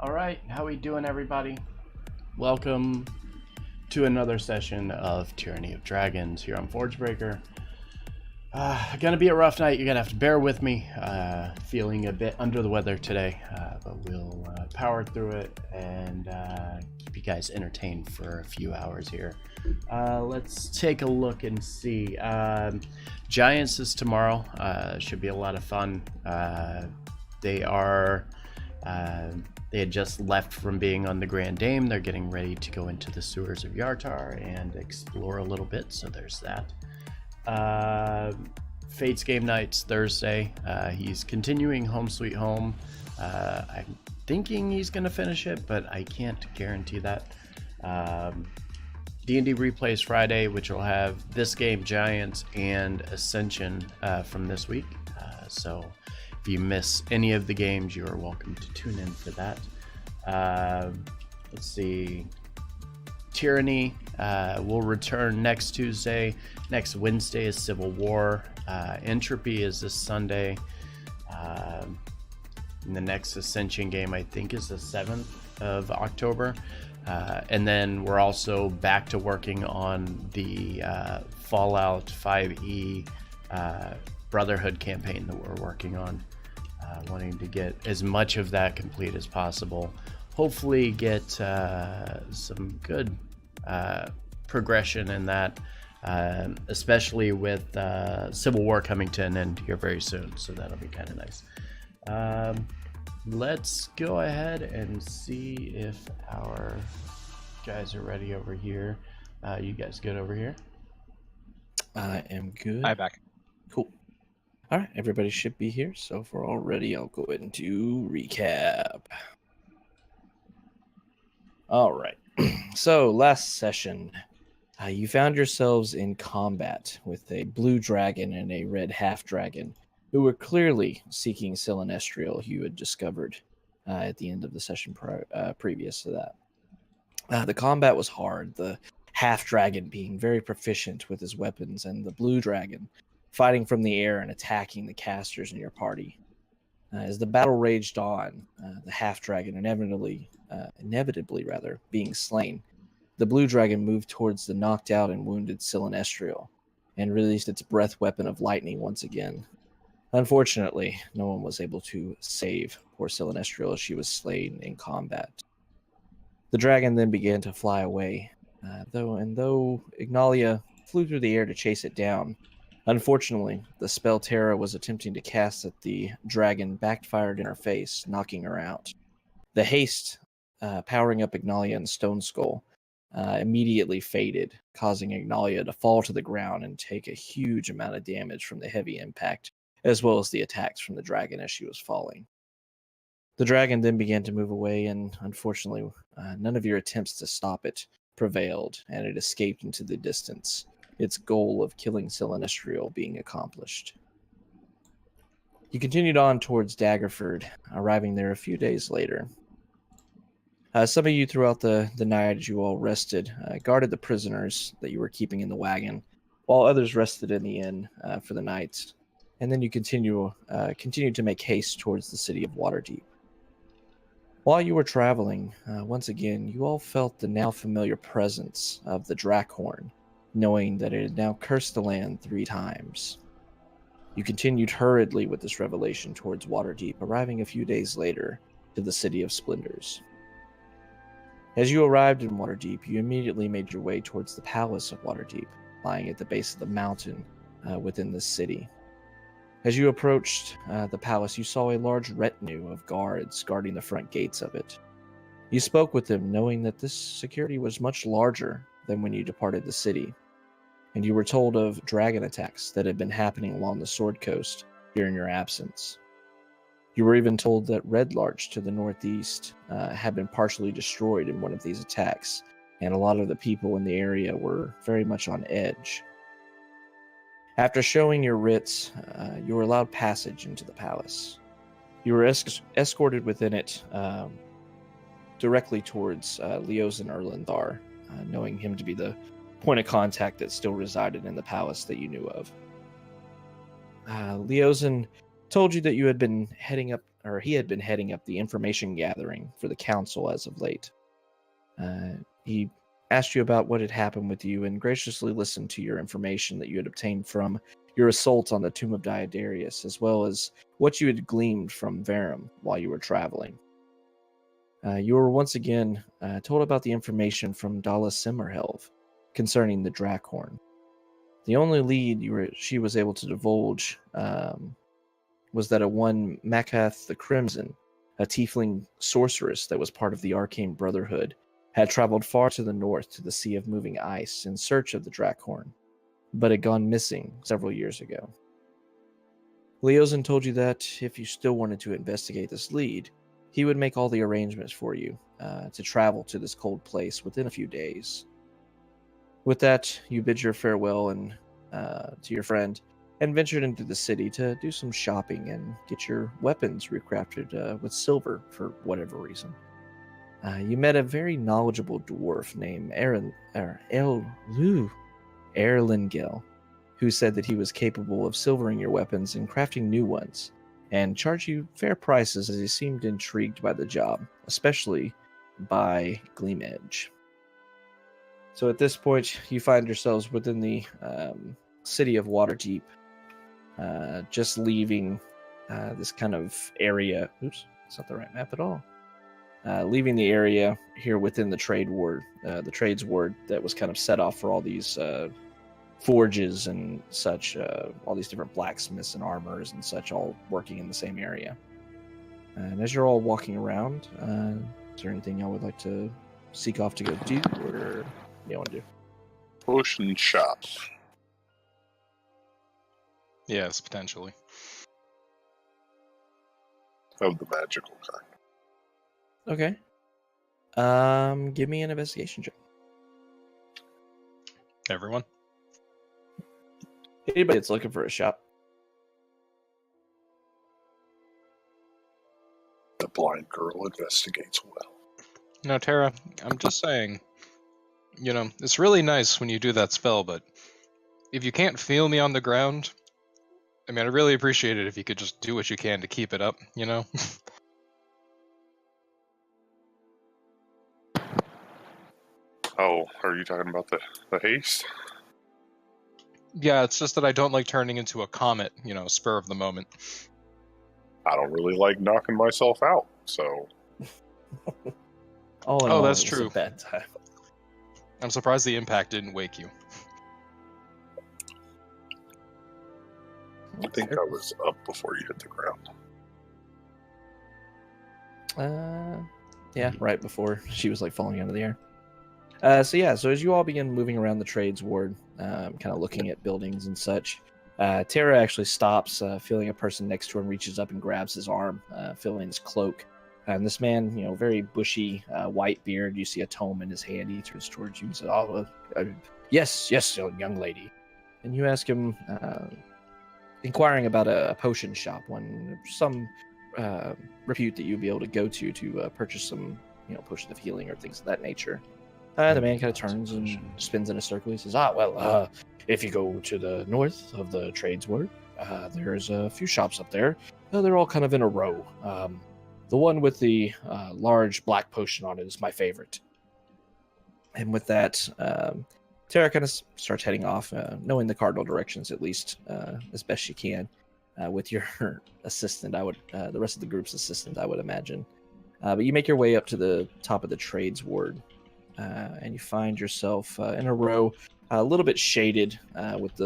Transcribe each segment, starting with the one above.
All right, how we doing, everybody? Welcome to another session of Tyranny of Dragons here on Forgebreaker. Gonna be a rough night. You're gonna have to bear with me. Feeling a bit under the weather today, but we'll power through it and keep you guys entertained for a few hours here. Let's take a look and see. Giants is tomorrow. Should be a lot of fun. They are. They had just left from being on the Grand Dame. They're getting ready to go into the sewers of Yartar and explore a little bit, so there's that. Fate's game night's Thursday. He's continuing Home Sweet Home. I'm thinking he's going to finish it, but I can't guarantee that. D&D replays Friday, which will have this game, Giants, and Ascension from this week. So if you miss any of the games, you are welcome to tune in for that. Let's see. Tyranny will return next Tuesday. Next Wednesday is Civil War. Entropy is this Sunday. And the next Ascension game, I think, is the 7th of October. And then we're also back to working on the Fallout 5e Brotherhood campaign that we're working on. Wanting to get as much of that complete as possible. Hopefully get some good progression in that, especially with Civil War coming to an end here very soon, so that'll be kind of nice. Let's go ahead and see if our guys are ready over here. You guys good over here? I am good. Hi, back. Cool. All right, everybody should be here, so if we're all ready, I'll go ahead and do recap. All right. So last session, you found yourselves in combat with a blue dragon and a red half dragon, who were clearly seeking Silinestrial, who you had discovered at the end of the session previous to that. The combat was hard, the half dragon being very proficient with his weapons, and the blue dragon fighting from the air and attacking the casters in your party. As the battle raged on, the half dragon inevitably being slain, the blue dragon moved towards the knocked out and wounded Silinestrial and released its breath weapon of lightning once again. Unfortunately, no one was able to save poor Silinestrial as she was slain in combat. The dragon then began to fly away, though Ignalia flew through the air to chase it down. Unfortunately, the spell Terra was attempting to cast at the dragon backfired in her face, knocking her out. The haste, powering up Ignalia and Stone Skull, immediately faded, causing Ignalia to fall to the ground and take a huge amount of damage from the heavy impact, as well as the attacks from the dragon as she was falling. The dragon then began to move away, and unfortunately, none of your attempts to stop it prevailed, and it escaped into the distance, its goal of killing Silinestrial being accomplished. You continued on towards Daggerford, arriving there a few days later. Some of you throughout the night, as you all rested, guarded the prisoners that you were keeping in the wagon, while others rested in the inn for the night, and then you continued to make haste towards the city of Waterdeep. While you were traveling, once again, you all felt the now familiar presence of the Drakhorn, knowing that it had now cursed the land 3 times. You continued hurriedly with this revelation towards Waterdeep, arriving a few days later to the City of Splendors. As you arrived in Waterdeep, you immediately made your way towards the Palace of Waterdeep, lying at the base of the mountain within the city. As you approached the palace, you saw a large retinue of guards guarding the front gates of it. You spoke with them, knowing that this security was much larger than when you departed the city, and you were told of dragon attacks that had been happening along the Sword Coast during your absence. You were even told that Red Larch to the northeast had been partially destroyed in one of these attacks, and a lot of the people in the area were very much on edge. After showing your writs, you were allowed passage into the palace. You were escorted within it directly towards Leosin Erlandar, knowing him to be the point of contact that still resided in the palace that you knew of. Leosin told you that you had been heading up, he had been heading up the information gathering for the council as of late. He asked you about what had happened with you and graciously listened to your information that you had obtained from your assault on the tomb of Diodarius, as well as what you had gleaned from Verum while you were traveling. You were once again told about the information from Dala Simmerhelv concerning the Drakhorn. The only lead she was able to divulge was that a one Makath the Crimson, a tiefling sorceress that was part of the Arcane Brotherhood, had traveled far to the north to the Sea of Moving Ice in search of the Drakhorn, but had gone missing several years ago. Leozen told you that if you still wanted to investigate this lead, he would make all the arrangements for you to travel to this cold place within a few days. With that, you bid your farewell and to your friend, and ventured into the city to do some shopping and get your weapons recrafted with silver for whatever reason. You met a very knowledgeable dwarf named Erlingel, who said that he was capable of silvering your weapons and crafting new ones, and charged you fair prices as he seemed intrigued by the job, especially by Gleam Edge. So at this point, you find yourselves within the city of Waterdeep, just leaving this kind of area. Oops, it's not the right map at all. Leaving the area here within the trades ward that was kind of set off for all these forges and such, all these different blacksmiths and armorers and such, all working in the same area. And as you're all walking around, is there anything y'all would like to seek off to go do, or what do you want to do? Potion shop. Yes, potentially. Of the magical kind. Okay. Give me an investigation check. Everyone? Anybody that's looking for a shop. The blind girl investigates well. No, Tara, I'm just saying, it's really nice when you do that spell, but if you can't feel me on the ground, I mean, I really appreciate it if you could just do what you can to keep it up, Oh, are you talking about the haste? Yeah, it's just that I don't like turning into a comet, spur of the moment. I don't really like knocking myself out, so... Oh, that's it was true. a bad time. I'm surprised the impact didn't wake you. I think I was up before you hit the ground. Yeah, right before she was like falling out of the air. So as you all begin moving around the trades ward, kind of looking at buildings and such, Tara actually stops, feeling a person next to him, reaches up and grabs his arm, filling his cloak. And this man, very bushy, white beard. You see a tome in his hand. He turns towards you and says, yes, young lady. And you ask him, inquiring about a potion shop, some repute that you'd be able to go to purchase some, potion of healing or things of that nature. The man kind of turns and spins in a circle. He says, if you go to the north of the trades ward, there's a few shops up there. They're all kind of in a row. The one with the large black potion on it is my favorite. And with that, Tara kind of starts heading off, knowing the cardinal directions at least as best she can, with your assistant. The rest of the group's assistant, I would imagine. But you make your way up to the top of the trades ward, and you find yourself in a row, a little bit shaded, with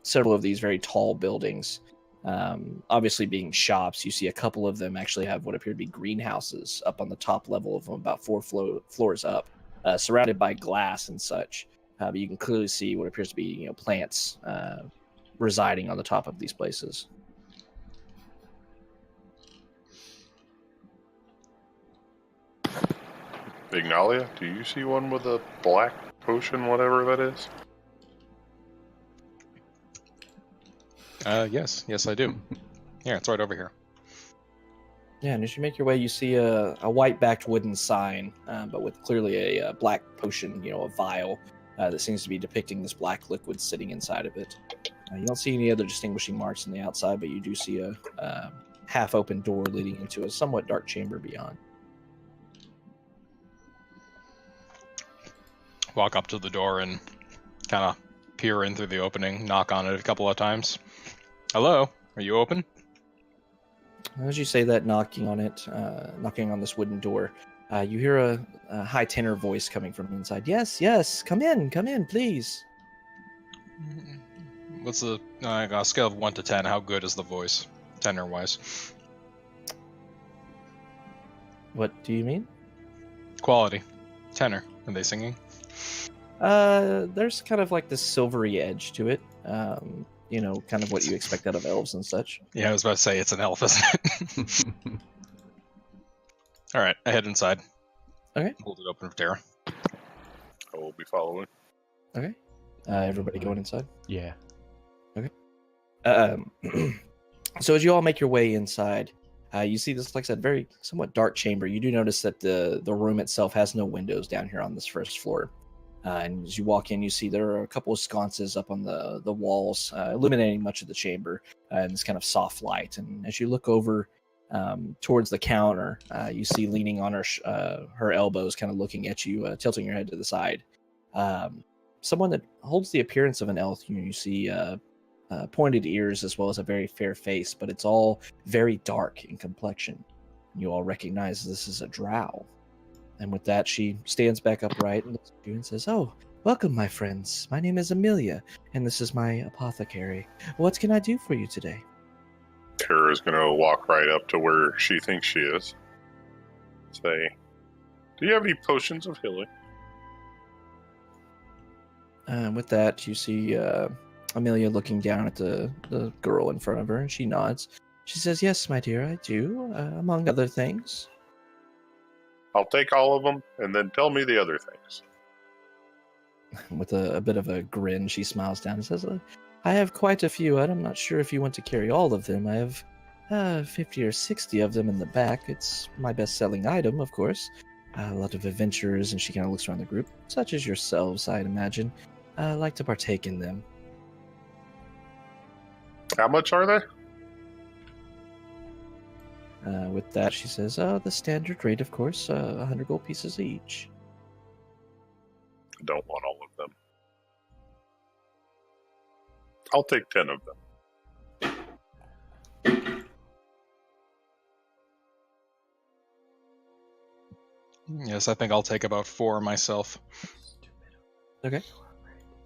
several of these very tall buildings. Obviously being shops, you see a couple of them actually have what appear to be greenhouses up on the top level of them, about 4 floors up, surrounded by glass and such. But you can clearly see what appears to be, plants residing on the top of these places. Ignalia, do you see one with a black potion, whatever that is? Yes, I do. Yeah, it's right over here. Yeah, and as you make your way, you see a white-backed wooden sign, but with clearly a black potion, a vial that seems to be depicting this black liquid sitting inside of it. You don't see any other distinguishing marks on the outside, but you do see a half-open door leading into a somewhat dark chamber beyond. Walk up to the door and kind of peer in through the opening, knock on it a couple of times. Hello, are you open? As you say that, knocking on this wooden door, you hear a high tenor voice coming from inside. Yes, come in, please. What's the on a scale of 1 to 10? How good is the voice, tenor-wise? What do you mean? Quality, tenor. Are they singing? There's kind of like this silvery edge to it. Kind of what you expect out of elves and such. Yeah, I was about to say it's an elf, isn't it? All right, I head inside. Okay. Hold it open for Tara. I will be following. Okay. Everybody going inside? Yeah. So as you all make your way inside, you see this, like I said, very somewhat dark chamber. You do notice that the room itself has no windows down here on this first floor. And as you walk in, you see there are a couple of sconces up on the walls, illuminating much of the chamber in this kind of soft light. And as you look over towards the counter, you see leaning on her elbows, kind of looking at you, tilting your head to the side. Someone that holds the appearance of an elf. You see pointed ears as well as a very fair face, but it's all very dark in complexion. You all recognize this is a drow. And with that, she stands back upright and looks at you and says, "Oh, welcome, my friends. My name is Amelia, and this is my apothecary. What can I do for you today?" Tara's going to walk right up to where she thinks she is. Say, "Do you have any potions of healing?" With that, you see Amelia looking down at the girl in front of her, and she nods. She says, "Yes, my dear, I do, among other things." I'll take all of them, and then tell me the other things. With a bit of a grin, she smiles down and says, "I have quite a few. I'm not sure if you want to carry all of them. I have 50 or 60 of them in the back. It's my best-selling item, of course. A lot of adventurers," and she kind of looks around the group, "such as yourselves, I'd imagine, like to partake in them." How much are they? With that, she says, "The standard rate, of course, 100 gold pieces each." I don't want all of them. I'll take 10 of them. Yes, I think I'll take about 4 myself. Okay.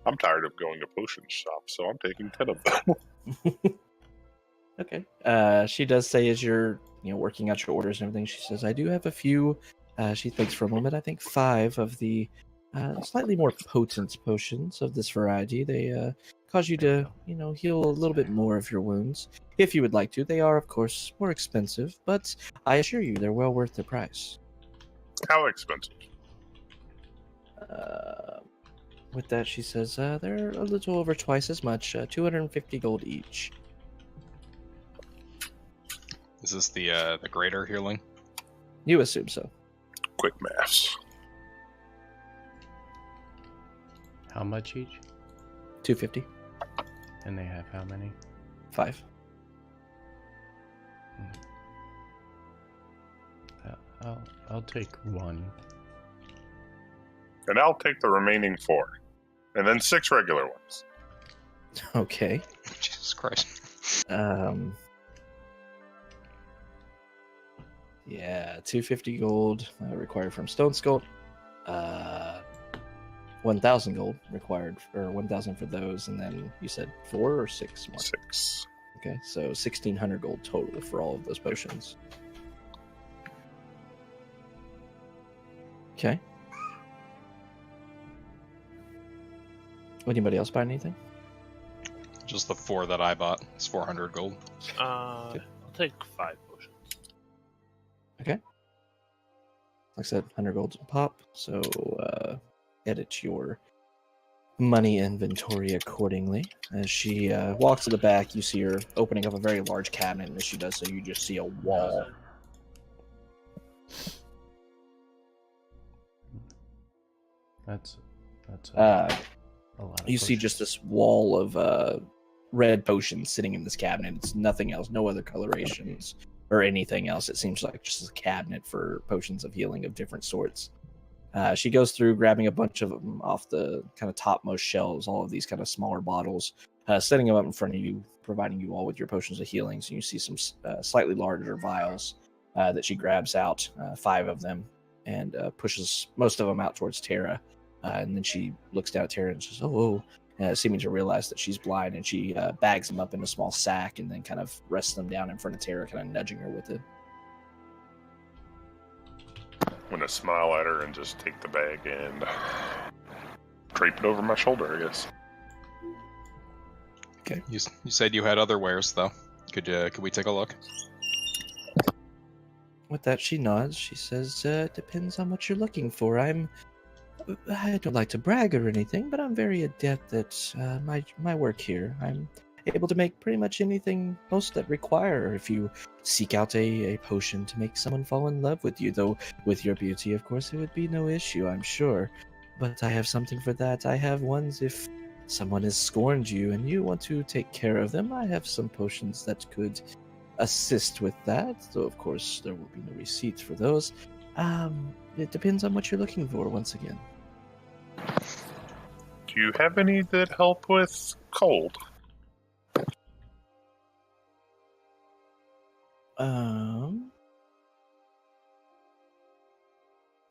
I'm tired of going to potion shops, so I'm taking 10 of them. Okay. She does say, as you're working out your orders and everything, she says, "I do have a few." She thinks for a moment. "I think 5 of the slightly more potent potions of this variety. They cause you to heal a little bit more of your wounds if you would like to. They are, of course, more expensive, but I assure you they're well worth the price." How expensive? With that, she says, "They're a little over twice as much, 250 gold each." Is this the greater healing? You assume so. Quick maths. How much each? 250. And they have how many? 5. I'll take 1. And I'll take the remaining 4. And then 6 regular ones. Okay. Jesus Christ. Yeah, 250 gold required from Stone Sculpt. 1,000 gold required, or 1,000 for those, and then you said 4 or 6 more? 6. Okay, so 1,600 gold total for all of those potions. Okay. Anybody else buy anything? Just the 4 that I bought. It's 400 gold. I'll take 5 potions. Okay. Like I said, 100 gold a pop, so edit your money inventory accordingly. As she walks to the back, you see her opening up a very large cabinet, and as she does so, you just see a wall. That's a lot of You see potions. just this wall of red potions sitting in this cabinet. It's nothing else, no other colorations or anything else. It seems like just a cabinet for potions of healing of different sorts. She goes through grabbing a bunch of them off the kind of topmost shelves, all of these kind of smaller bottles, setting them up in front of you, providing you all with your potions of healing. So you see some slightly larger vials that she grabs out, 5 of them, and pushes most of them out towards Tara. And then she looks down at Tara and says, oh, seeming to realize that she's blind, and she bags them up in a small sack and then kind of rests them down in front of Tara, kind of nudging her with it. I'm going to smile at her and just take the bag and drape it over my shoulder, I guess. Okay. You said you had other wares, though. Could we take a look? With that, she nods. She says, depends on what you're looking for. I don't like to brag or anything, but I'm very adept at my work here. I'm able to make pretty much anything most that require. If you seek out a potion to make someone fall in love with you, though with your beauty, of course, it would be no issue, I'm sure. But I have something for that. I have ones if someone has scorned you and you want to take care of them. I have some potions that could assist with that, though of course there will be no receipts for those. It depends on what you're looking for, once again. Do you have any that help with cold?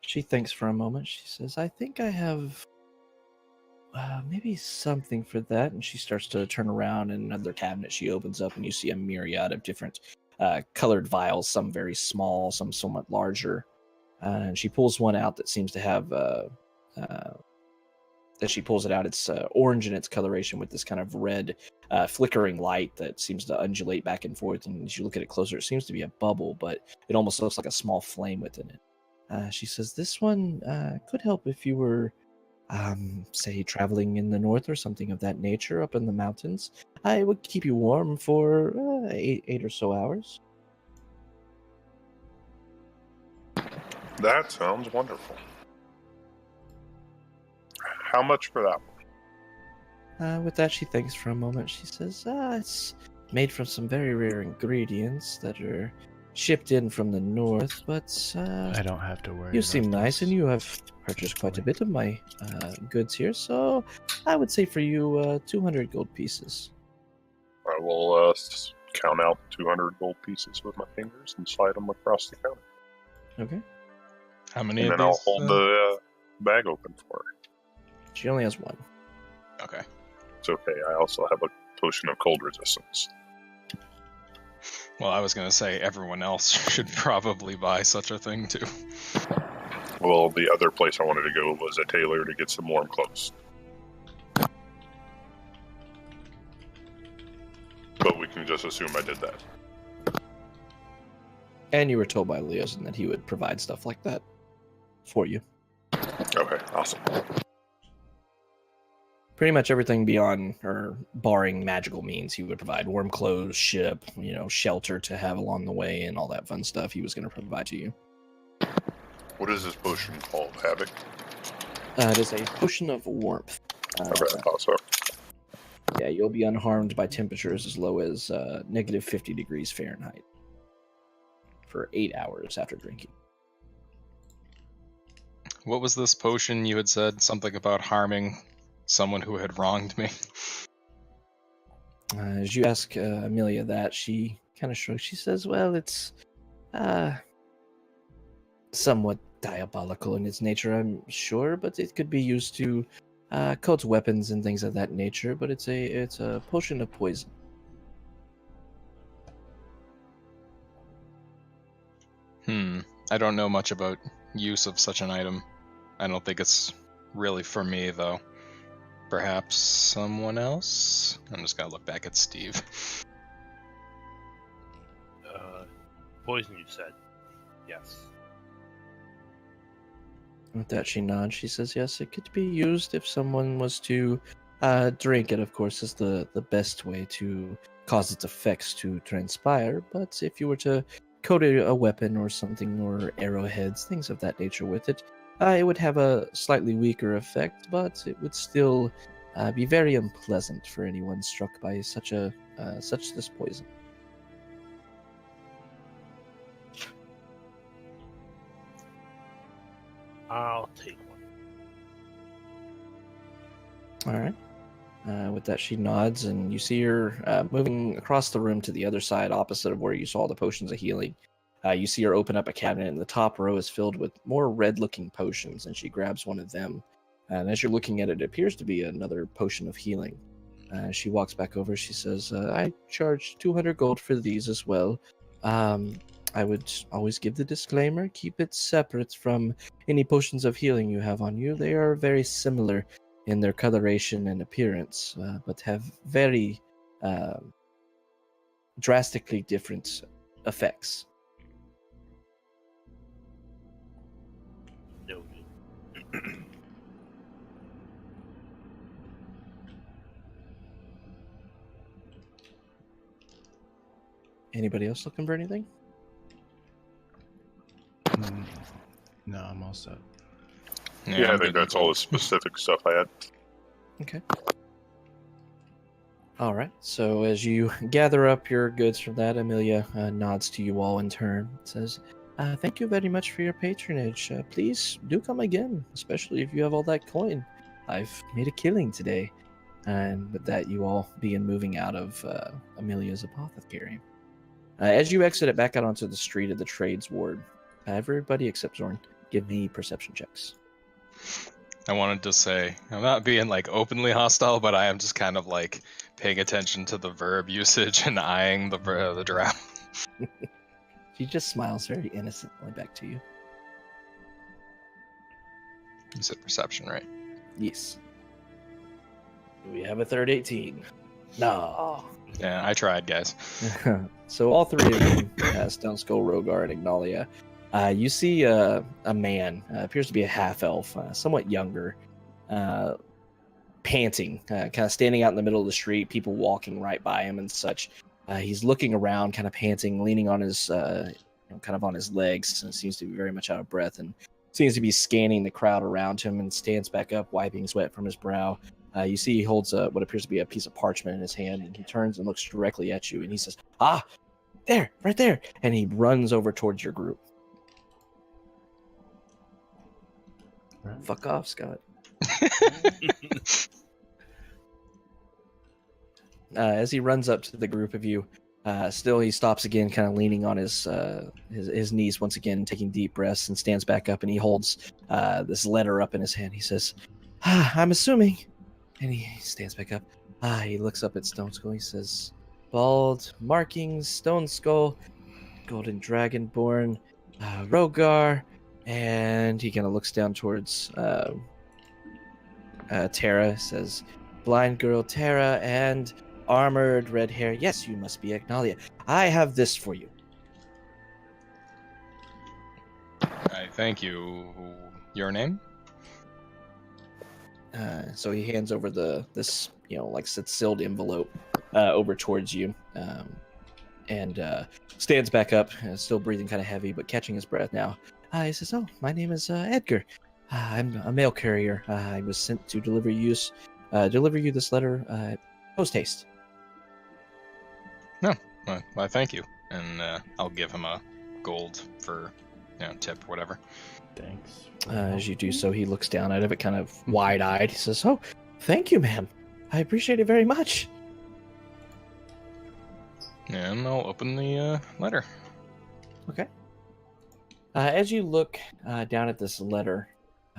She thinks for a moment. She says, I think I have maybe something for that. And she starts to turn around, and another cabinet she opens up, and you see a myriad of different colored vials, some very small, some somewhat larger. And she pulls one out that seems to have, as she pulls it out, it's orange in its coloration with this kind of red flickering light that seems to undulate back and forth. And as you look at it closer, it seems to be a bubble, but it almost looks like a small flame within it. She says, this one could help if you were, say, traveling in the north or something of that nature up in the mountains. It would keep you warm for 8 or so hours. That sounds wonderful. How much for that one? With that, she thinks for a moment. She says, it's made from some very rare ingredients that are shipped in from the north, but I don't have to worry. you seem nice, and you have purchased quite a bit of my goods here, so I would say for you 200 gold pieces. I will count out 200 gold pieces with my fingers and slide them across the counter. Okay. How many And of then these? I'll hold the bag open for her. She only has one. Okay. It's okay, I also have a potion of cold resistance. Well, I was gonna say everyone else should probably buy such a thing too. Well, the other place I wanted to go was a tailor to get some warm clothes. But we can just assume I did that. And you were told by Leosin that he would provide stuff like that for you. Okay, awesome. Pretty much everything beyond or barring magical means, he would provide warm clothes, ship, shelter to have along the way, and all that fun stuff he was going to provide to you. What is this potion called? Havoc? It is a potion of warmth. Okay, I thought so. Yeah, you'll be unharmed by temperatures as low as negative 50 degrees Fahrenheit for 8 hours after drinking. What was this potion you had said? Something about harming someone who had wronged me? As you ask Amelia that, she kind of shrugs. She says, well, it's somewhat diabolical in its nature, I'm sure, but it could be used to coat weapons and things of that nature, but it's a potion of poison. I don't know much about use of such an item. I don't think it's really for me, though. Perhaps someone else? I'm just gonna look back at Steve. Poison, you said. Yes. With that, she nods. She says, yes, it could be used if someone was to drink it, of course, is the best way to cause its effects to transpire. But if you were to coat a weapon or something, or arrowheads, things of that nature with it, it would have a slightly weaker effect, but it would still be very unpleasant for anyone struck by such this poison. I'll take one. All right. With that, she nods, and you see her moving across the room to the other side, opposite of where you saw the potions of healing. You see her open up a cabinet, and the top row is filled with more red-looking potions, and she grabs one of them. And as you're looking at it, it appears to be another potion of healing. She walks back over. She says, I charge 200 gold for these as well. I would always give the disclaimer, keep it separate from any potions of healing you have on you. They are very similar in their coloration and appearance, but have very drastically different effects. Noted. Anybody else looking for anything? No, I'm all set. Yeah, I I'm think good. that's all the specific stuff I had. Okay. All right. So as you gather up your goods from that, Amelia nods to you all in turn. Says, "Thank you very much for your patronage. Please do come again, especially if you have all that coin. I've made a killing today." And with that, you all begin moving out of Amelia's apothecary. As you exit it back out onto the street of the trades ward, everybody except Zorn, give me perception checks. I wanted to say, I'm not being like openly hostile, but I am just kind of like paying attention to the verb usage and eyeing the drow. She just smiles very innocently back to you. You said perception, right? Yes. We have a third 18. No. Yeah, I tried, guys. So all three of you, Stone Skull, Rogar, and Ignalia, you see a man, appears to be a half-elf, somewhat younger, panting, kind of standing out in the middle of the street, people walking right by him and such. He's looking around, kind of panting, leaning on his, kind of on his legs, and seems to be very much out of breath, and seems to be scanning the crowd around him, and stands back up, wiping sweat from his brow. You see he holds what appears to be a piece of parchment in his hand, and he turns and looks directly at you, and he says, "Ah, there, right there!" And he runs over towards your group. Right. Fuck off, Scott. As he runs up to the group of you, still he stops again, kind of leaning on his knees once again, taking deep breaths, and stands back up, and he holds this letter up in his hand. He says, "I'm assuming," and he stands back up. He looks up at Stone Skull. He says, "Bald markings, Stone Skull, Golden Dragonborn, Rogar," and he kind of looks down towards Terra. Says, "Blind girl Terra and armored red hair. Yes, you must be Agnalia. I have this for you." I thank you. Your name? So he hands over this like sealed envelope over towards you, and stands back up, still breathing kind of heavy, but catching his breath now. He says, "Oh, my name is Edgar. I'm a mail carrier. I was sent to deliver you this letter post haste." No. Well, thank you. And I'll give him a gold for tip or whatever. Thanks. As you do so, he looks down out of it, kind of wide-eyed. He says, "Oh, thank you, ma'am. I appreciate it very much." And I'll open the letter. Okay. As you look down at this letter,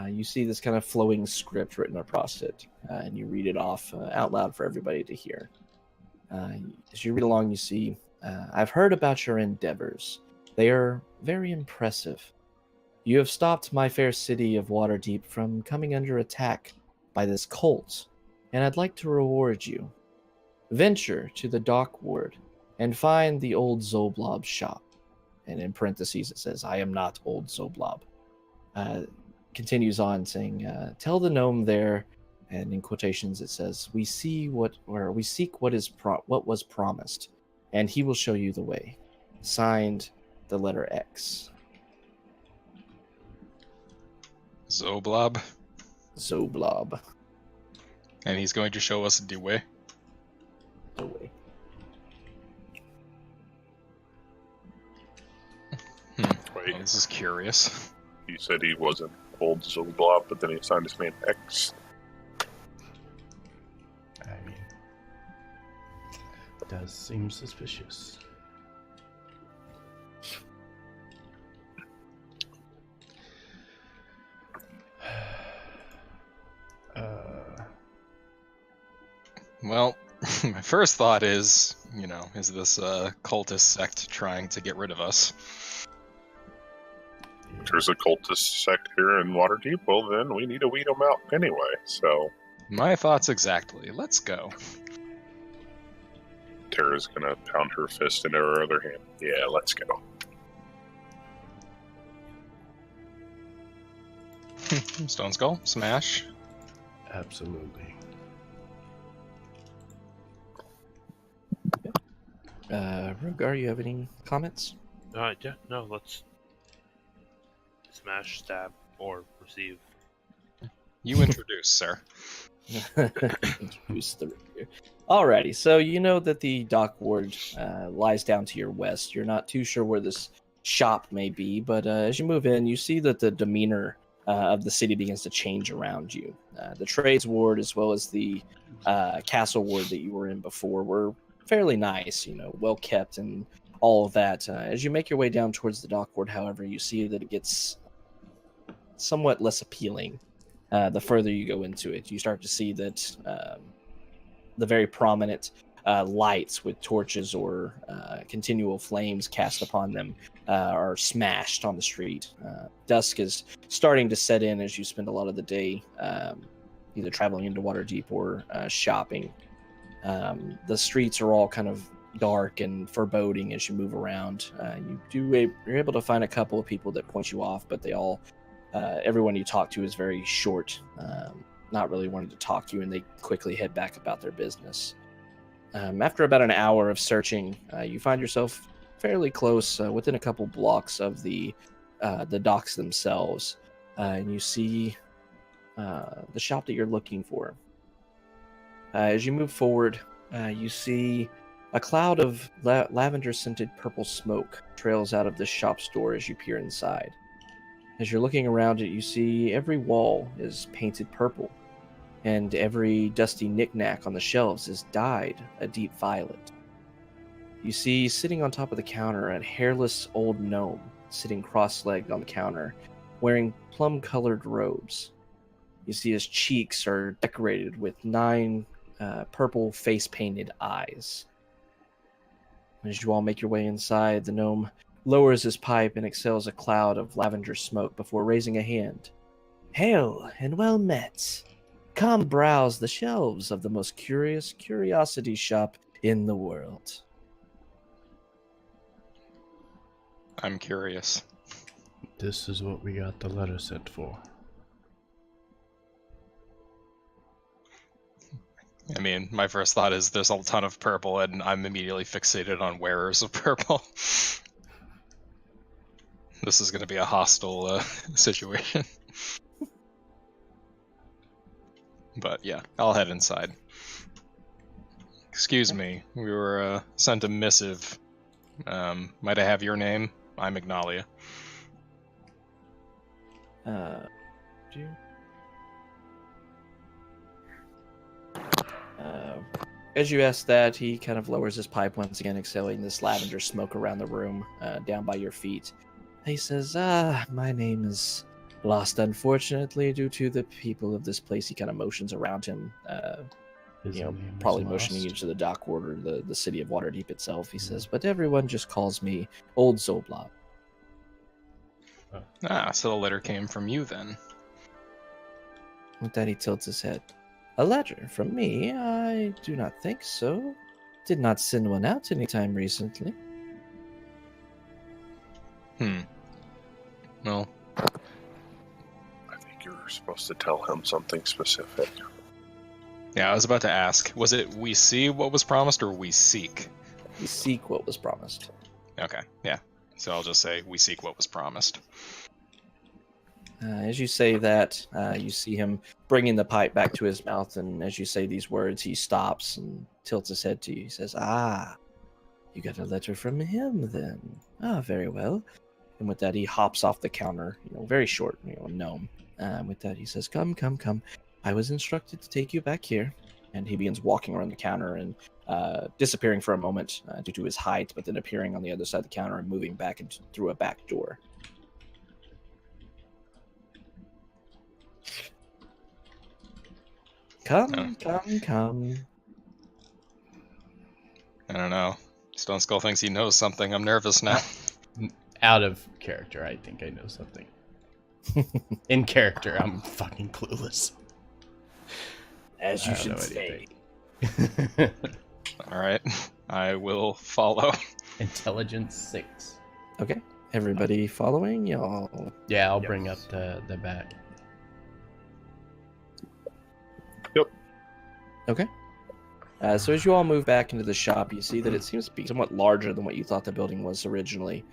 you see this kind of flowing script written across it, and you read it off out loud for everybody to hear. As you read along, you see, "I've heard about your endeavors. They are very impressive. You have stopped my fair city of Waterdeep from coming under attack by this cult, and I'd like to reward you. Venture to the dock ward and find the old Zoblob shop." And in parentheses it says, "I am not old Zoblob." Continues on saying, "Tell the gnome there," and in quotations it says, we seek what was promised, and he will show you the way. Signed, the letter X. Zoblob. Zoblob. And he's going to show us the way. Away. Wait, Oh, this is curious. he said he wasn't old Zoblob, but then he signed his name X. I mean, does seem suspicious. Well, my first thought is, is this cultist sect trying to get rid of us? If there's a cultist sect here in Waterdeep, well then we need to weed them out anyway, so... My thoughts exactly. Let's go. Tara's gonna pound her fist into her other hand. Yeah, let's go. Stone Skull, smash. Absolutely. Rogar, you have any comments? Yeah, no, let's smash, stab, or receive. You introduce, sir. Introduce the rapier. Alrighty, so you know that the dock ward lies down to your west. You're not too sure where this shop may be, but as you move in, you see that the demeanor of the city begins to change around you. The trades ward, as well as the castle ward that you were in before, were fairly nice, well kept and all of that. As you make your way down towards the dock ward, however, you see that it gets somewhat less appealing. The further you go into it, you start to see that the very prominent lights with torches or continual flames cast upon them are smashed on the street. Dusk is starting to set in as you spend a lot of the day either traveling into Waterdeep or shopping. The streets are all kind of dark and foreboding as you move around. You're able to find a couple of people that point you off, but they all everyone you talk to is very short, not really wanting to talk to you, and they quickly head back about their business. After about an hour of searching, you find yourself fairly close, within a couple blocks of the docks themselves, and you see the shop that you're looking for. As you move forward, you see a cloud of lavender-scented purple smoke trails out of the shop's door as you peer inside. As you're looking around it, you see every wall is painted purple, and every dusty knickknack on the shelves is dyed a deep violet. You see, sitting on top of the counter, a hairless old gnome sitting cross-legged on the counter, wearing plum-colored robes. You see his cheeks are decorated with 9 purple face-painted eyes. As you all make your way inside, the gnome lowers his pipe and exhales a cloud of lavender smoke before raising a hand. Hail and well met. Come browse the shelves of the most curious curiosity shop in the world. I'm curious. This is what we got the letter sent for. I mean, my first thought is there's a ton of purple, and I'm immediately fixated on wearers of purple. This is going to be a hostile situation. But yeah, I'll head inside. Excuse me, we were sent a missive. Might I have your name? I'm Ignalia. As you ask that, he kind of lowers his pipe once again, exhaling this lavender smoke around the room, down by your feet. He says, my name is lost, unfortunately, due to the people of this place. He kind of motions around him, probably motioning you to the dock ward or the city of Waterdeep itself. He says, but everyone just calls me Old Zoblob. So the letter came from you then. With that, he tilts his head. A letter from me? I do not think so. Did not send one out anytime recently. Well, I think you were supposed to tell him something specific. yeah, I was about to ask. Was it we see what was promised or we seek? We seek what was promised. Okay, yeah. So I'll just say we seek what was promised. As you say that, you see him bringing the pipe back to his mouth, and as you say these words, he stops and tilts his head to you. He says, "Ah, you got a letter from him, then? Ah, very well." And with that, he hops off the counter, very short, gnome. With that, he says, "Come, come, come. I was instructed to take you back here." And he begins walking around the counter and disappearing for a moment due to his height, but then appearing on the other side of the counter and moving back through a back door. Come, come. I don't know. Stone Skull thinks he knows something. I'm nervous now. Out of character, I think I know something. In character, I'm fucking clueless. As you I don't know should say. anything. All right, I will follow. Intelligence 6. Okay. Everybody following? Y'all. Yeah, I'll bring up the back. Okay. So as you all move back into the shop, you see that it seems to be somewhat larger than what you thought the building was originally.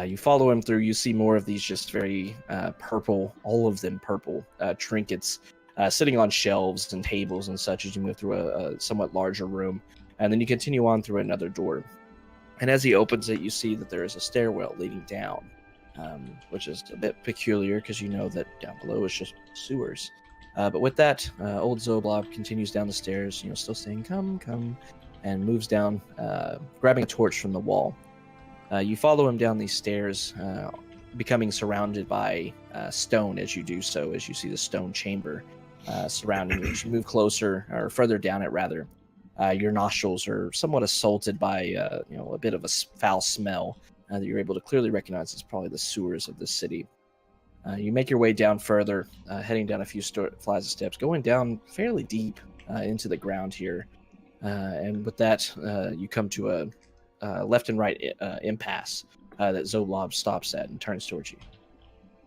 You follow him through, you see more of these just very purple, all of them purple, trinkets sitting on shelves and tables and such as you move through a somewhat larger room. And then you continue on through another door. And as he opens it, you see that there is a stairwell leading down, which is a bit peculiar because you know that down below is just sewers. But with that, old Zoblob continues down the stairs, still saying, "Come, come," and moves down, grabbing a torch from the wall. You follow him down these stairs, becoming surrounded by stone as you do so, as you see the stone chamber surrounding you. As you move closer, or further down it rather, your nostrils are somewhat assaulted by a bit of a foul smell that you're able to clearly recognize as probably the sewers of the city. You make your way down further, heading down a few flights of steps, going down fairly deep into the ground here. And with that, you come to a left and right impasse that Zoblob stops at and turns towards you.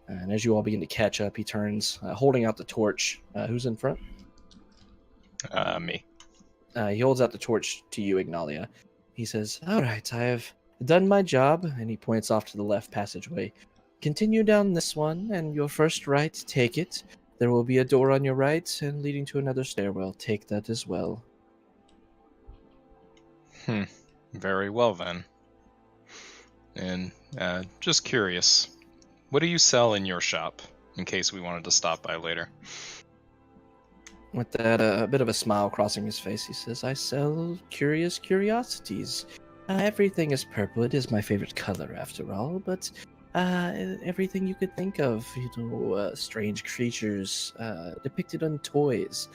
And as you all begin to catch up, he turns, holding out the torch. Who's in front? Me. He holds out the torch to you, Ignalia. He says, "All right, I have done my job," and he points off to the left passageway. "Continue down this one, and your first right, take it. There will be a door on your right, and leading to another stairwell. Take that as well." Very well then. And just curious, what do you sell in your shop, in case we wanted to stop by later? With that, a bit of a smile crossing his face, he says, "I sell curious curiosities. Everything is purple. It is my favorite color, after all, but everything you could think of, strange creatures depicted on toys.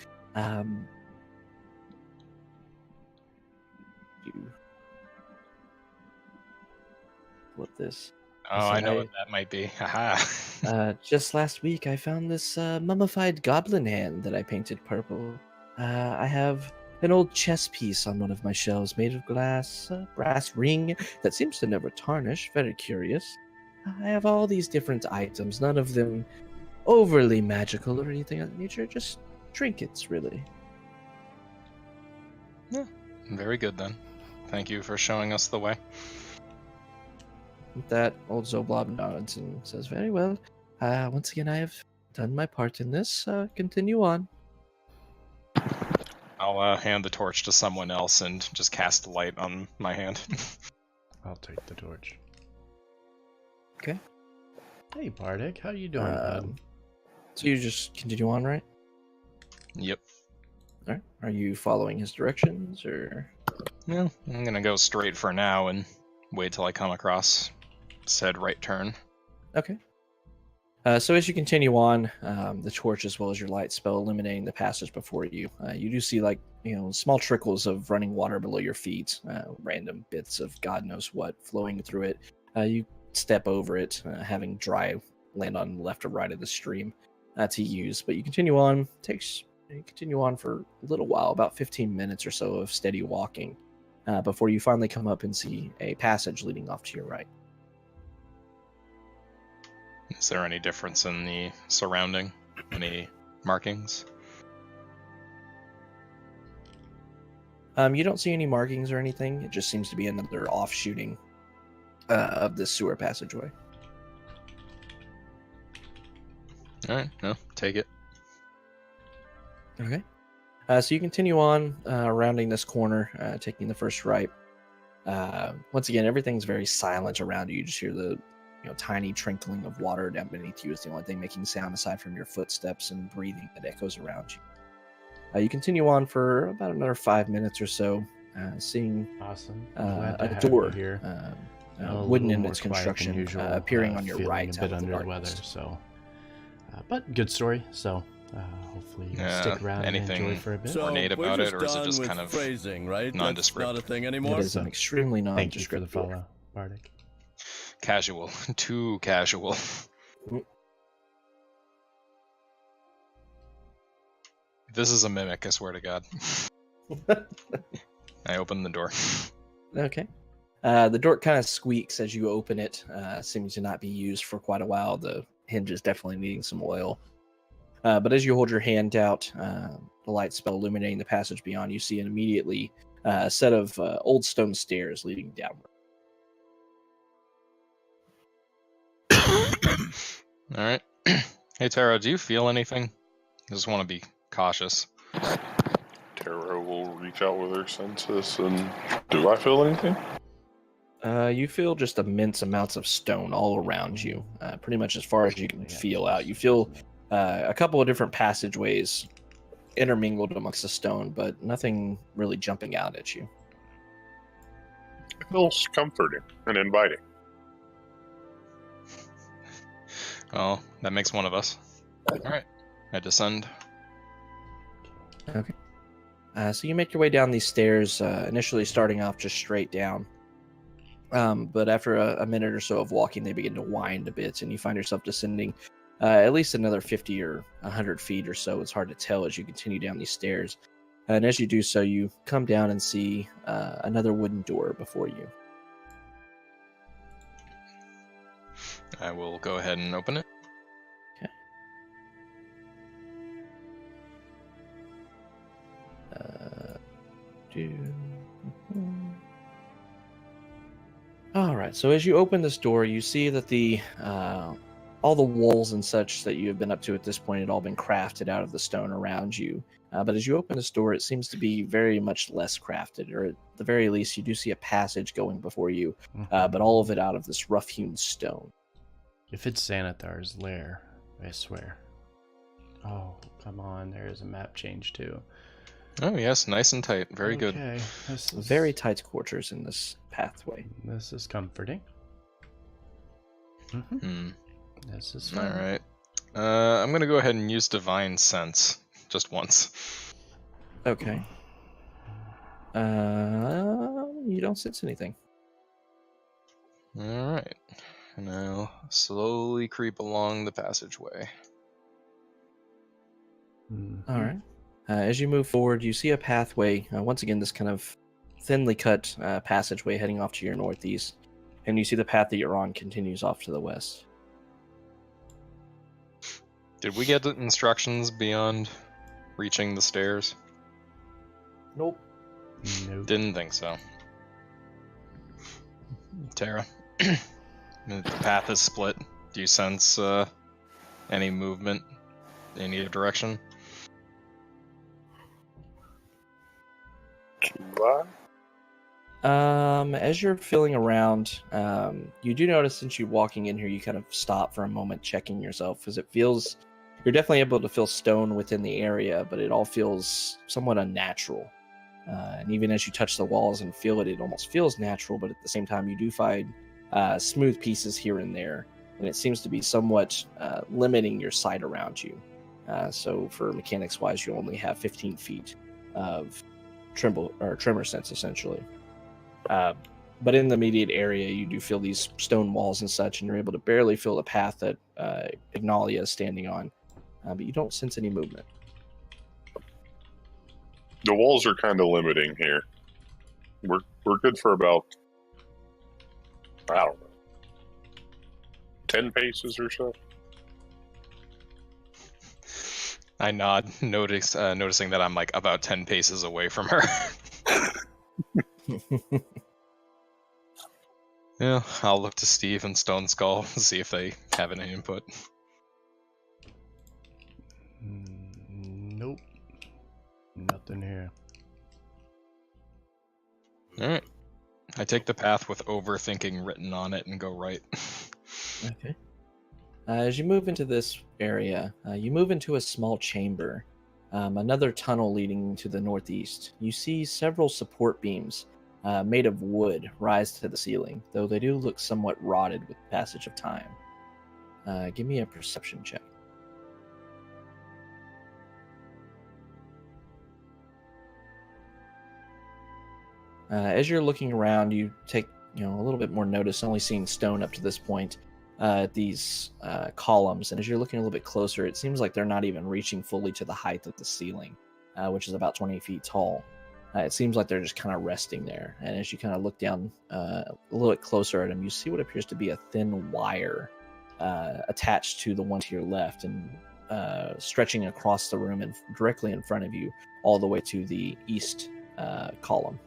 What this? Oh, I know what that might be. Haha. Just last week, I found this mummified goblin hand that I painted purple. I have an old chess piece on one of my shelves made of glass, a brass ring that seems to never tarnish. Very curious. I have all these different items, none of them overly magical or anything of that nature, just trinkets, really." Yeah, very good then. Thank you for showing us the way. With that, old Zoblob nods and says, "Very well. Once again, I have done my part in this. Continue on." I'll hand the torch to someone else and just cast light on my hand. I'll take the torch. Okay. Hey, Bardic, how you doing, bud? So you just continue on, right? Yep. All right. Are you following his directions, or? Yeah, I'm gonna go straight for now and wait till I come across said right turn. Okay. So as you continue on, the torch as well as your light spell illuminating the passage before you, you do see small trickles of running water below your feet, random bits of God knows what flowing through it. You step over it, having dry land on the left or right of the stream to use. But you continue on. You continue on for a little while, about 15 minutes or so of steady walking, before you finally come up and see a passage leading off to your right. Is there any difference in the surrounding? Any markings? You don't see any markings or anything. It just seems to be another offshooting of this sewer passageway. All right, no, take it. Okay. So you continue on rounding this corner, taking the first right. Once again, everything's very silent around you. You just hear the tiny trickling of water down beneath you is the only thing making sound aside from your footsteps and breathing that echoes around you. You continue on for about another 5 minutes or so, seeing Awesome. Glad to a have you door, here. A wooden little in more its quiet than construction, usual, appearing on your feeling right a out bit of the under the weather. darkness. So, but good story. So, hopefully you stick around and enjoy Anything for a bit. So ornate we're about it, just or is it done just with kind of phrasing, right? That's nondescript? not a thing It anymore. is an extremely Thank you for the nondescript door. follow, Bardic. Casual, too casual. This is a mimic, I swear to God. I open the door. Okay. The door kind of squeaks as you open it, seeming to not be used for quite a while. The hinge is definitely needing some oil. But as you hold your hand out, the light spell illuminating the passage beyond, you see immediately a set of old stone stairs leading downward. All right. Hey, Tara, do you feel anything? I just want to be cautious. Tara will reach out with her senses, and do I feel anything? You feel just immense amounts of stone all around you, pretty much as far as you can feel out. You feel a couple of different passageways intermingled amongst the stone, but nothing really jumping out at you. It feels comforting and inviting. Oh, that makes one of us. All right. I descend. Okay. So you make your way down these stairs, initially starting off just straight down. But after a minute or so of walking, they begin to wind a bit, and you find yourself descending at least another 50 or 100 feet or so. It's hard to tell as you continue down these stairs. And as you do so, you come down and see another wooden door before you. I will go ahead and open it. All right. So as you open this door, you see that the all the walls and such that you have been up to at this point had all been crafted out of the stone around you. But as you open this door, it seems to be very much less crafted, or at the very least, you do see a passage going before you, but all of it out of this rough-hewn stone. If it's Xanathar's lair, I swear. Oh, come on. There is a map change, too. Oh, yes, nice and tight. Very good. Okay. This is, Very tight quarters in this pathway. This is comforting. Hmm. This is All fun. right. I'm going to go ahead and use Divine Sense just once. Okay. You don't sense anything. All right. And I'll slowly creep along the passageway. All right. As you move forward, you see a pathway. Once again, this kind of thinly cut passageway heading off to your northeast. And you see the path that you're on continues off to the west. Did we get the instructions beyond reaching the stairs? Nope. Nope. Didn't think so. Tara, the path is split. Do you sense any movement in either direction? As you're feeling around, you do notice since you're walking in here, you kind of stop for a moment, checking yourself, because it feels you're definitely able to feel stone within the area, but it all feels somewhat unnatural. And even as you touch the walls and feel it, it almost feels natural, but at the same time, you do find smooth pieces here and there, and it seems to be somewhat limiting your sight around you. So for mechanics-wise, you only have 15 feet of tremor sense, essentially. But in the immediate area, you do feel these stone walls and such, and you're able to barely feel the path that Ignalia is standing on, but you don't sense any movement. The walls are kind of limiting here. We're good for about, I don't know, 10 paces or so. I nod, noticing that I'm like about 10 paces away from her. Yeah, I'll look to Steve and Stone Skull, see if they have any input. Nothing here. All right. I take the path with overthinking written on it and go right. Okay. As you move into this area, you move into a small chamber, another tunnel leading to the northeast. You see several support beams made of wood rise to the ceiling, though they do look somewhat rotted with the passage of time. Give me a perception check. As you're looking around, you take a little bit more notice, only seeing stone up to this point, at these columns. And as you're looking a little bit closer, it seems like they're not even reaching fully to the height of the ceiling, which is about 20 feet tall. It seems like they're just kind of resting there. And as you kind of look down a little bit closer at them, you see what appears to be a thin wire attached to the one to your left and stretching across the room and directly in front of you, all the way to the east column.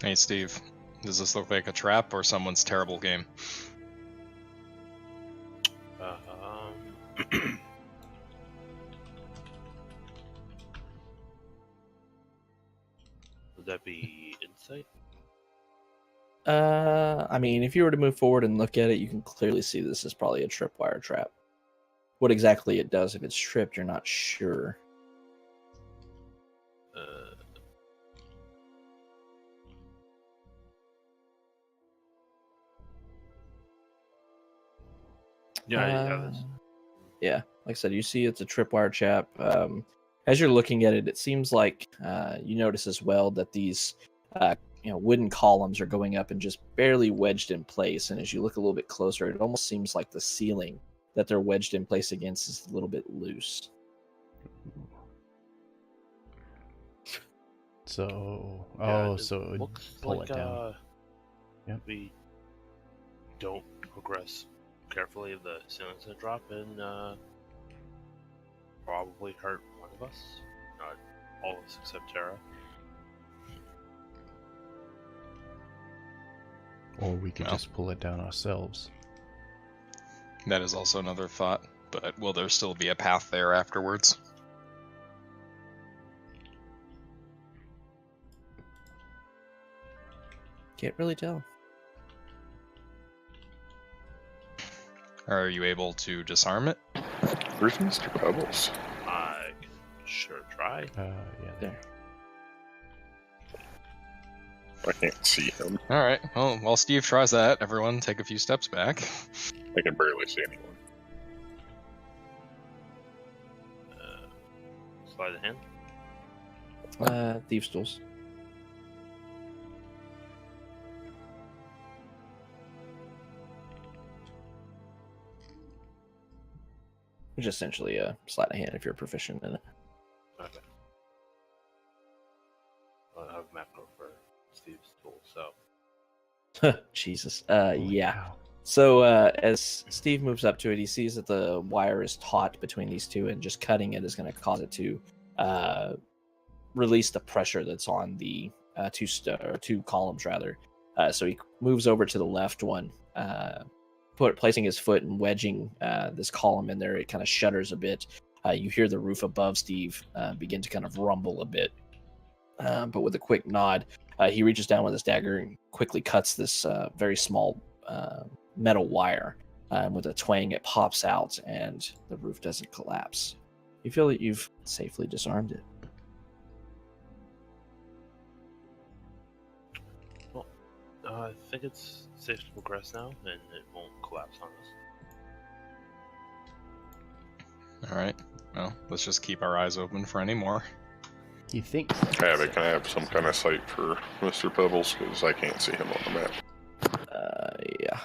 Hey, Steve. Does this look like a trap or someone's terrible game? Would that be insight? I mean, if you were to move forward and look at it, you can clearly see this is probably a tripwire trap. What exactly it does, if it's tripped, you're not sure. Yeah, like I said, you see it's a tripwire trap. As you're looking at it, it seems like you notice as well that these wooden columns are going up and just barely wedged in place. And as you look a little bit closer, it almost seems like the ceiling that they're wedged in place against is a little bit loose. So, so it looks pull like it down. Yep. we don't progress carefully, the ceiling's gonna drop and probably hurt one of us. Not all of us except Tara. Or we could Well. just pull it down ourselves. That is also another thought, but will there still be a path there afterwards? Can't really tell. Are you able to disarm it? Where's Mr. Pebbles? I can sure try. Yeah. There. I can't see him. Alright, well, while Steve tries that, everyone take a few steps back. I can barely see anyone. Slide the hand. Thieves' tools. Which is essentially a sleight of hand if you're proficient in it. Okay. I have a map note for Steve's tool, so. Jesus. Holy Yeah. cow. So as Steve moves up to it, he sees that the wire is taut between these two, and just cutting it is going to cause it to release the pressure that's on the two columns, rather. So he moves over to the left one, placing his foot and wedging this column in there. It kind of shudders a bit. You hear the roof above Steve begin to kind of rumble a bit. But with a quick nod, he reaches down with his dagger and quickly cuts this very small metal wire. With a twang, it pops out, and the roof doesn't collapse. You feel that you've safely disarmed it. Well, I think it's safe to progress now, and it won't collapse on us. Alright, well, let's just keep our eyes open for any more. You think? Can I have some kind of sight for Mr. Pebbles? Because I can't see him on the map. Yeah.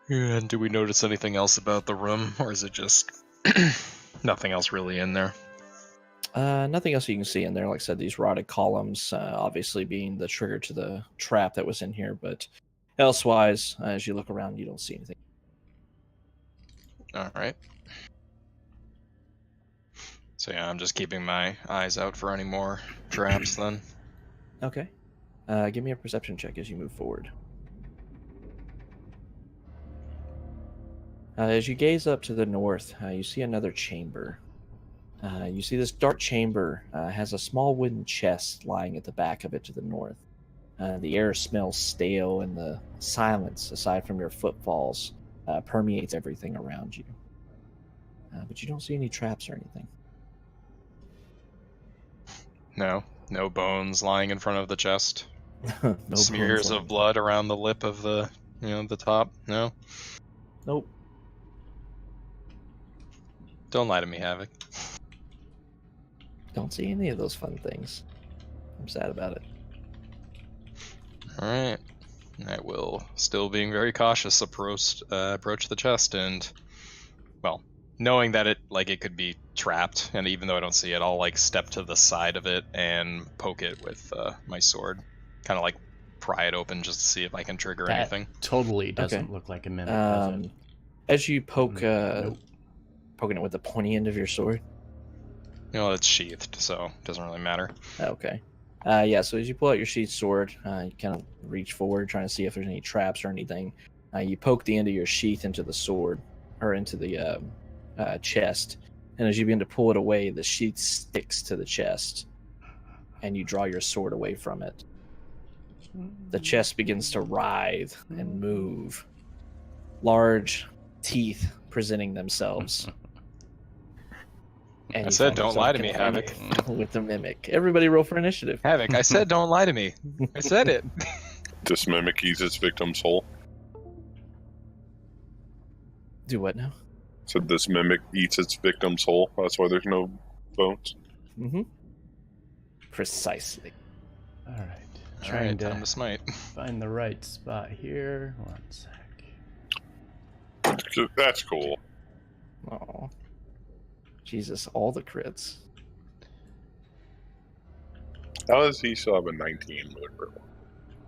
And do we notice anything else about the room, or is it just nothing else really in there? Nothing else you can see in there. Like I said, these rotted columns, obviously being the trigger to the trap that was in here. But elsewise, as you look around, you don't see anything. Alright. So yeah, I'm just keeping my eyes out for any more traps then. Okay. Give me a perception check as you move forward. As you gaze up to the north, you see another chamber. You see this dark chamber has a small wooden chest lying at the back of it to the north. The air smells stale, and the silence, aside from your footfalls, permeates everything around you. But you don't see any traps or anything. No bones lying in front of the chest. No Smears bones of lying. blood around the lip of the top. No, Nope. don't lie to me, Havoc. Don't see any of those fun things. I'm sad about it. All right, I will, still being very cautious, approach the chest, and, well, knowing that it could be trapped, and even though I don't see it, I'll like step to the side of it and poke it with my sword, kind of like pry it open just to see if I can trigger That anything. totally doesn't Okay. look like a mimic, does it? As you poke, Nope. poking it with the pointy end of your sword. It's sheathed, so it doesn't really matter. Okay. Yeah, so as you pull out your sheath sword, you kind of reach forward, trying to see if there's any traps or anything. You poke the end of your sheath into the sword, or into the chest, and as you begin to pull it away, the sheath sticks to the chest, and you draw your sword away from it. The chest begins to writhe and move, large teeth presenting themselves. And I you said find don't yourself lie to me, confronted with the mimic. Everybody roll for initiative. Havoc, I said don't lie to me. I said it. This mimic eats its victim's soul. Do what now? So this mimic eats its victim's soul. That's why there's no bones. Mm-hmm. Precisely. All right. All Trying right, to time to smite. find the right spot here. 1 sec. That's cool. Oh, Jesus! All the crits. How does he still have a 19 with a crit one?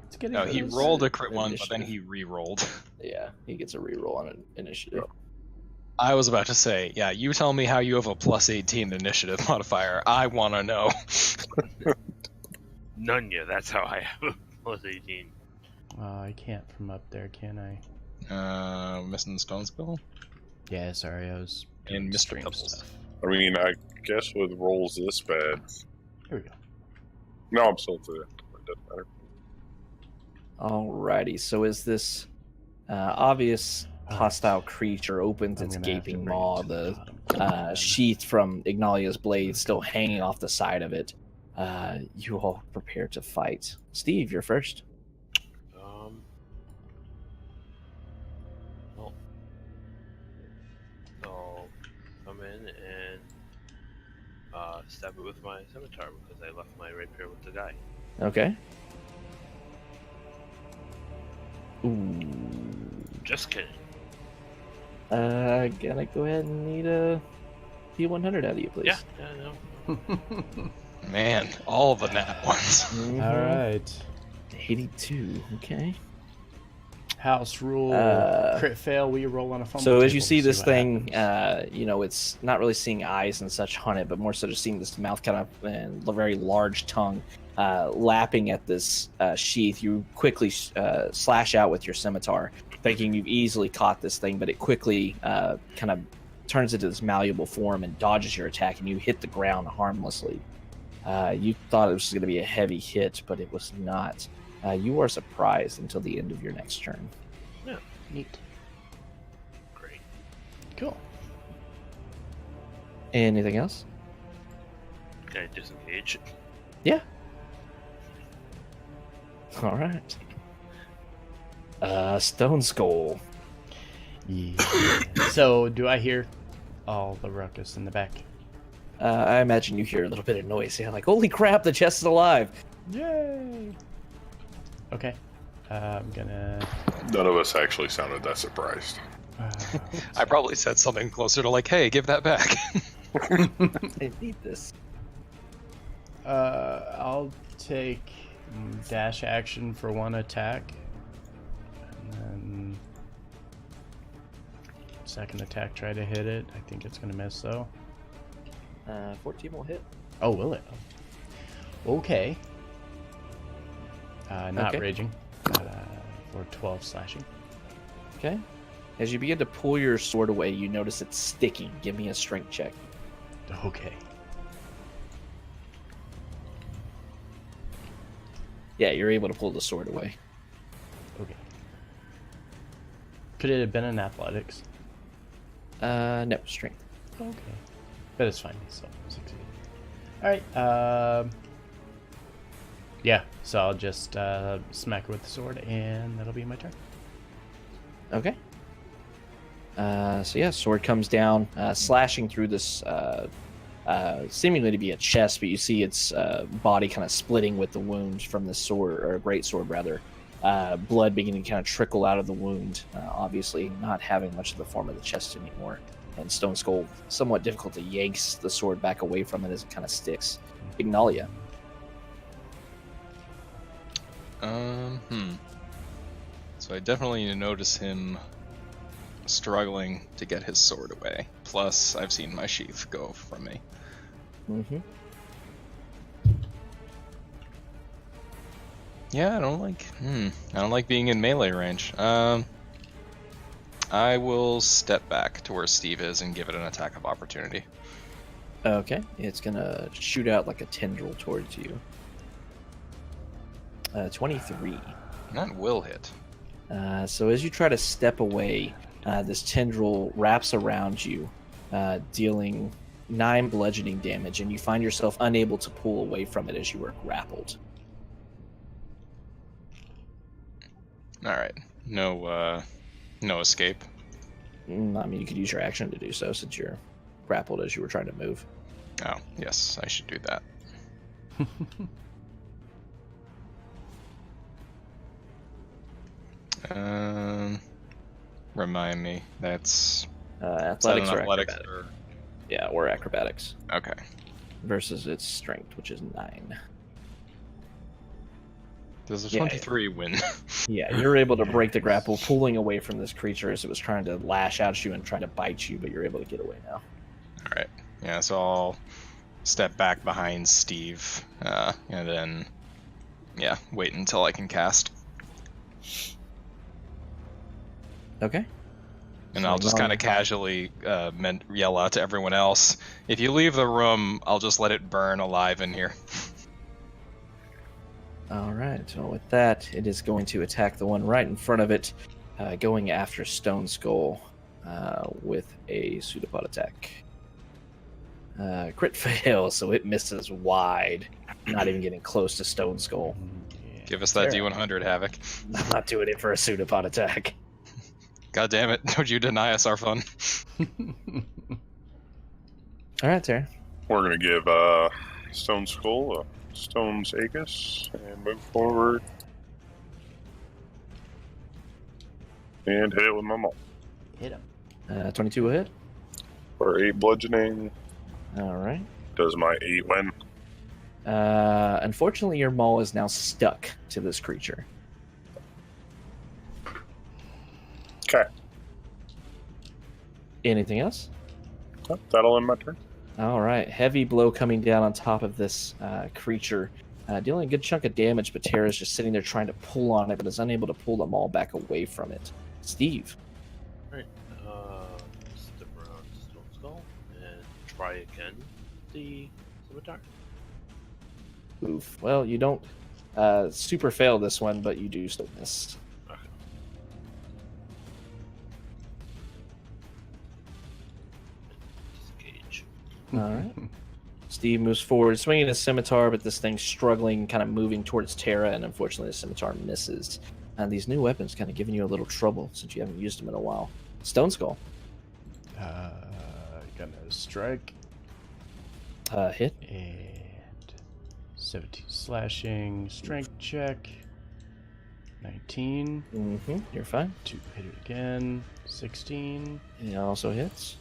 It's getting No, he close. rolled a crit one, but Initiative. then he re-rolled. Yeah, he gets a reroll on an initiative. I was about to say, yeah, you tell me how you have a plus 18 initiative modifier. I want to know. None yet. That's how I have a plus 18. I can't from up there, can I? Missing the stone skill? Yeah, sorry, I was And doing Mr. stream Pebbles. stuff. I mean, I guess with rolls this bad. Here we go. No, I'm still to it. It doesn't matter. Alrighty. So is this obvious hostile creature opens I'm its gonna have to gaping bring it maw, to the the bottom. sheath from Ignalia's blade still hanging off the side of it. You all prepare to fight. Steve, you're first. Well, I'll come in and stab it with my scimitar because I left my rapier with the guy. Okay. Ooh. Just kidding. Gonna go ahead and need a P100 out of you, please. Yeah, no. Man, all the nat ones. Mhm. All right. 82. Okay. House rule. Uh, Crit fail. We roll on a fumble. So as you table see to this what thing, happens. it's not really seeing eyes and such on it, but more so just seeing this mouth kind of and a very large tongue lapping at this sheath. You quickly slash out with your scimitar, thinking you've easily caught this thing, but it quickly kind of turns into this malleable form and dodges your attack, and you hit the ground harmlessly. You thought it was going to be a heavy hit, but it was not. You are surprised until the end of your next turn. Neat. Great. Cool. Anything else? Can I disengage? Yeah. All right. Stone Skull. Yeah. So, do I hear all the ruckus in the back? I imagine you hear a little bit of noise. Yeah, like, holy crap, the chest is alive. Yay! Okay. I'm gonna. None of us actually sounded that surprised. I probably said something closer to like, hey, give that back. I need this. I'll take dash action for one attack, and then second attack try to hit it. I think it's gonna miss though. 14 will hit. Oh, will it? Okay. Not Okay. raging. For 12 slashing. Okay. As you begin to pull your sword away, you notice it's sticking. Give me a strength check. Okay. Yeah, you're able to pull the sword away. Okay. Could it have been in athletics? No, strength. Okay. But it's fine. So succeed. All right. Yeah. So I'll just smack her with the sword, and that'll be my turn. Okay. So yeah, sword comes down, slashing through this, seemingly to be a chest, but you see its body kind of splitting with the wound from the sword, or great sword rather. Blood beginning to kind of trickle out of the wound, obviously not having much of the form of the chest anymore. And Stone Skull, somewhat difficult to yanks the sword back away from it as it kind of sticks. Ignalia. So I definitely notice him struggling to get his sword away. Plus, I've seen my sheath go from me. Mm-hmm. Yeah, I don't like being in melee range. I will step back to where Steve is and give it an attack of opportunity. Okay, it's gonna shoot out like a tendril towards you. 23. That will hit. So as you try to step away, this tendril wraps around you, dealing 9 bludgeoning damage, and you find yourself unable to pull away from it as you were grappled. All right, no escape. I mean, you could use your action to do so since you're grappled as you were trying to move. Oh, yes, I should do that. Remind me. That's Athletics or athletics acrobatics? or... Yeah, or acrobatics. Okay. Versus its strength, which is 9. Does a Yeah. 23 win? Yeah, you're able to break the grapple, pulling away from this creature as it was trying to lash out at you and trying to bite you, but you're able to get away now. All right. Yeah, so I'll step back behind Steve, and then, wait until I can cast. Okay. And I'll just kind of casually yell out to everyone else, if you leave the room, I'll just let it burn alive in here. All right. Well, with that, it is going to attack the one right in front of it, going after Stone Skull with a pseudopod attack. Crit fail, so it misses wide, not even getting close to Stone Skull. Yeah. Give us that Fair. D100, Havoc. I'm not doing it for a pseudopod attack. God damn it, don't you deny us our fun. All right, Tara. We're going to give Stone Skull a Stone's Aegis and move forward. And hit it with my maul. Hit him. 22 will hit. For 8 bludgeoning. All right. Does my 8 win? Unfortunately, your maul is now stuck to this creature. Okay. Anything else? That'll end my turn. All right. Heavy blow coming down on top of this creature, dealing a good chunk of damage, but Tara's just sitting there trying to pull on it, but is unable to pull the maul back away from it. Steve. Alright, step around Stone Skull and try again the scimitar. Oof. Well, you don't super fail this one, but you do still miss. Okay. Disengage. All right. Steve moves forward, swinging a scimitar, but this thing's struggling, kind of moving towards Tara, and unfortunately the scimitar misses. And these new weapons kind of giving you a little trouble since you haven't used them in a while. Stone Skull. Gonna strike. Hit. And 17 slashing. Strength check. 19. Mm-hmm. You're fine. To hit it again. 16. It also hits.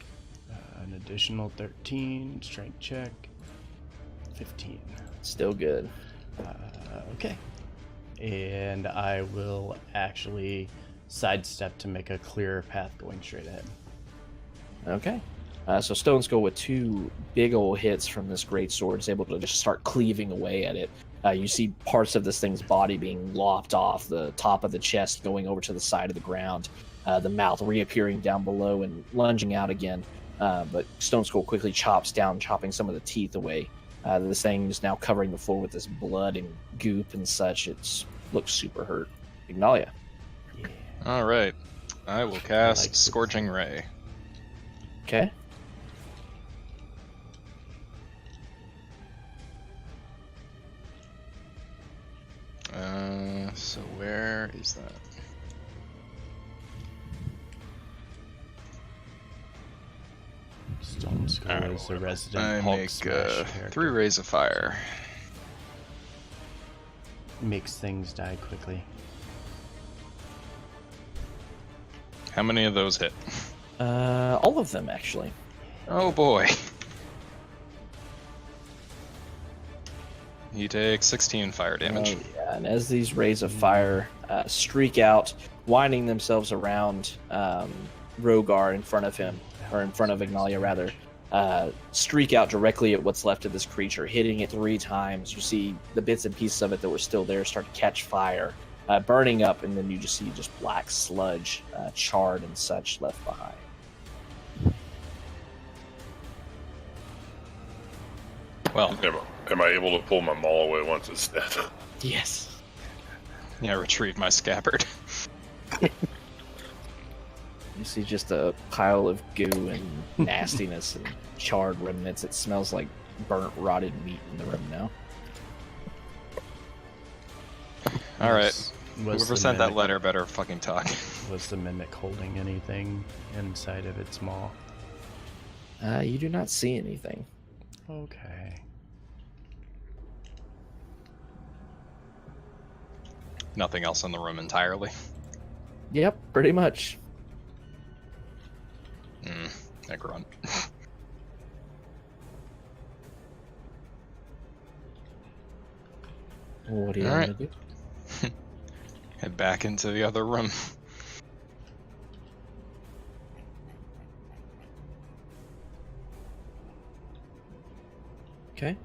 An additional 13. Strength check. 15. Still good. Okay. And I will actually sidestep to make a clearer path going straight ahead. Okay. So Stone Skull with 2 big old hits from this great sword is able to just start cleaving away at it. You see parts of this thing's body being lopped off, the top of the chest going over to the side of the ground. the mouth reappearing down below and lunging out again. But Stone Skull quickly chops down, chopping some of the teeth away. This thing is now covering the floor with this blood and goop and such. It looks super hurt. Ignalia. Yeah. All right. I will cast like Scorching Ray. Okay. So where is that? Stone Skull is the resident I Hulk make smash character. 3 rays of fire. Makes things die quickly. How many of those hit? All of them, actually. Oh boy. You take 16 fire damage. Yeah, and as these rays of fire streak out, winding themselves around Rogar in front of him, or in front of Ignalia rather, streak out directly at what's left of this creature, hitting it 3 times. You see the bits and pieces of it that were still there start to catch fire, burning up, and then you just see just black sludge, charred and such left behind. Well, Am I able to pull my maul away once it's dead? Yes. yeah, retrieve my scabbard. You see just a pile of goo and nastiness and charred remnants. It smells like burnt, rotted meat in the room now. All right. Was Whoever the sent that mimic- letter better fucking talk. Was the mimic holding anything inside of its maw? You do not see anything. Okay. Nothing else in the room entirely. Yep, pretty much. I grunt. What do you All want right. to do? Head back into the other room. Okay.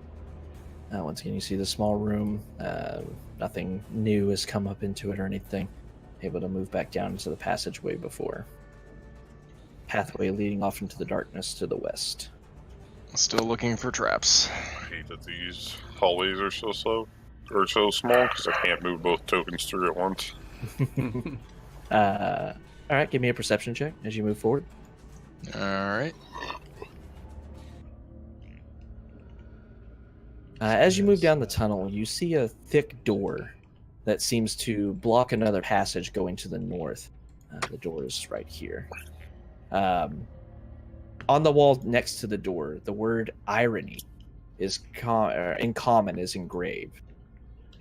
Once again, you see the small room. Nothing new has come up into it or anything. Able to move back down into the passageway before. Pathway leading off into the darkness to the west. Still looking for traps. I hate that these hallways are so slow or so small because I can't move both tokens through at once. All right, give me a perception check as you move forward. All right. As you move down the tunnel, you see a thick door that seems to block another passage going to the north. The door is right here. On the wall next to the door, the word "irony" is in common is engraved.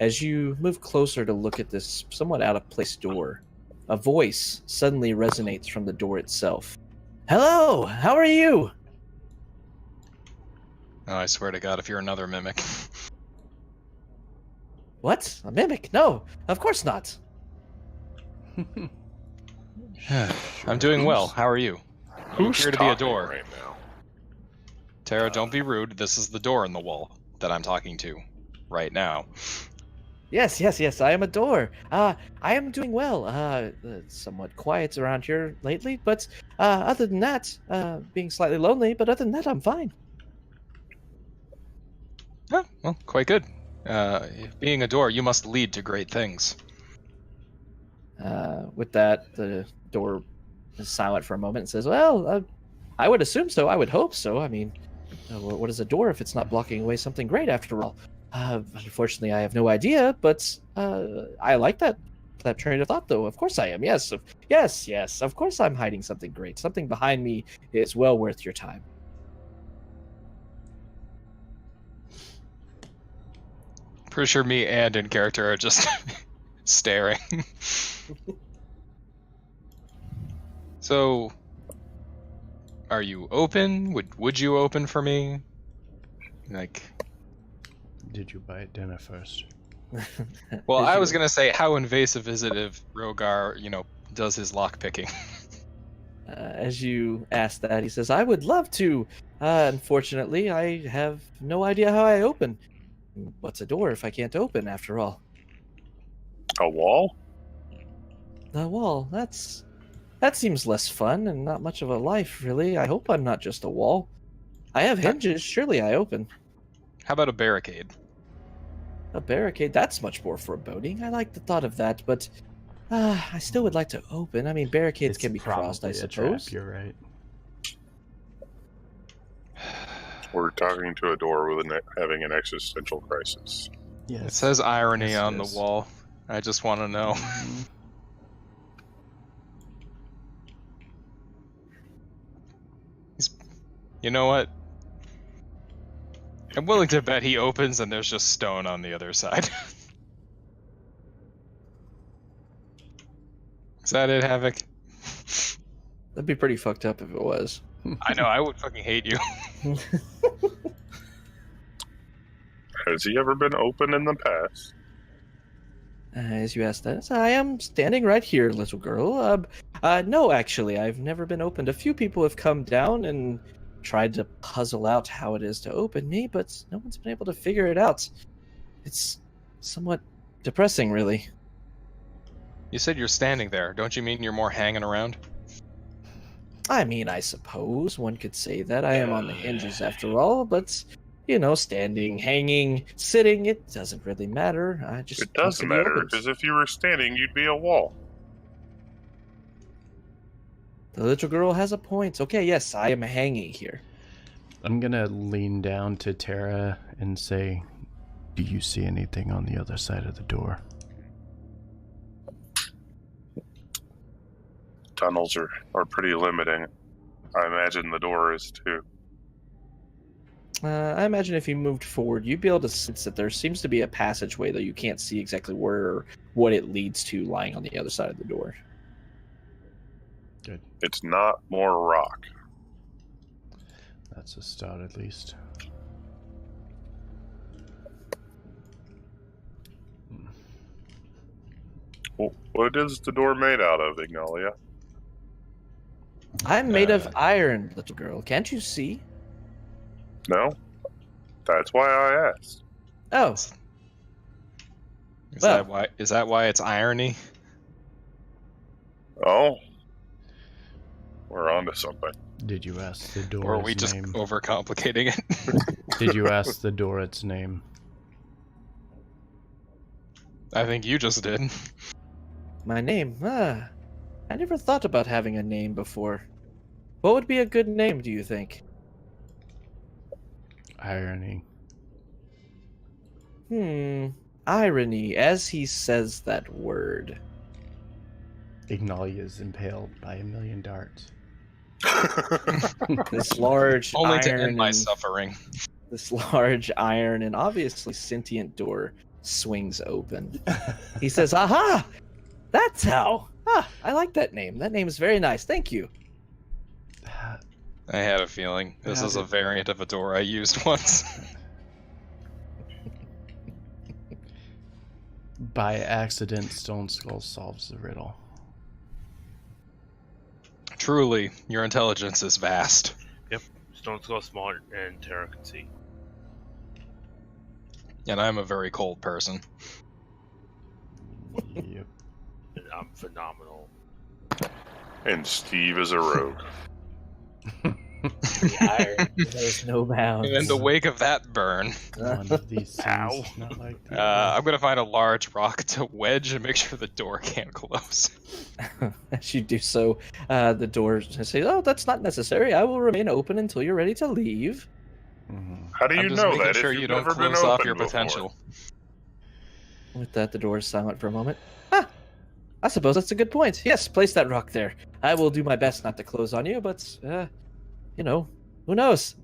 As you move closer to look at this somewhat out-of-place door, a voice suddenly resonates from the door itself. "Hello, how are you?" Oh, I swear to God, if you're another mimic. What? A mimic? No, of course not. I'm doing well. How are you? I'm Who's here to be a talking door. right now? Tara, don't be rude. This is the door in the wall that I'm talking to right now. Yes, I am a door. I am doing well. Somewhat quiet around here lately, but other than that, being slightly lonely, but other than that, I'm fine. Oh, well, quite good. Being a door, you must lead to great things. With that, the door is silent for a moment and says, "Well, I would assume so. I would hope so. I mean, what is a door if it's not blocking away something great after all? Unfortunately, I have no idea, but I like that train of thought, though. Of course I am. Yes, yes. Of course I'm hiding something great. Something behind me is well worth your time." Pretty sure me and in character are just staring. So, are you open? Would you open for me? Like, Did you buy dinner first? well, As I you- was gonna say, how invasive is it if Rogar, does his lock picking? As you ask that, he says, "I would love to. Unfortunately, I have no idea how I open. What's a door if I can't open, after all?" A wall? The wall, that's That seems less fun and not much of a life, really. I hope I'm not just a wall. I have hinges. Surely I open. How about a barricade? A barricade? That's much more foreboding. I like the thought of that, but I still would like to open. I mean, barricades It's can be crossed, I probably a trap, suppose. you're right. We're talking to a door with having an existential crisis. Yes. It says irony Yes, it on the is. wall. I just want to know. Mhm. You know what? I'm willing to bet he opens and there's just stone on the other side. Is that it, Havoc? That'd be pretty fucked up if it was. I know, I would fucking hate you. Has he ever been open in the past? As you asked that, I am standing right here, little girl. No, actually, I've never been opened. A few people have come down and tried to puzzle out how it is to open me, but no one's been able to figure it out. It's somewhat depressing, really. You said you're standing there. Don't you mean you're more hanging around? I mean, I suppose one could say that. I am on the hinges after all, but, you know, standing, hanging, sitting, it doesn't really matter. I just It want does to be matter, opened. because if you were standing, you'd be a wall. The little girl has a point. Okay, yes, I am hanging here. I'm gonna lean down to Tara and say, do you see anything on the other side of the door? Tunnels are pretty limiting. I imagine the door is too. I imagine if you moved forward, you'd be able to sense that there seems to be a passageway, though you can't see exactly where or what it leads to lying on the other side of the door. Good. It's not more rock. That's a start at least. Well, what is the door made out of, Ignalia? I'm made of iron, little girl. Can't you see? No? That's why I asked. Oh, Is that why it's irony? Oh? We're on to something. Did you ask the door Or are we its just name? overcomplicating it? Did you ask the door its name? I think you just did. my name. I never thought about having a name before. What would be a good name, do you think? Irony. Irony, as he says that word. Ignalia is impaled by 1,000,000 darts. This large Only to iron end my and- suffering. This large iron and obviously sentient door swings open. He says, "Aha! That's how! I like that name. That name is very nice. Thank you." I had a feeling. This is a variant of a door I used once. By accident, Stone Skull solves the riddle. Truly, your intelligence is vast. Stone Skull smart and Terra can see. And I'm a very cold person. Yep. And I'm phenomenal. And Steve is a rogue. The iron knows no bounds. And in the wake of that burn, One of these things Ow. is not like the I'm gonna find a large rock to wedge and make sure the door can't close. As you do so, the door says, "Oh, that's not necessary. I will remain open until you're ready to leave." Mhm. How do you I'm just know making that sure if you you've don't never been close off open your before? potential. With that, the door is silent for a moment. I suppose that's a good point. Yes, place that rock there. I will do my best not to close on you, but, you know, who knows?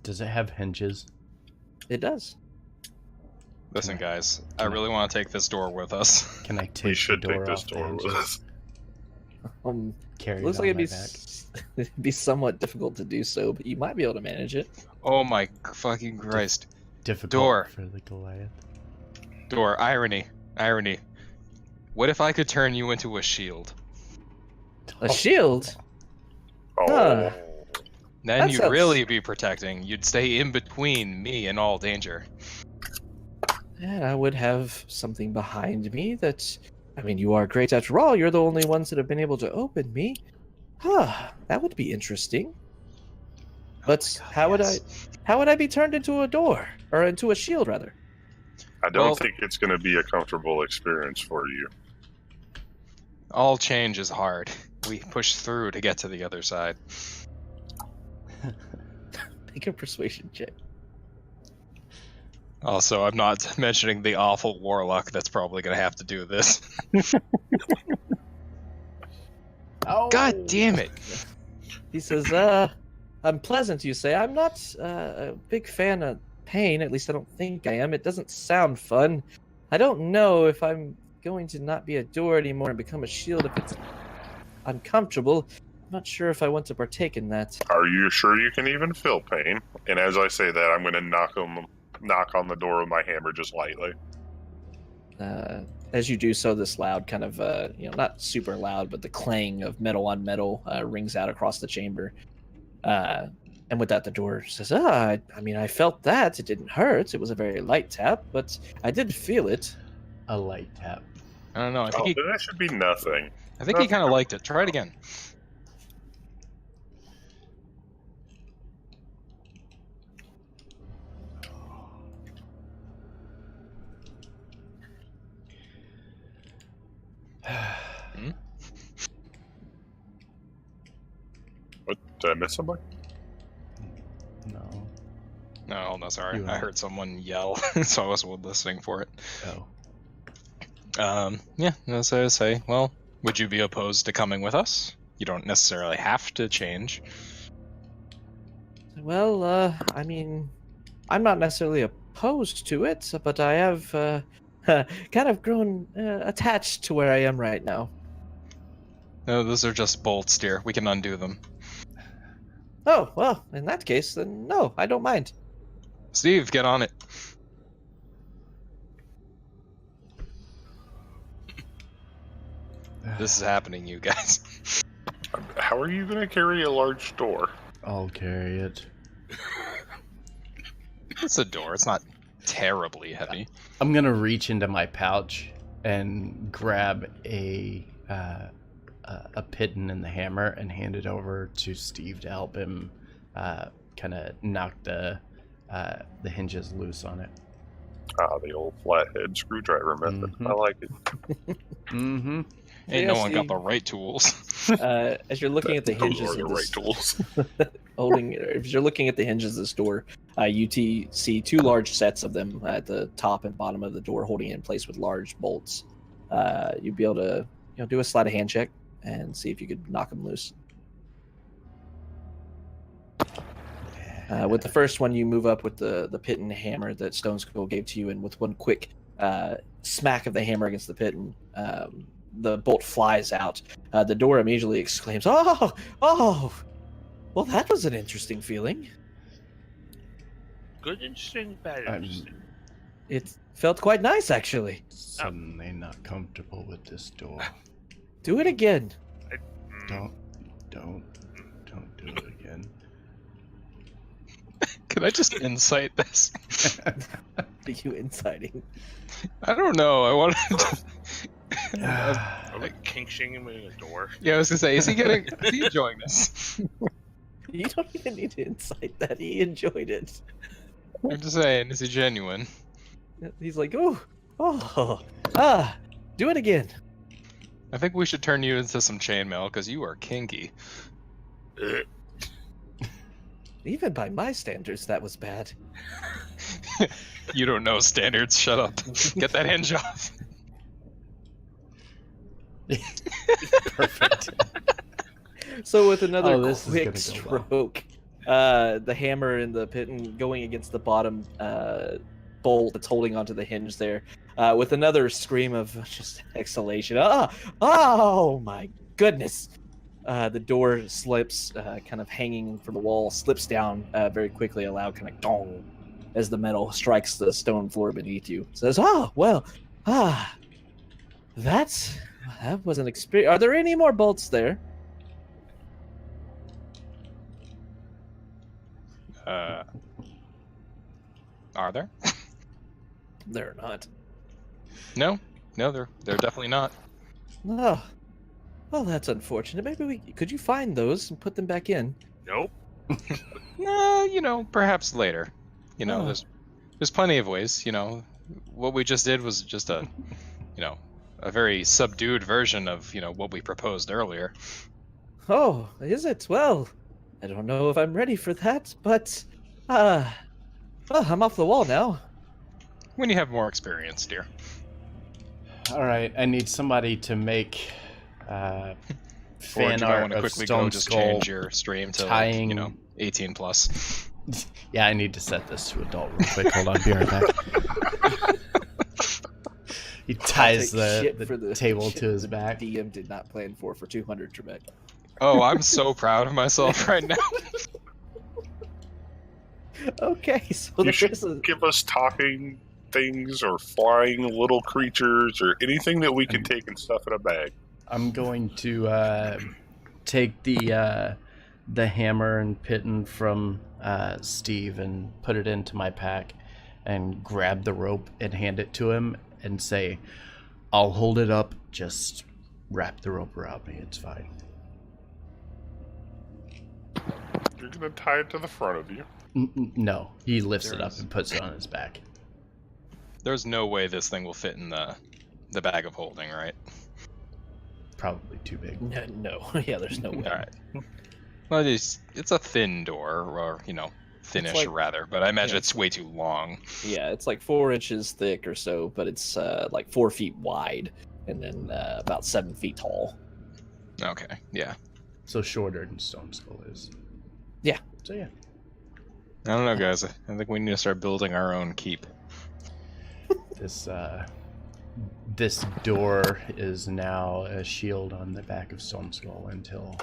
Does it have hinges? It does. Listen, guys, I really want to take this door with us. Can I take We the should door take this off the door with hinges? us. Carry Looks it like on it'd my back. it'd be somewhat difficult to do so, but you might be able to manage it. Oh my fucking Christ. Difficult Door. for the Goliath. Door, irony. Irony. What if I could turn you into a shield? A shield? Oh. Huh. Then That you'd sounds- really be protecting. You'd stay in between me and all danger. And I would have something behind me that I mean, you are great after all. You're the only ones that have been able to open me. Huh, that would be interesting. But how would I be turned into a door? Or into a shield, rather? I don't Well- think it's going to be a comfortable experience for you. All change is hard. We push through to get to the other side. Make a persuasion check. Also, I'm not mentioning the awful warlock that's probably going to have to do this. Oh, God damn it! He says, I'm pleasant, you say. I'm not a big fan of pain. At least I don't think I am. It doesn't sound fun. I don't know if I'm going to not be a door anymore and become a shield if it's uncomfortable. I'm not sure if I want to partake in that. Are you sure you can even feel pain? And as I say that, I'm going to knock on the door with my hammer just lightly. As you do so, this loud kind of, not super loud, but the clang of metal on metal rings out across the chamber. And with that, the door says, I mean, I felt that. It didn't hurt. It was a very light tap, but I did feel it. a light tap. I don't know. I think Then that should be nothing. he kind of liked it. Try it again. What, did I miss somebody? No. No, sorry. You I are. heard someone yell, so I wasn't listening for it. Oh. Yeah, as I say, well, would you be opposed to coming with us? You don't necessarily have to change. Well, I mean, I'm not necessarily opposed to it, but I have kind of grown attached to where I am right now. No, those are just bolts, dear. We can undo them. Oh, well, in that case, then no, I don't mind. Steve, get on it. This is happening, you guys. How are you going to carry a large door? I'll carry it. It's a door. It's not terribly heavy. I'm gonna reach into my pouch and grab a piton and the hammer and hand it over to Steve to help him kind of knock the hinges loose on it. Ah, the old flathead screwdriver method. Mhm. I like it. Mm-hmm. Ain't Yeah, no one got see. the right tools. As you're looking at the Those hinges are the of right this, tools. if you're looking at the hinges of this door, you see two large sets of them at the top and bottom of the door, holding it in place with large bolts. You'd be able to, do a sleight of hand check and see if you could knock them loose. With the first one, you move up with the piton hammer that Stone Skull gave to you, and with one quick smack of the hammer against the piton, the bolt flies out. The door immediately exclaims, "Oh! Well, that was an interesting feeling. Good, interesting, bad, I'm- interesting. It felt quite nice, actually. Suddenly not comfortable with this door. Do it again." Mm, Don't do it again. Could I just insight this? Are you inciting? I don't know. I wanted to... Are we kink shaming a door? Yeah, I was gonna say, is he enjoying this? You don't even need to incite that. He enjoyed it. I'm just saying, is he genuine? He's like, do it again. I think we should turn you into some chainmail because you are kinky. Even by my standards, that was bad. You don't know standards. Shut up. Get that hinge off. Perfect. So with another Oh, this is quick gonna go well. stroke, the hammer and the piton going against the bottom bolt that's holding onto the hinge there, with another scream of just exhalation. Oh my goodness! The door slips, kind of hanging from the wall, slips down very quickly, a loud kind of dong as the metal strikes the stone floor beneath you. It says, that was an experience. Are there any more bolts there? Are there? They're not. No, they're definitely not. Oh, well, that's unfortunate. Maybe could you find those and put them back in? Nope. Perhaps later. Oh. There's plenty of ways. What we just did was just a very subdued version of what we proposed earlier. Oh, is it? Well, I don't know if I'm ready for that, but well, I'm off the wall now. When you have more experience, dear. All right, I need somebody to make Or fan do you art want to of quickly Stone go just Skull change your stream to tying. 18 plus? Yeah, I need to set this to adult real quick. Hold on, be right back. He ties the table to his back. DM did not plan for 200, Trebek. Oh, I'm so proud of myself right now. Okay, so You there should is a... give us talking things or flying little creatures or anything that we can take and stuff in a bag. I'm going to take the hammer and piton from Steve and put it into my pack and grab the rope and hand it to him and say, I'll hold it up, just wrap the rope around me, it's fine. You're going to tie it to the front of you. No, he lifts it up and puts it on his back. There's no way this thing will fit in the bag of holding, right? Probably too big. No. Yeah, there's no way. All right. Well, it's a thin door, or thinnish like- rather, but I imagine yeah. it's way too long. Yeah, it's like 4 inches thick or so, but it's like 4 feet wide and then about 7 feet tall. Okay, yeah. So shorter than Stone Skull is. Yeah. So yeah. I don't know, guys. I think we need to start building our own keep. This door is now a shield on the back of Stone Skull until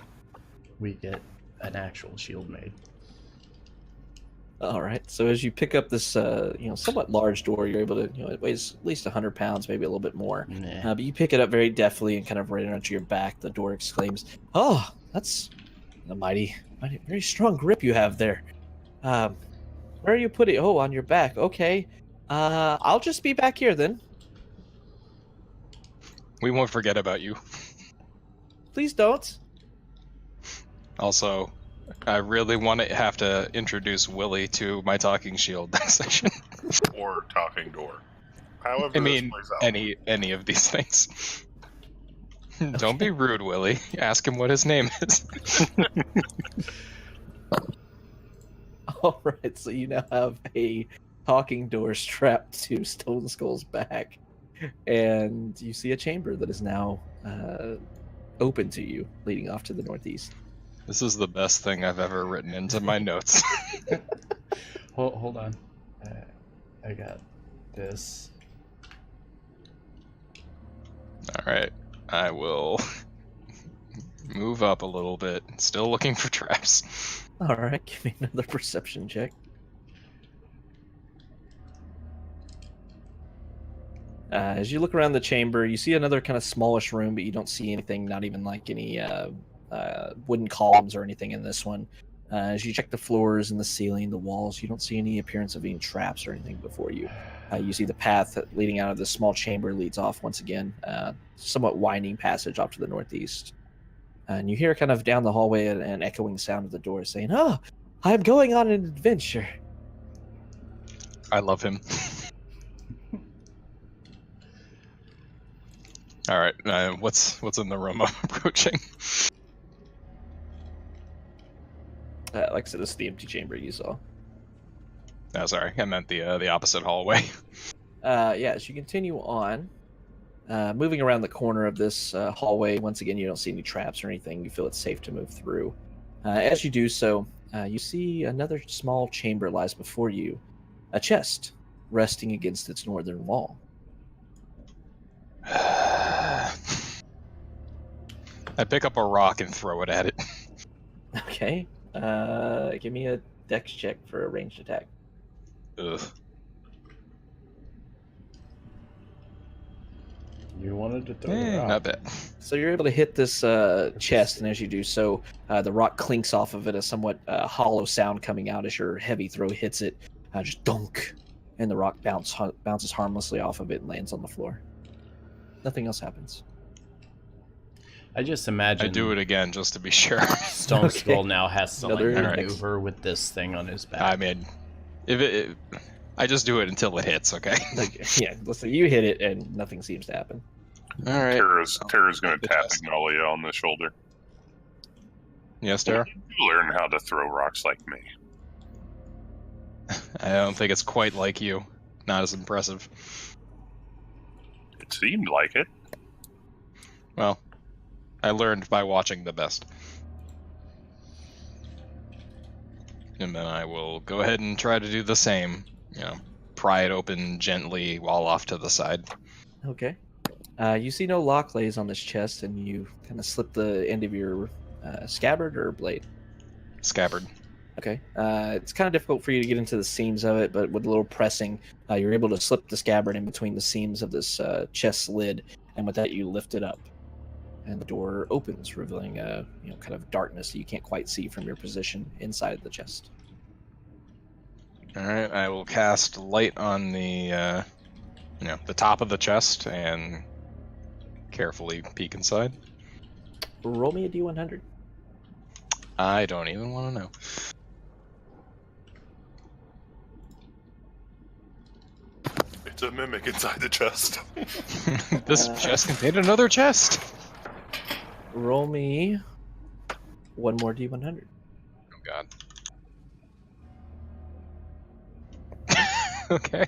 we get an actual shield made. All right. So as you pick up this, somewhat large door, you're able to, it weighs at least 100 pounds, maybe a little bit more. Nah. But you pick it up very deftly and kind of right onto your back. The door exclaims, "Oh, that's a mighty, very strong grip you have there. Where are you putting? Oh, on your back. Okay. I'll just be back here then. We won't forget about you. Please don't." Also, I really want to have to introduce Willie to my talking shield next session. Or talking door. However I mean, this plays out. any of these things. Don't be rude, Willie. Ask him what his name is. All right. So you now have a talking door strapped to Stone Skull's back, and you see a chamber that is now open to you, leading off to the northeast. This is the best thing I've ever written into my notes. Hold on. I got this. Alright, I will move up a little bit. Still looking for traps. All right, give me another perception check. As you look around the chamber, you see another kind of smallish room, but you don't see anything, not even like any wooden columns or anything in this one. As you check the floors and the ceiling, the walls, you don't see any appearance of any traps or anything before you. You see the path leading out of this small chamber leads off once again, somewhat winding passage off to the northeast. And you hear kind of down the hallway an echoing sound of the door saying, "Oh, I'm going on an adventure." I love him. Alright, what's in the room I'm approaching? Like I said, this is the empty chamber you saw. Oh, sorry, I meant the opposite hallway. As you continue on, moving around the corner of this hallway, once again, you don't see any traps or anything. You feel it's safe to move through. As you do so, you see another small chamber lies before you, a chest resting against its northern wall. I pick up a rock and throw it at it. Okay. Give me a dex check for a ranged attack. Ugh. You wanted to throw the rock. Not bad. So you're able to hit this chest, and as you do so, the rock clinks off of it, a somewhat hollow sound coming out as your heavy throw hits it. Just dunk, and the rock bounces harmlessly off of it and lands on the floor. Nothing else happens. I just imagine I do it again just to be sure. Stone Okay. Skull now has to like Another maneuver with this thing on his back. I mean, I just do it until it hits, okay? Like, yeah, listen, you hit it and nothing seems to happen. All right. Tara's going to The tap chest. Magnolia on the shoulder. Yes, Tara? You learn how to throw rocks like me. I don't think it's quite like you. Not as impressive. It seemed like it. Well, I learned by watching the best. And then I will go ahead and try to do the same. Pry it open gently while off to the side. Okay. You see no lock lays on this chest, and you kind of slip the end of your scabbard or blade. Scabbard. Okay. It's kind of difficult for you to get into the seams of it, but with a little pressing, you're able to slip the scabbard in between the seams of this chest lid, and with that, you lift it up, and the door opens, revealing kind of darkness that you can't quite see from your position inside of the chest. All right, I will cast light on the top of the chest and carefully peek inside. Roll me a d100. I don't even want to know. It's a mimic inside the chest. This chest contained another chest. Roll me one more d100. Oh God. Okay.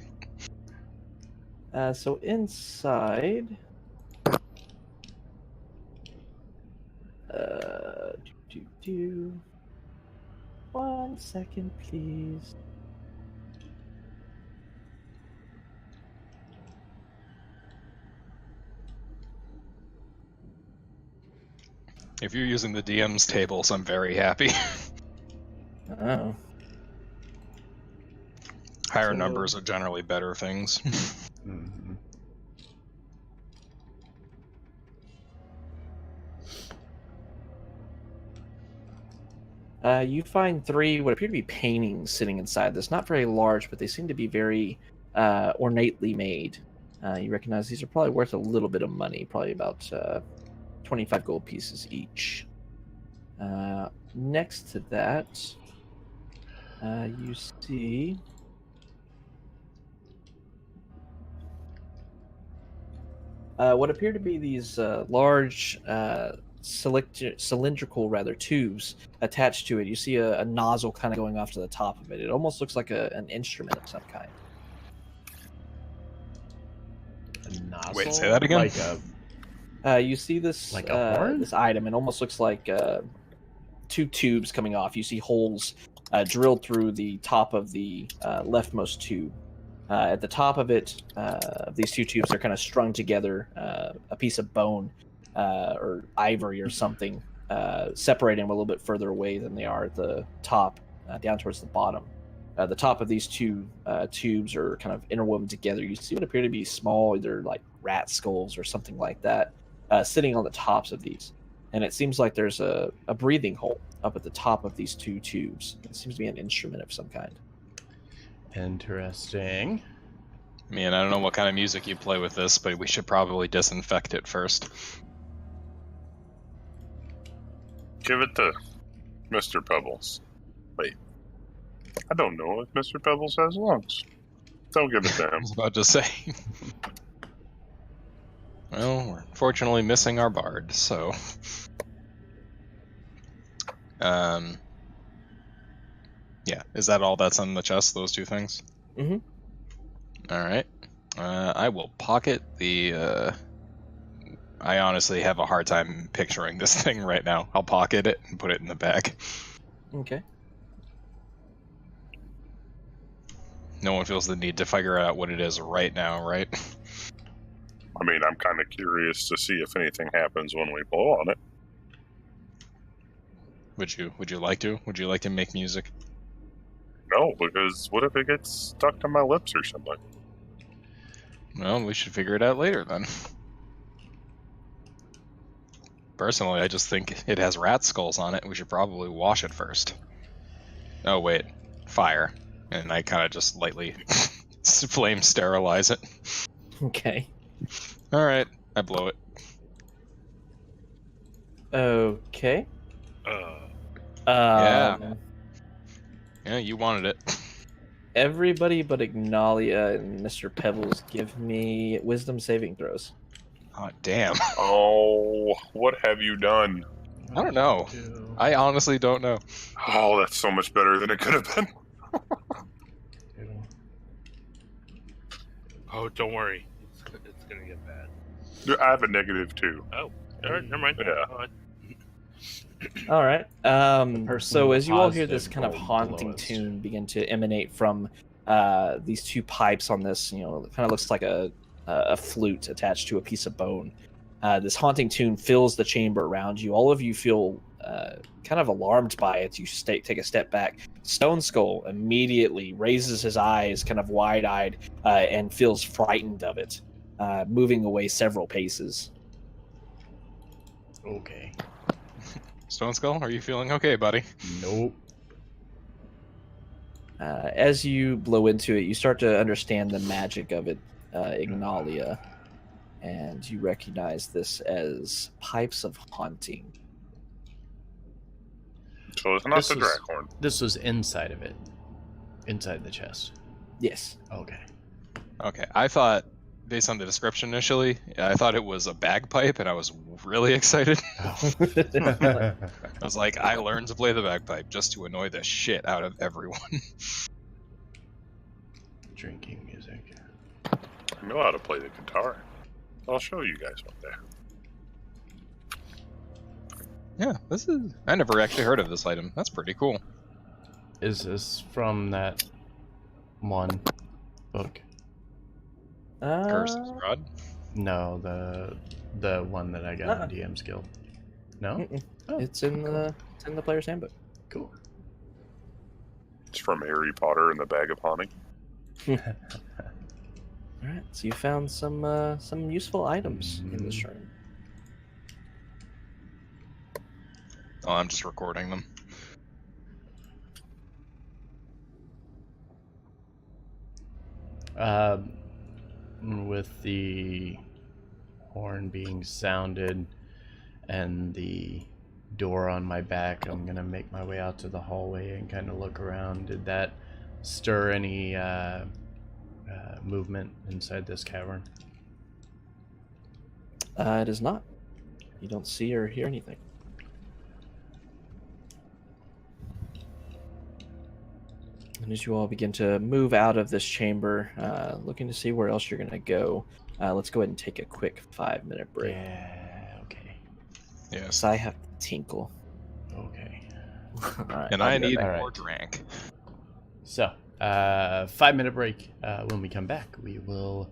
So inside, do. 1 second, please. If you're using the DM's tables, I'm very happy. Oh. Higher So- numbers are generally better things. Mhm. You find 3 what appear to be paintings sitting inside this. Not very large, but they seem to be very ornately made. You recognize these are probably worth a little bit of money, probably about 25 gold pieces each. Next to that, you see what appear to be these large cylindrical tubes attached to it. You see a nozzle kind of going off to the top of it. It almost looks like an instrument of some kind. A nozzle? Wait, say that again? Like a You see this Like a horn? this item. It almost looks like 2 tubes coming off. You see holes drilled through the top of the leftmost tube. At the top of it, these 2 tubes are kind of strung together. A piece of bone or ivory or something separating them a little bit further away than they are at the top, down towards the bottom. The top of these 2 tubes are kind of interwoven together. You see what appear to be small, either like rat skulls or something like that, sitting on the tops of these. And it seems like there's a breathing hole up at the top of these 2 tubes. It seems to be an instrument of some kind. interesting. Man, I don't know what kind of music you play with this, but we should probably disinfect it first. Give it to Mr. Pebbles. Wait. I don't know if Mr. Pebbles has lungs. Don't give it to I him. was about to say. Well, we're fortunately missing our bard, so. Yeah, is that all that's on the chest, those 2 things? Mhm. Alright. I will pocket the, I honestly have a hard time picturing this thing right now. I'll pocket it and put it in the bag. Okay. No one feels the need to figure out what it is right now, right? I mean, I'm kind of curious to see if anything happens when we blow on it. Would you like to? Would you like to make music? No, because what if it gets stuck to my lips or something? Well, we should figure it out later then. Personally, I just think it has rat skulls on it. We should probably wash it first. Oh wait, fire. And I kind of just lightly flame sterilize it. Okay. Alright, I blow it. Okay. Uh, Yeah, you wanted it. Everybody but Ignalia and Mr. Pebbles give me wisdom saving throws. Oh, damn. Oh, what have you done? I don't know. I honestly don't know. Oh, that's so much better than it could have been. oh, don't worry. It's gonna get bad. I have a -2. Oh, all right, never mind. Yeah. Oh, All right. person So with as you all hear this positive kind of rolled the haunting lowest. tune begin to emanate from these two pipes on this, it kind of looks like a flute attached to a piece of bone. This haunting tune fills the chamber around you. All of you feel kind of alarmed by it. You take a step back. Stone Skull immediately raises his eyes, kind of wide-eyed, and feels frightened of it, moving away several paces. Okay. Stone Skull, are you feeling okay, buddy? Nope. As you blow into it, you start to understand the magic of it, Ignalia, and you recognize this as pipes of haunting. So it's not This the was- Drakhorn. This was inside of it. Inside the chest. Yes. Okay. Okay, I thought, based on the description initially, I thought it was a bagpipe, and I was really excited. I was like, I learned to play the bagpipe just to annoy the shit out of everyone. Drinking music. I know how to play the guitar. I'll show you guys one day. Yeah, I never actually heard of this item. That's pretty cool. Is this from that one book? Curses Rod. No, the one that I got Uh-uh. in DM's Guild. No? Mm-mm. Oh, It's in the player's handbook. cool. It's from Harry Potter and the Bag of Haunting. All right. So you found some useful items in this Mhm. room. Oh, I'm just recording them. With the horn being sounded and the door on my back, I'm gonna make my way out to the hallway and kind of look around. Did that stir any movement inside this cavern? It is not. You don't see or hear anything. And as you all begin to move out of this chamber, looking to see where else you're going to go, let's go ahead and take a quick 5-minute break. Yeah. Okay. Yes. Because I have to tinkle. Okay. All right. And I'll I be right need back. more drink. So, 5-minute break. When we come back, we will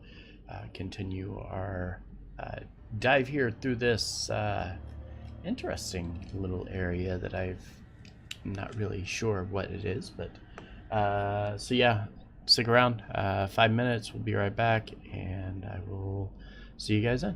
continue our dive here through this interesting little area that I'm not really sure what it is, but so yeah, stick around. 5 minutes. We'll be right back, and I will see you guys then.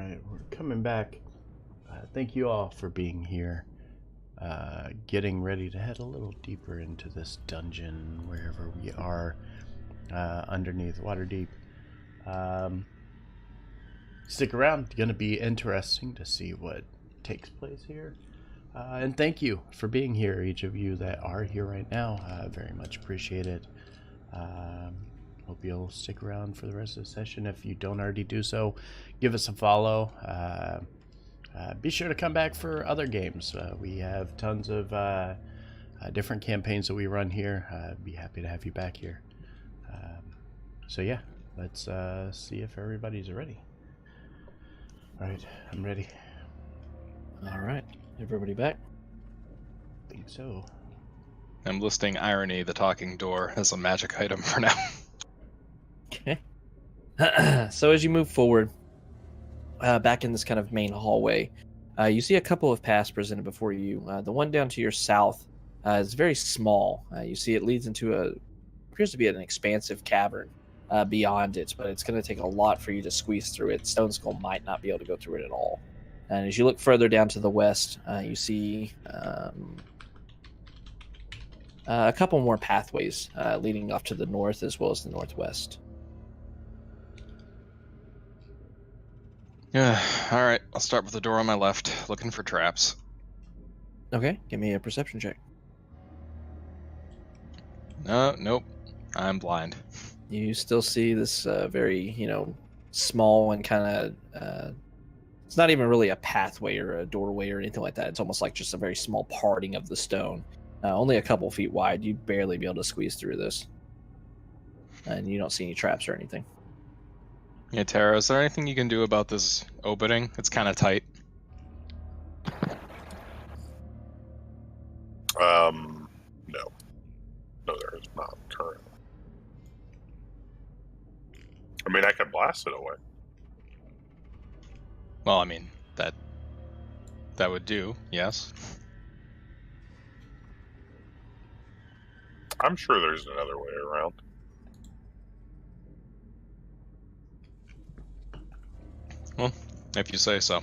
right, we're coming back. Thank you all for being here. Getting ready to head a little deeper into this dungeon, wherever we are, underneath Waterdeep. Stick around. It's going to be interesting to see what takes place here. And thank you for being here, each of you that are here right now. Very much appreciate it. Hope you'll stick around for the rest of the session. If you don't already do so, give us a follow. Be sure to come back for other games. We have tons of different campaigns that we run here. Be happy to have you back here. So yeah, let's see if everybody's ready. All right, I'm ready. All right, everybody back? I think so. I'm listing Irony, the talking door, as a magic item for now. Okay. So as you move forward, back in this kind of main hallway, you see a couple of paths presented before you. The one down to your south is very small. You see it leads into appears to be an expansive cavern beyond it, but it's going to take a lot for you to squeeze through it. Stone Skull might not be able to go through it at all. And as you look further down to the west, you see a couple more pathways leading off to the north as well as the northwest. Yeah, alright, I'll start with the door on my left, looking for traps. Okay, give me a perception check. Nope, I'm blind. You still see this very, small and kind of, it's not even really a pathway or a doorway or anything like that. It's almost like just a very small parting of the stone. Only a couple feet wide. You'd barely be able to squeeze through this. And you don't see any traps or anything. Yeah, Tara, is there anything you can do about this opening? It's kind of tight. No. No, there is not currently. I mean, I can blast it away. Well, I mean, that would do, yes. I'm sure there's another way around. Well, if you say so.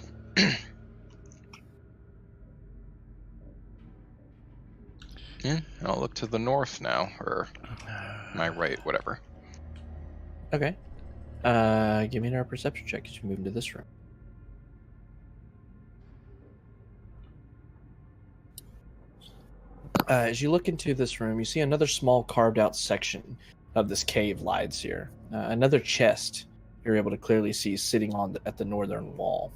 Yeah, I'll look to the north now, or my right, whatever. Okay. Give me another perception check as you move into this room. As you look into this room, you see another small carved out section of this cave lies here. Another chest you're able to clearly see sitting at the northern wall.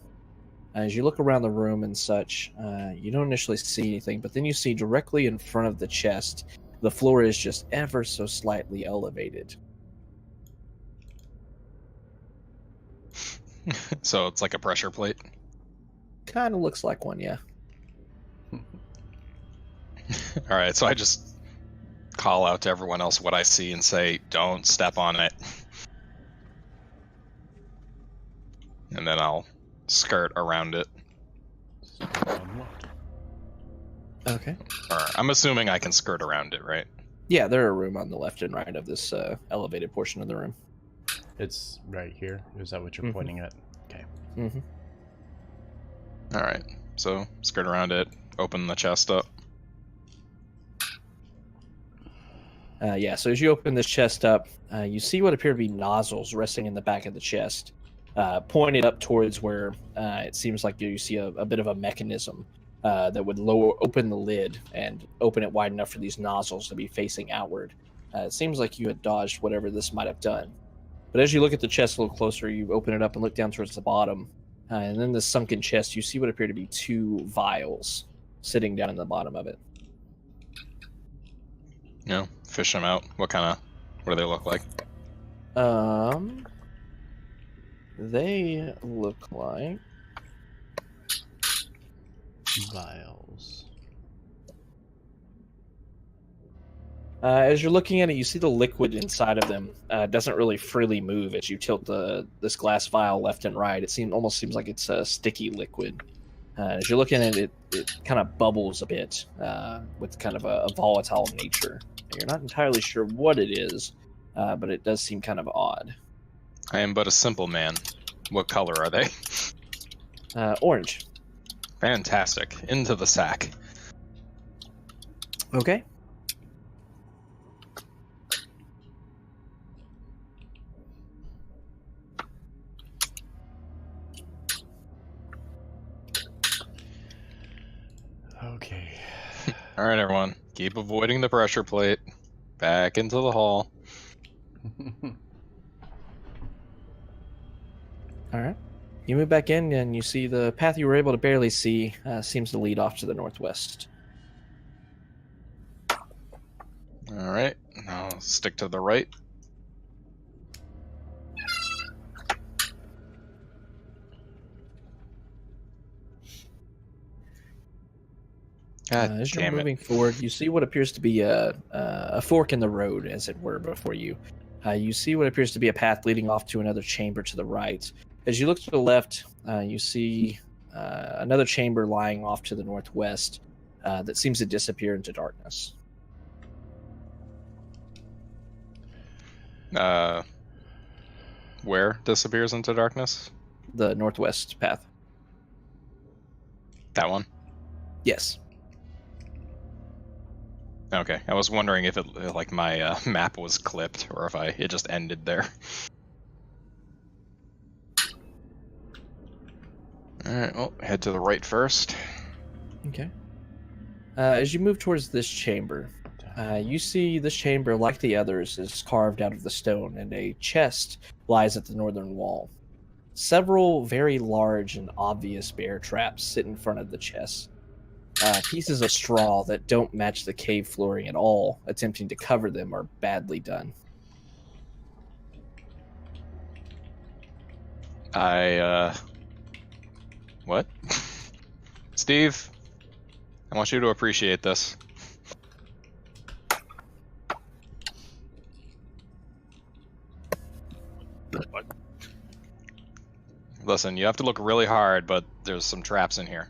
As you look around the room and such, you don't initially see anything, but then you see directly in front of the chest, the floor is just ever so slightly elevated. So it's like a pressure plate? Kind of looks like one, yeah. Alright, so I just call out to everyone else what I see and say, don't step on it. And then I'll skirt around it. Okay. I'm assuming I can skirt around it, right? Yeah, there are room on the left and right of this elevated portion of the room. It's right here. Is that what you're pointing at? Okay. Mm-hmm. Alright, so skirt around it, open the chest up. Yeah, so as you open this chest up, you see what appear to be nozzles resting in the back of the chest, pointed up towards where it seems like you see a bit of a mechanism that would open the lid and open it wide enough for these nozzles to be facing outward. It seems like you had dodged whatever this might have done. But as you look at the chest a little closer, you open it up and look down towards the bottom. And in this sunken chest, you see what appear to be 2 vials sitting down in the bottom of it. Fish them out. What do they look like? They look like Vials. as you're looking at it, you see the liquid inside of them doesn't really freely move as you tilt this glass vial left and right. It almost seems like it's a sticky liquid. As you're looking at it, it kind of bubbles a bit with kind of a volatile nature. You're not entirely sure what it is, but it does seem kind of odd. I am but a simple man. What color are they? Orange. Fantastic. Into the sack. Okay. Okay. All right, everyone. Keep avoiding the pressure plate. Back into the hall. All right. You move back in, and you see the path you were able to barely see seems to lead off to the northwest. All right. Now stick to the right. God As you're damn it. moving forward, you see what appears to be a fork in the road, as it were, before you. You see what appears to be a path leading off to another chamber to the right. As you look to the left, you see another chamber lying off to the northwest that seems to disappear into darkness. Where disappears into darkness? The northwest path. That one? Yes. Okay. I was wondering if it like my map was clipped or if it just ended there. All right. Well, head to the right first. Okay. As you move towards this chamber, you see this chamber, like the others, is carved out of the stone, and a chest lies at the northern wall. Several very large and obvious bear traps sit in front of the chest. Pieces of straw that don't match the cave flooring at all, attempting to cover them, are badly done. What? Steve, I want you to appreciate this. What? Listen, you have to look really hard, but there's some traps in here.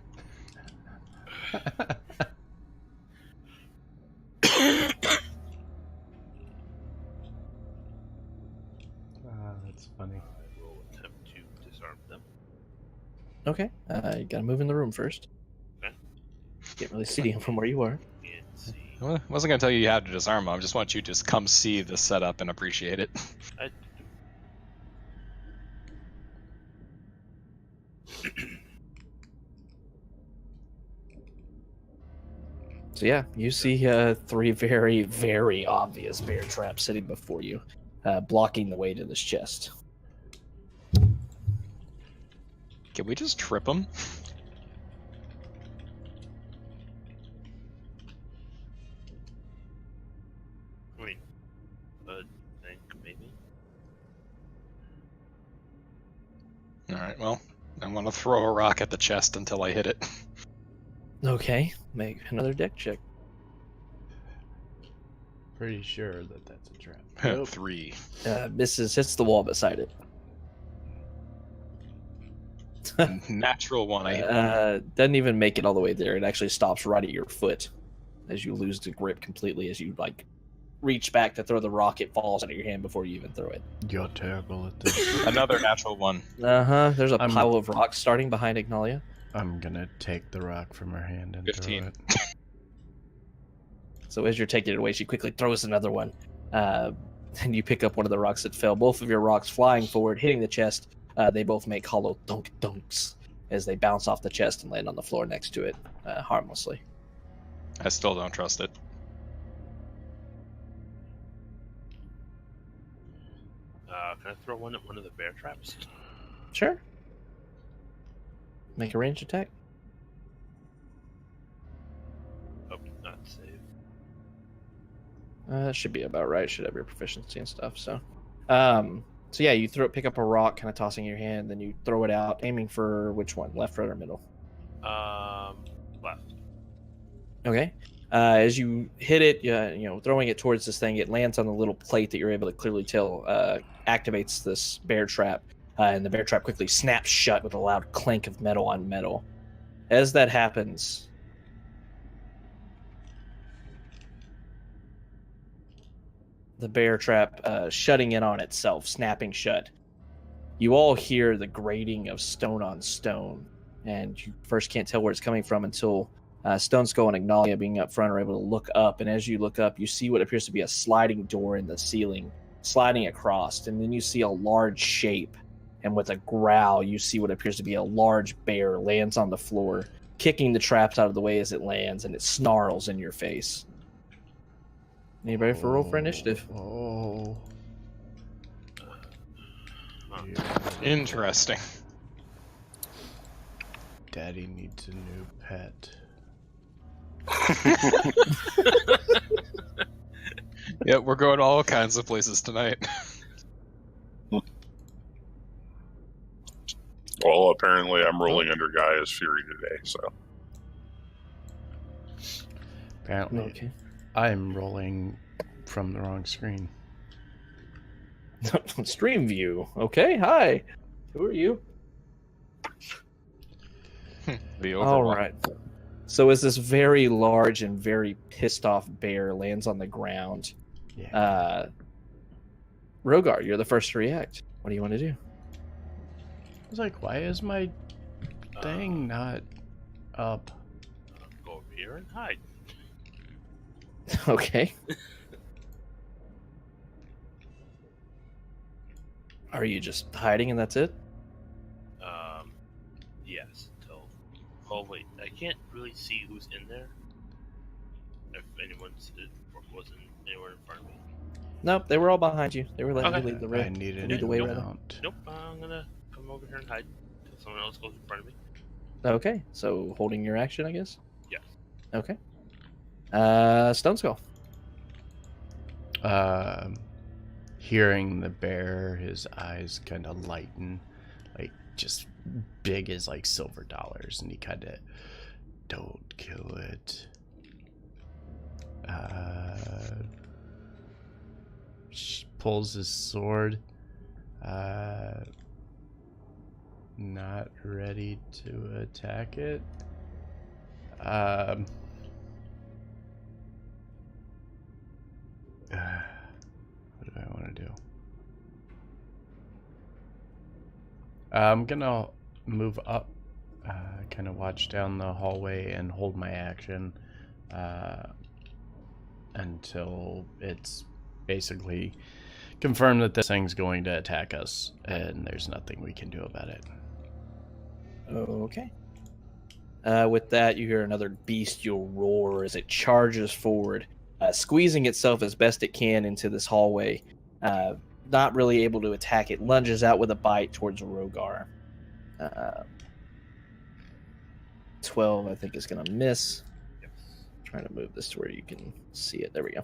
That's funny. I will attempt to disarm them. Okay, you gotta move in the room first. Okay. Can't really see him from where you are. And see. I wasn't going to tell you how to disarm them. I just want you to just come see the setup and appreciate it. So yeah, you see three very, very obvious bear traps sitting before you, blocking the way to this chest. Can we just trip them? Wait. Think maybe. Alright, well, I want to throw a rock at the chest until I hit it. Okay, make another deck check. Pretty sure that that's a trap. 3. Misses, hits the wall beside it. Natural 1. I hit. Doesn't even make it all the way there. It actually stops right at your foot as you lose the grip completely. As you reach back to throw the rock, it falls out of your hand before you even throw it. You're terrible at this. Another natural 1. There's a pile of rocks starting behind Ignalia. I'm gonna take the rock from her hand and 15. throw it. So as you're taking it away, she quickly throws another one. And you pick up one of the rocks that fell. Both of your rocks flying forward, hitting the chest. They both make hollow dunk dunks as they bounce off the chest and land on the floor next to it, harmlessly. I still don't trust it. Can I throw one at one of the bear traps? Sure. Make a ranged attack. Oh, not save. That should be about right. Should have your proficiency and stuff. So yeah, you pick up a rock, kind of tossing in your hand, then you throw it out, aiming for which one, left, right, or middle? Left. Okay. As you hit it, throwing it towards this thing, it lands on the little plate that you're able to clearly tell activates this bear trap, and the bear trap quickly snaps shut with a loud clink of metal on metal. As that happens, the bear trap shutting in on itself, snapping shut. You all hear the grating of stone on stone and you first can't tell where it's coming from until Stone Skull and Ignalia, being up front, are able to look up. And as you look up, you see what appears to be a sliding door in the ceiling, sliding across. And then you see a large shape. And with a growl, you see what appears to be a large bear lands on the floor, kicking the traps out of the way as it lands, and it snarls in your face. Anybody for roll for initiative? Oh. Interesting. Daddy needs a new pet. Yeah, we're going all kinds of places tonight. Well, apparently I'm rolling under Gaia's Fury today, so. Apparently, Okay. I'm rolling from the wrong screen. Stream view. Okay, hi. Who are you? The All Overwatch. right. So as this very large and very pissed off bear lands on the ground, Yeah. Rogar, you're the first to react. What do you want to do? I was like, why is my thing not up? Go over here and hide. Okay. Are you just hiding and that's it? Yes. Until. Oh wait, I can't really see who's in there. If wasn't anywhere in front of me. Nope, they were all behind you. They were letting Okay. you lead the I way. need a lead the new way, rather. mount. Nope. I'm gonna come over here and hide until someone else goes in front of me. Okay, so holding your action, I guess. Yes. Okay. Stone Skull. Hearing the bear, his eyes kind of lighten, like just big as like silver dollars, and he kind of, don't kill it. Pulls his sword. Not ready to attack it. What do I want to do? I'm gonna move up, kind of watch down the hallway and hold my action until it's basically confirmed that this thing's going to attack us and there's nothing we can do about it. Okay. With that, you hear another bestial roar as it charges forward, squeezing itself as best it can into this hallway. Not really able to attack it, lunges out with a bite towards Rogar. 12, I think, is going to miss. Trying to move this to where you can see it. There we go.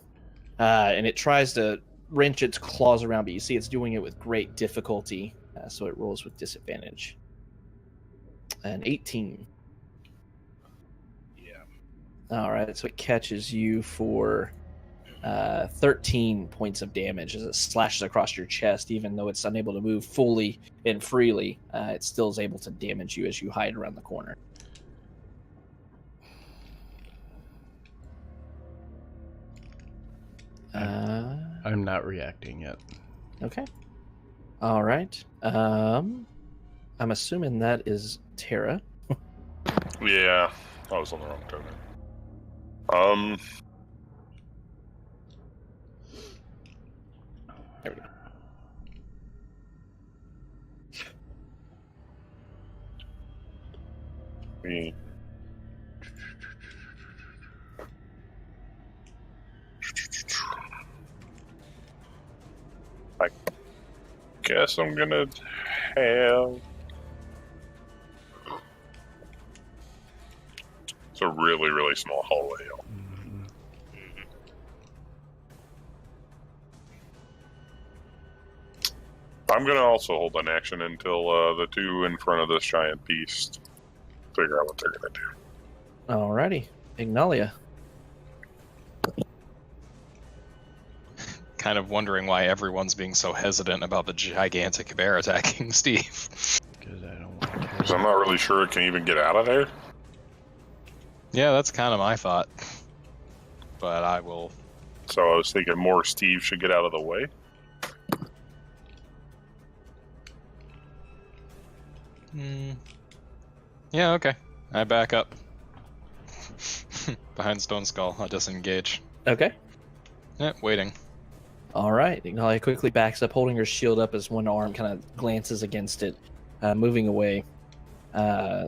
And it tries to wrench its claws around, but you see it's doing it with great difficulty, so it rolls with disadvantage. An 18. Yeah. All right, so it catches you for 13 points of damage as it slashes across your chest. Even though it's unable to move fully and freely, it still is able to damage you as you hide around the corner. I'm not reacting yet. Okay. All right. I'm assuming that is Tara. Yeah, I was on the wrong token. There we go. Me. I guess I'm gonna have. It's a really, really small hallway. Mhm. I'm gonna also hold an action until the two in front of this giant beast figure out what they're gonna do. Alrighty. Ignalia. Kind of wondering why everyone's being so hesitant about the gigantic bear attacking Steve. Because I don't want to kill Because I'm not really sure it can even get out of there. Yeah, that's kind of my thought. But I will. So I was thinking more Steve should get out of the way. Yeah, okay. I back up. Behind Stone Skull, I disengage. Okay. Yeah, waiting. All right. Ignalia quickly backs up, holding her shield up as one arm kind of glances against it, moving away.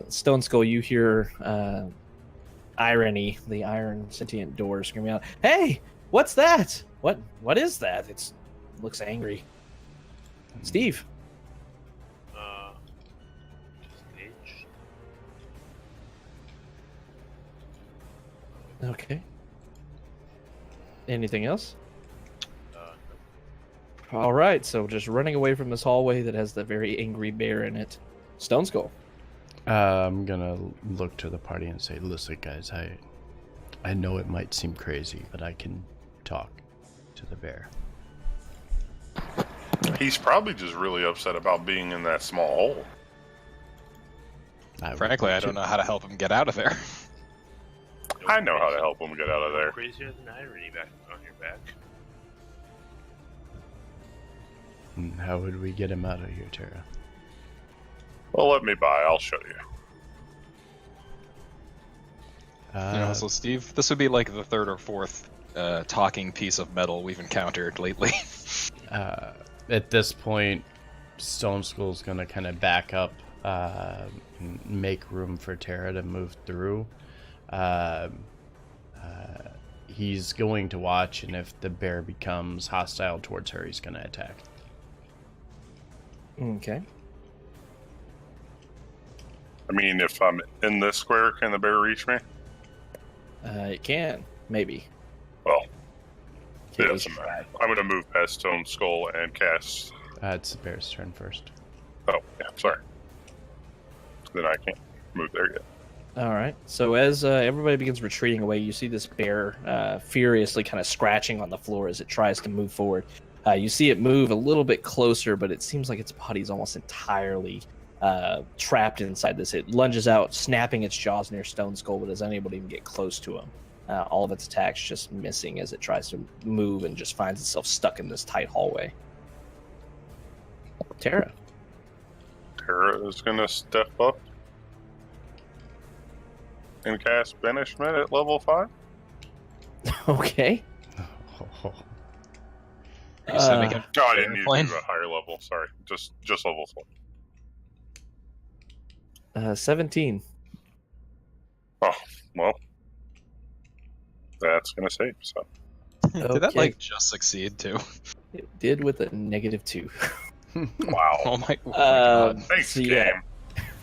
Stone Skull, you hear Tyranny, the iron sentient door, screaming out, "Hey, what's that? What is that?" It looks angry. Steve. Disengage. Okay. Anything else? No. All right. So just running away from this hallway that has the very angry bear in it. Stone Skull. I'm gonna look to the party and say, "Listen, guys, I know it might seem crazy, but I can talk to the bear." He's probably just really upset about being in that small hole. Frankly, I don't know how to help him get out of there. I know how to help him get out of there. Crazier than irony back on your back. How would we get him out of here, Tara? Well, let me by. I'll show you. So Steve, this would be like the third or fourth talking piece of metal we've encountered lately. At this point, Stone Skull's gonna kind of back up, and make room for Tara to move through. He's going to watch, and if the bear becomes hostile towards her, he's gonna attack. Okay. I mean, if I'm in this square, can the bear reach me? It can, maybe. Well, it Okay, doesn't matter. I'm going to move past Stone Skull and cast... It's the bear's turn first. Oh, yeah, sorry. Then I can't move there yet. All right. So as everybody begins retreating away, you see this bear furiously kind of scratching on the floor as it tries to move forward. You see it move a little bit closer, but it seems like its body is almost entirely trapped inside this. It lunges out, snapping its jaws near Stone Skull, but is unable to even get close to him. All of its attacks just missing as it tries to move and just finds itself stuck in this tight hallway. Tara. Tara is going to step up and cast Banishment at level 5. Okay. Are you sending him No, I didn't need to airplane? do a higher level. Sorry, just level 4. 17. Oh, well. That's going to save, so. Did that Okay. like just succeed too? It did with a -2. Wow. Oh my god. Thanks, so game. yeah,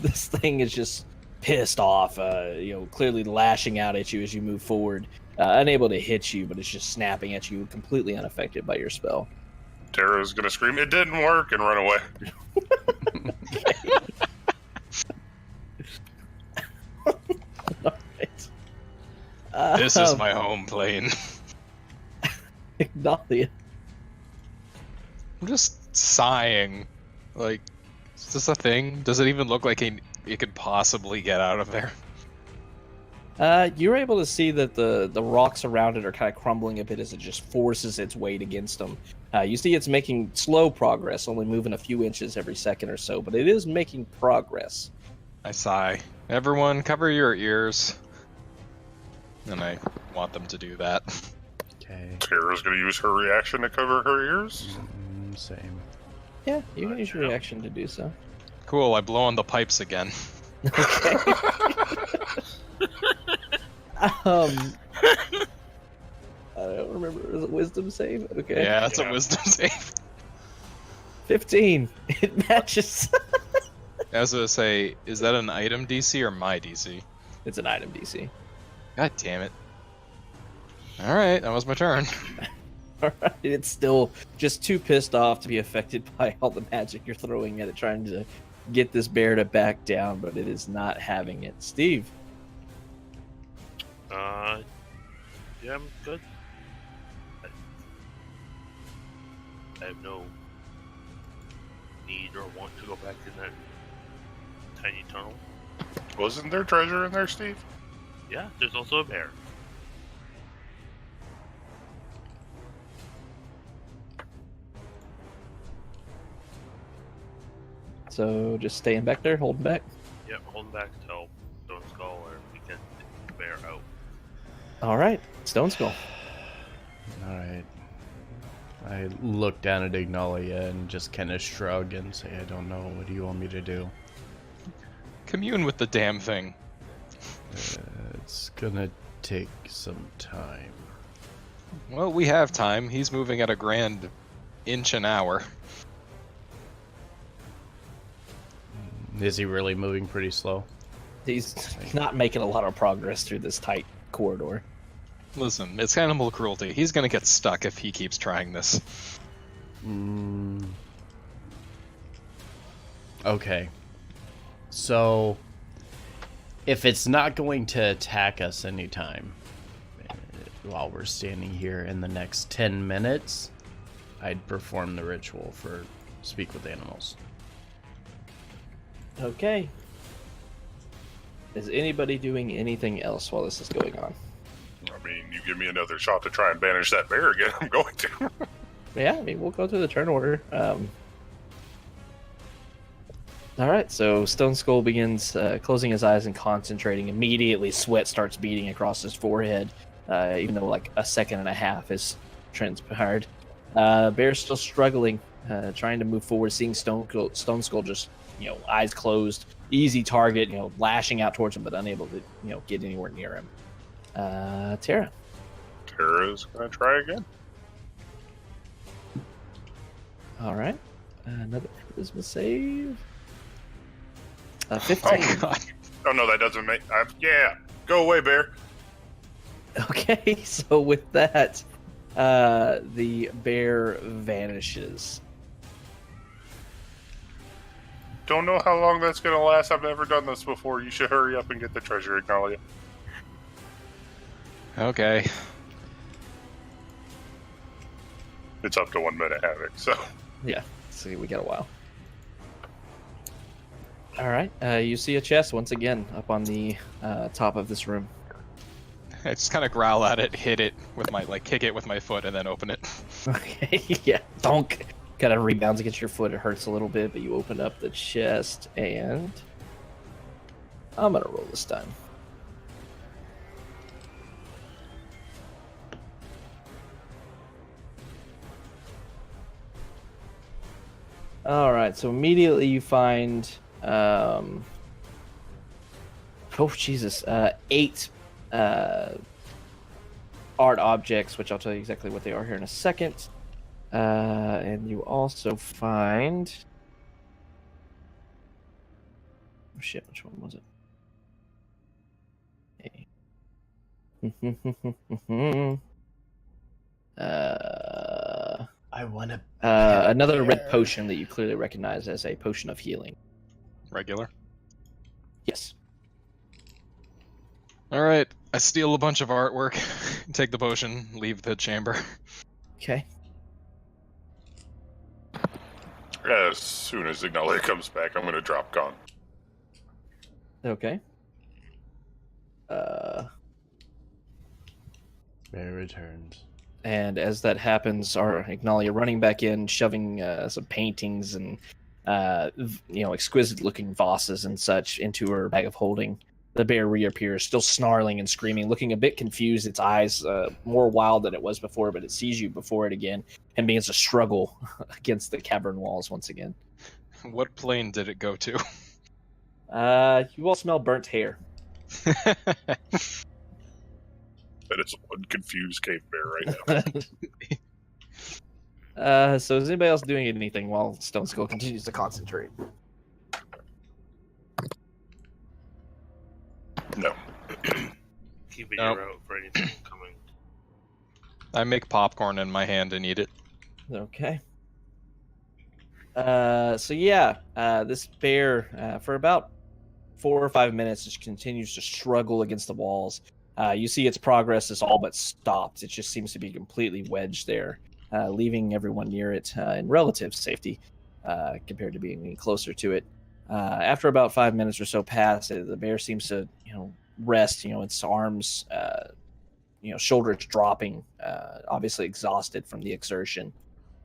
this thing is just pissed off, clearly lashing out at you as you move forward, unable to hit you, but it's just snapping at you, completely unaffected by your spell. Tara's going to scream, "It didn't work," and run away. Alright. This is my home plane. Ignalia. I'm just sighing. Like, is this a thing? Does it even look like it could possibly get out of there? You're able to see that the rocks around it are kind of crumbling a bit as it just forces its weight against them. You see it's making slow progress, only moving a few inches every second or so, but it is making progress. I sigh. Everyone, cover your ears. And I want them to do that. Okay. Tara's going to use her reaction to cover her ears. Same. Yeah, you can use your reaction to do so. Cool, I blow on the pipes again. I don't remember. Is it wisdom save? Okay. Yeah, that's a wisdom save. 15. It matches. I was gonna say, is that an item DC or my DC? It's an item DC. God damn it. Alright, that was my turn. Alright, it's still just too pissed off to be affected by all the magic you're throwing at it, trying to get this bear to back down, but it is not having it. Steve. Yeah, I'm good. I have no need or want to go back in that tiny tunnel. Wasn't there treasure in there, Steve? Yeah, there's also a bear. So just staying back there, holding back. Yep, holding back till Stone Skull or we can bear out. All right, Stone Skull. All right. I look down at Ignalia and just kind of shrug and say, I don't know. What do you want me to do? Commune with the damn thing. It's gonna take some time. Well, we have time. He's moving at a grand inch an hour. Is he really moving pretty slow? He's not making a lot of progress through this tight corridor. Listen, it's animal cruelty. He's gonna get stuck if he keeps trying this. Okay. So, if it's not going to attack us anytime while we're standing here in the next 10 minutes, I'd perform the ritual for Speak with Animals. Okay. Is anybody doing anything else while this is going on? I mean, you give me another shot to try and banish that bear again, I'm going to. Yeah, I mean, we'll go through the turn order. All right, so Stone Skull begins closing his eyes and concentrating. Immediately, sweat starts beating across his forehead, even though like a second and a half has transpired. Bear's still struggling, trying to move forward, seeing Stone Skull just, eyes closed, easy target, lashing out towards him, but unable to, get anywhere near him. Tara. Tara's going to try again. All right, another charisma save. 15. Oh, God. Oh, no, that doesn't make... yeah, go away, bear. Okay, so with that, the bear vanishes. Don't know how long that's going to last. I've never done this before. You should hurry up and get the treasure, Ignalia. Okay. It's up to 1 minute havoc, so... Yeah, see, we got a while. All right, you see a chest once again up on the top of this room. I just kind of growl at it, hit it with my, kick it with my foot, and then open it. Okay, yeah, donk. Kind of rebounds against your foot. It hurts a little bit, but you open up the chest, and I'm gonna roll this time. All right, so immediately you find, oh Jesus, 8 art objects, which I'll tell you exactly what they are here in a second. And you also find, oh shit, which one was it? I want to... Another red potion that you clearly recognize as a potion of healing. Regular. Yes. All right. I steal a bunch of artwork, take the potion, leave the chamber. Okay. As soon as Ignalia comes back, I'm going to drop Con. Okay. Bear returns. And as that happens, our Ignalia running back in, shoving some paintings and exquisite-looking vases and such into her bag of holding. The bear reappears, still snarling and screaming, looking a bit confused. Its eyes more wild than it was before, but it sees you before it again and begins to struggle against the cavern walls once again. What plane did it go to? You all smell burnt hair. That is one confused cave bear right now. So is anybody else doing anything while Stone Skull continues to concentrate? No. Keep an Nope. ear out for anything coming. I make popcorn in my hand and eat it. Okay. This bear, for about 4 or 5 minutes, just continues to struggle against the walls. You see its progress is all but stopped. It just seems to be completely wedged there, leaving everyone near it in relative safety compared to being closer to it. After about 5 minutes or so pass, the bear seems to, rest. Its arms, shoulders dropping, obviously exhausted from the exertion.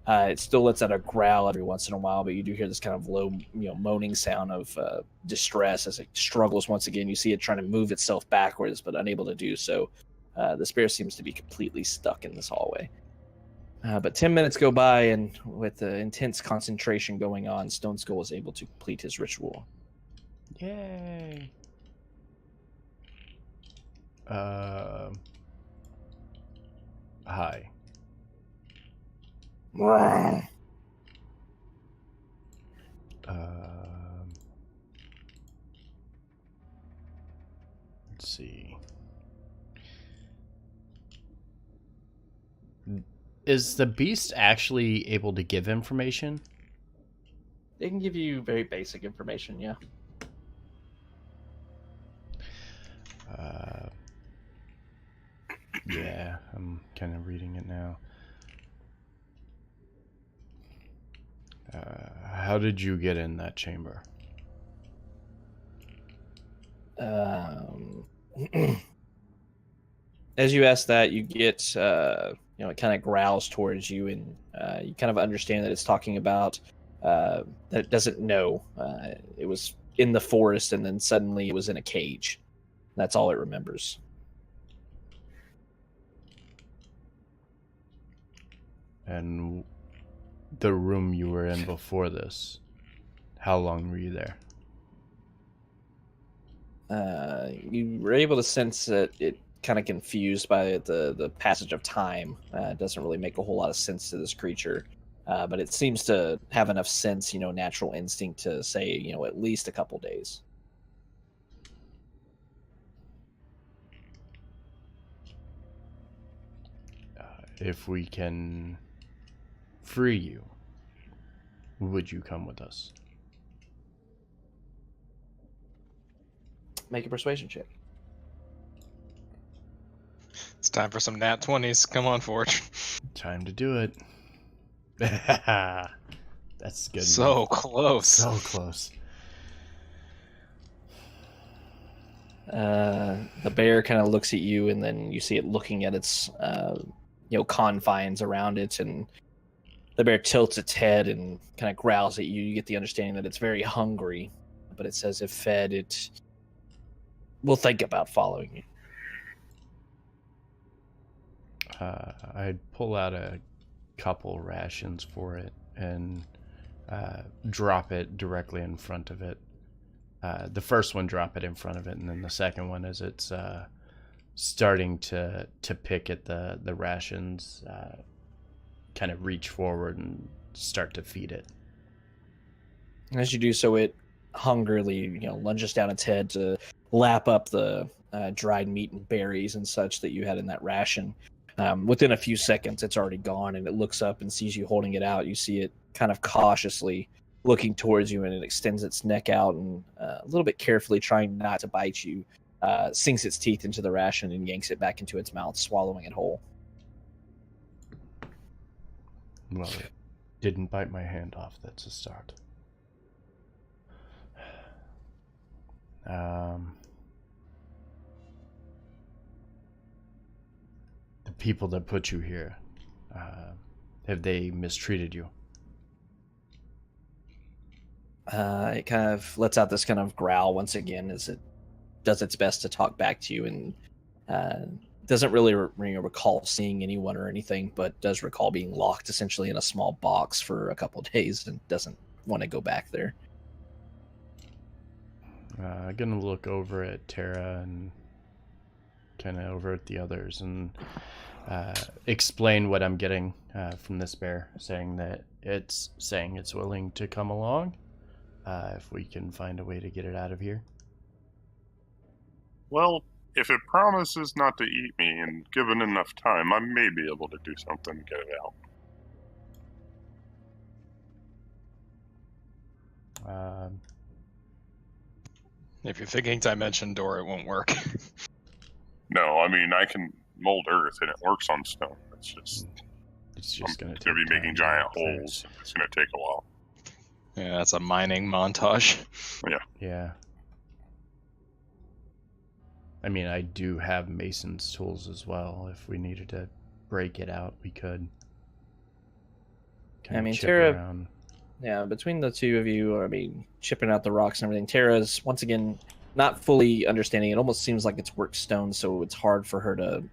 It still lets out a growl every once in a while, but you do hear this kind of low, moaning sound of distress as it struggles once again. You see it trying to move itself backwards, but unable to do so. The spear seems to be completely stuck in this hallway. But 10 minutes go by, and with the intense concentration going on, Stone Skull is able to complete his ritual. Yay. Hi. Let's see. Is the beast actually able to give information? They can give you very basic information, yeah. Yeah, I'm kind of reading it now. How did you get in that chamber? As you ask that, you get, it kind of growls towards you, and you kind of understand that it's talking about that it doesn't know. It was in the forest, and then suddenly it was in a cage. That's all it remembers. And the room you were in before this, how long were you there? You were able to sense that it kind of confused by the passage of time. It doesn't really make a whole lot of sense to this creature, but it seems to have enough sense, natural instinct to say, at least a couple days. If we can free you, would you come with us? Make a persuasion check. It's time for some nat 20s. Come on, Forge. Time to do it. That's good. So enough. close. So close. The bear kind of looks at you, and then you see it looking at its confines around it, and the bear tilts its head and kind of growls at you. You get the understanding that it's very hungry, but it says if fed, it will think about following you. I'd pull out a couple rations for it and drop it directly in front of it. The first one, drop it in front of it, and then the second one, as it's starting to pick at the rations, kind of reach forward and start to feed it. As you do so, it hungrily, lunges down its head to lap up the dried meat and berries and such that you had in that ration. Within a few seconds, it's already gone, and it looks up and sees you holding it out. You see it kind of cautiously looking towards you, and it extends its neck out and a little bit carefully, trying not to bite you, sinks its teeth into the ration and yanks it back into its mouth, swallowing it whole. Well, it didn't bite my hand off. That's a start. The people that put you here, have they mistreated you? It kind of lets out this kind of growl once again as it does its best to talk back to you, and doesn't really recall seeing anyone or anything, but does recall being locked essentially in a small box for a couple of days and doesn't want to go back there. I'm gonna look over at Tara and kind of over at the others and explain what I'm getting from this bear, saying that it's willing to come along if we can find a way to get it out of here. Well, if it promises not to eat me and given enough time, I may be able to do something to get it out. If you're thinking dimension door, it won't work. No, I mean, I can mold earth and it works on stone. It's just going to be making giant holes. It's going to take a while. Yeah, that's a mining montage. Yeah. I mean, I do have mason's tools as well. If we needed to break it out, we could. Kinda I mean, chip Tara. around. Yeah, between the two of you, I mean, chipping out the rocks and everything, Tara's once again not fully understanding. It almost seems like it's worked stone, so it's hard for her to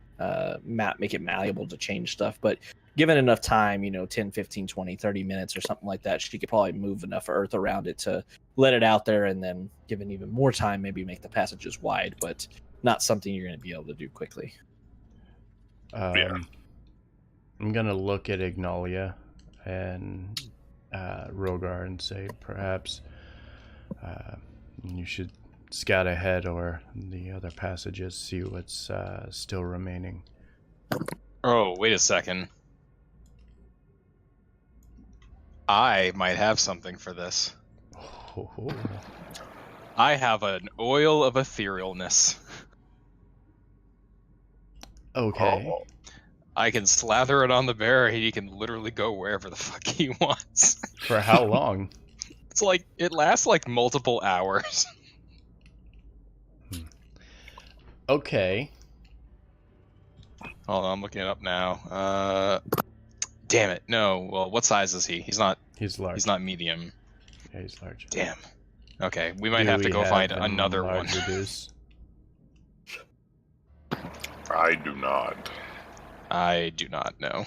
make it malleable to change stuff. But given enough time, 10, 15, 20, 30 minutes or something like that, she could probably move enough earth around it to let it out there, and then given even more time, maybe make the passages wide, but not something you're going to be able to do quickly. Yeah. I'm gonna look at Ignalia and Rogar and say, perhaps you should scout ahead or the other passages, see what's still remaining. Oh, wait a second. I might have something for this. Oh. I have an oil of etherealness. Okay. Oh, I can slather it on the bear, and he can literally go wherever the fuck he wants. For how long? It's like, it lasts like multiple hours. Okay. Hold on, I'm looking it up now. Damn it, no. Well, what size is he? He's not He's medium. Yeah, he's large. Damn. Okay, we might Do have to we go find them another one. large reduce? I do not. I do not know.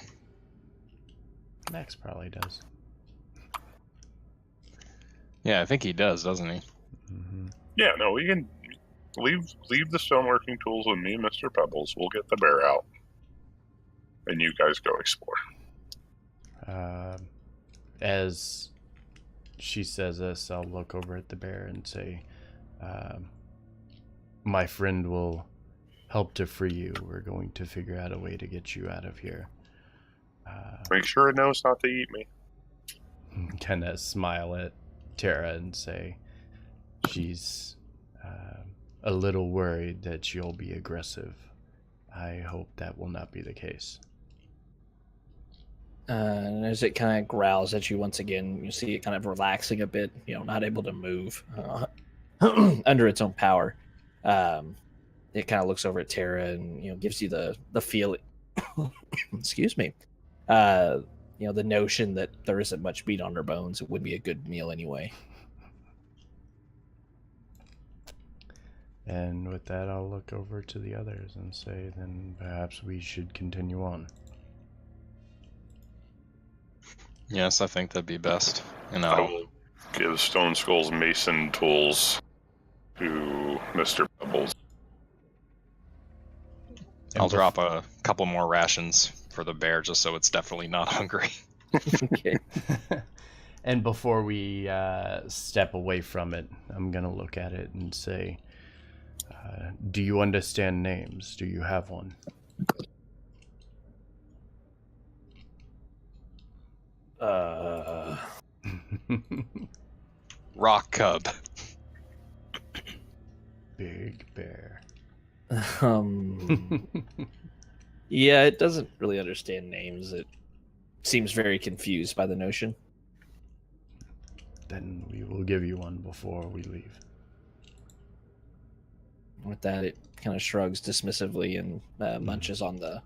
Max probably does. Yeah, I think he does, doesn't he? Hmm. Yeah, no, we can leave the stoneworking tools with me and Mr. Pebbles. We'll get the bear out, and you guys go explore. As she says this, I'll look over at the bear and say, my friend will help to free you. We're going to figure out a way to get you out of here. Make sure it knows not to eat me. Kind of smile at Tara and say, she's a little worried that you'll be aggressive. I hope that will not be the case. And as it kind of growls at you once again, you see it kind of relaxing a bit, not able to move under its own power. It kind of looks over at Tara and, gives you the feeling, excuse me, the notion that there isn't much meat on her bones. It would be a good meal anyway. And with that, I'll look over to the others and say, then perhaps we should continue on. Yes, I think that'd be best. And I will give Stone Skull's mason tools to Mr. Pebbles. I'll drop a couple more rations for the bear just so it's definitely not hungry. Okay. And before we step away from it, I'm going to look at it and say, do you understand names? Do you have one? Rock Cub. Big bear. Yeah, it doesn't really understand names. It seems very confused by the notion. Then we will give you one before we leave. With that, it kind of shrugs dismissively and munches on the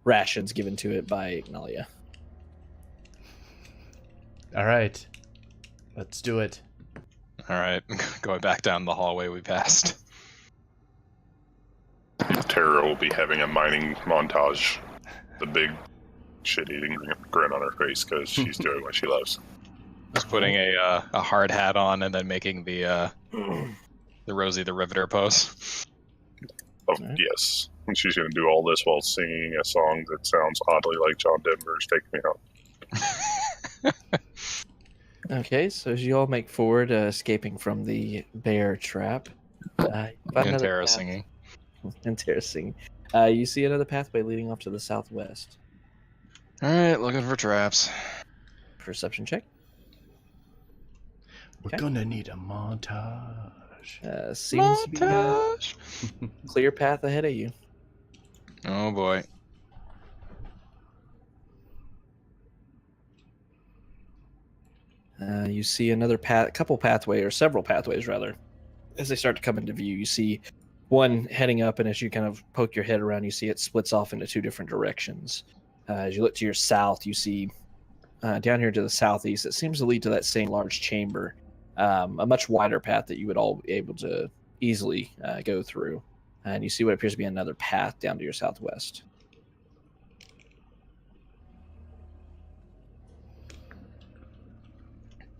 rations given to it by Ignalia. All right. Let's do it. Alright, going back down the hallway we passed. Tara will be having a mining montage. The big shit-eating grin on her face because she's doing what she loves. Just putting a hard hat on and then making the Rosie the Riveter pose. Oh, Alright. yes. And she's going to do all this while singing a song that sounds oddly like John Denver's Take Me Out. Okay, so as you all make forward, escaping from the bear trap, And Tara singing. And Tara singing. You see another pathway leading off to the southwest. Alright, looking for traps. Perception check. We're Okay. gonna need a montage. Seems to be a clear path ahead of you. Oh boy. You see another couple pathway, or several pathways rather. As they start to come into view, you see one heading up, and as you kind of poke your head around, you see it splits off into two different directions. As you look to your south, you see down here to the southeast that seems to lead to that same large chamber, a much wider path that you would all be able to easily go through. And you see what appears to be another path down to your southwest.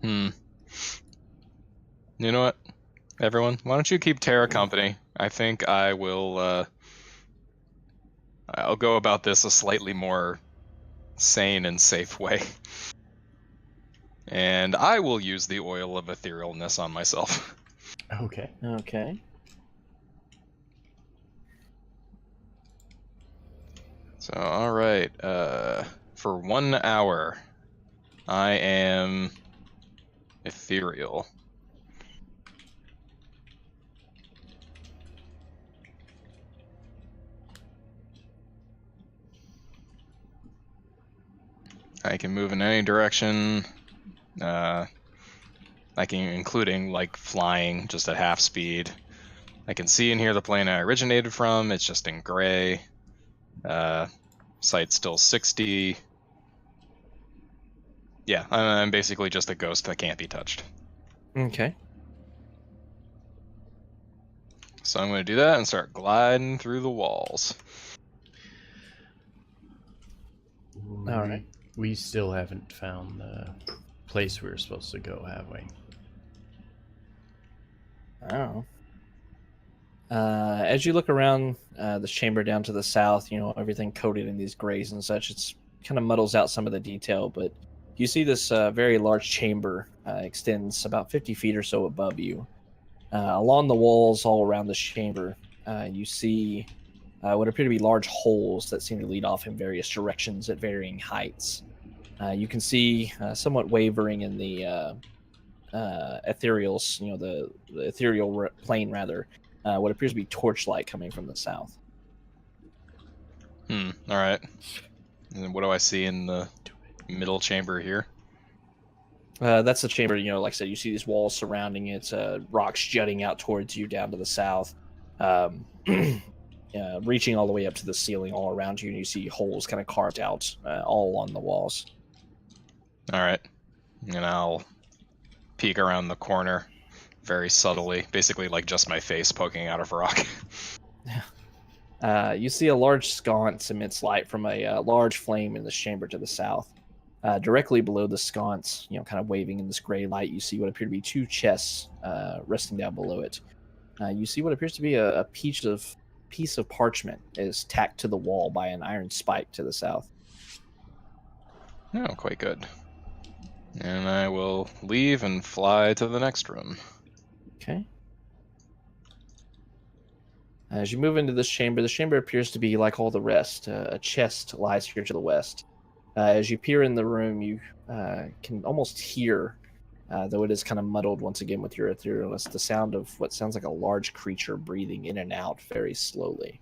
You know what, everyone? Why don't you keep Terra company? I think I will. I'll go about this a slightly more sane and safe way, and I will use the oil of etherealness on myself. Okay. Okay. So, all right. For 1 hour, I am ethereal. I can move in any direction. I can, including like flying, just at half speed. I can see and hear the plane I originated from. It's just in gray. Sight's still 60. Yeah, I'm basically just a ghost that can't be touched. Okay. So I'm going to do that and start gliding through the walls. All right. We still haven't found the place we were supposed to go, have we? Oh. As you look around this chamber down to the south, everything coated in these grays and such, it's kind of muddles out some of the detail, but you see this very large chamber extends about 50 feet or so above you. Along the walls all around this chamber, you see what appear to be large holes that seem to lead off in various directions at varying heights. You can see somewhat wavering in the ethereals, the ethereal plane rather, what appears to be torchlight coming from the south. All right. And then what do I see in the middle chamber here? That's the chamber, like I said, you see these walls surrounding it, rocks jutting out towards you down to the south, reaching all the way up to the ceiling all around you, and you see holes kind of carved out all along the walls. All right. And I'll peek around the corner very subtly, basically like just my face poking out of a rock. You see a large sconce emits light from a large flame in this chamber to the south. Directly below the sconce, kind of waving in this gray light, you see what appear to be two chests resting down below it. You see what appears to be a piece of parchment is tacked to the wall by an iron spike to the south. Oh, quite good. And I will leave and fly to the next room. Okay. As you move into this chamber appears to be like all the rest. A chest lies here to the west. As you peer in the room, you can almost hear, though it is kind of muddled once again with your etherealness, the sound of what sounds like a large creature breathing in and out very slowly.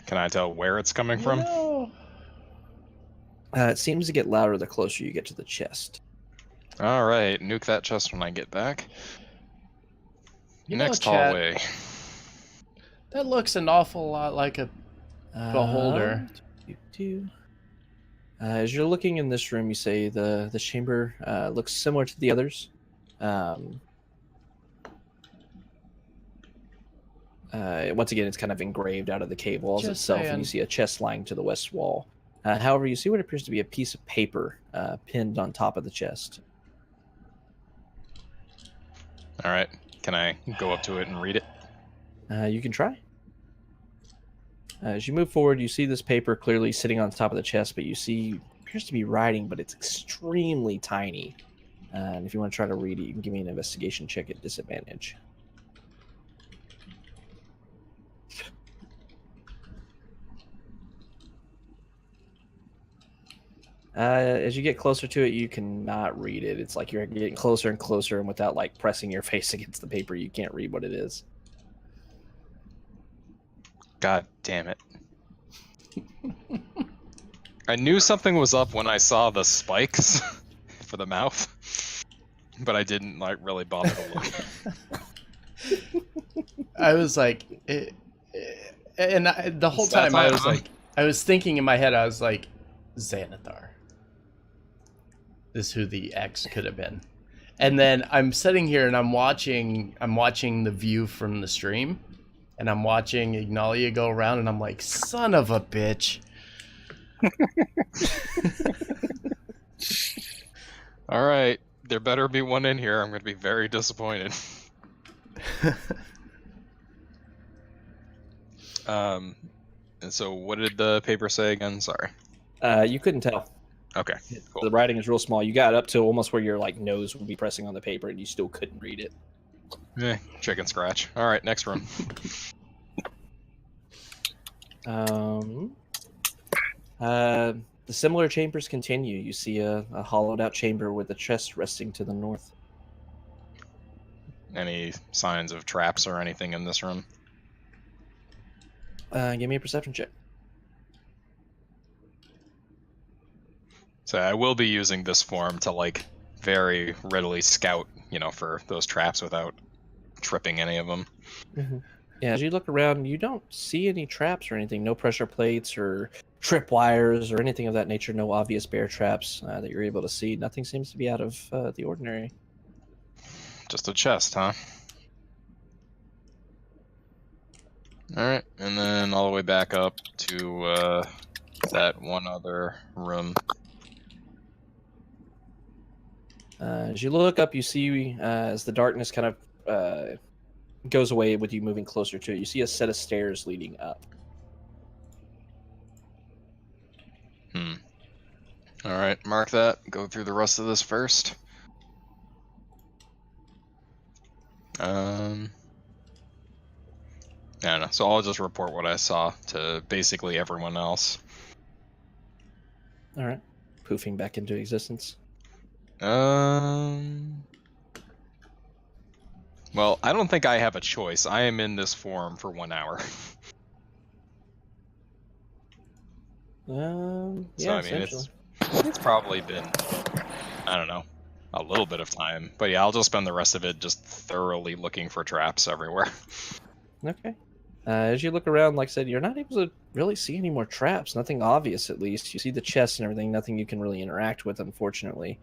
Can I tell where it's coming from? No. It seems to get louder the closer you get to the chest. All right, nuke that chest when I get back. You know, Next Chad, hallway. That looks an awful lot like a beholder. As you're looking in this room, you say the chamber looks similar to the others. Once again, it's kind of engraved out of the cave walls Just itself, saying. and you see a chest lying to the west wall. However, you see what appears to be a piece of paper pinned on top of the chest. All right, can I go up to it and read it? You can try. As you move forward, you see this paper clearly sitting on top of the chest, but you see appears to be writing, but it's extremely tiny. And if you want to try to read it, you can give me an investigation check at disadvantage. As you get closer to it, you cannot read it. It's like you're getting closer and closer, and without like pressing your face against the paper, you can't read what it is. God damn it. I knew something was up when I saw the spikes for the mouth, but I didn't like really bother to look. I was like, the whole time I was like, I was thinking in my head, I was like, Xanathar. is who the X could have been. And then I'm sitting here and I'm watching the view from the stream, and I'm watching Ignalia go around, and I'm like, son of a bitch. All right, there better be one in here. I'm going to be very disappointed. And so what did the paper say again? Sorry. You couldn't tell. Okay, cool. The writing is real small. You got up to almost where your like nose would be pressing on the paper, and you still couldn't read it. Chicken scratch. All right, next room. The similar chambers continue. You see a hollowed out chamber with a chest resting to the north. Any signs of traps or anything in this room? Give me a perception check. So I will be using this form to like very readily scout, for those traps without tripping any of them. Mm-hmm. Yeah, as you look around, you don't see any traps or anything. No pressure plates or trip wires or anything of that nature. No obvious bear traps that you're able to see. Nothing seems to be out of the ordinary. Just a chest, huh? Alright, and then all the way back up to that one other room. As you look up, you see as the darkness kind of goes away with you moving closer to it, you see a set of stairs leading up. Alright, mark that. Go through the rest of this first. I don't know. So I'll just report what I saw to basically everyone else. All right. Poofing back into existence. Well, I don't think I have a choice. I am in this form for 1 hour. Yeah, So, I mean, it's probably been, I don't know, a little bit of time. But yeah, I'll just spend the rest of it just thoroughly looking for traps everywhere. Okay. As you look around, like I said, you're not able to really see any more traps. Nothing obvious, at least. You see the chests and everything. Nothing you can really interact with, unfortunately.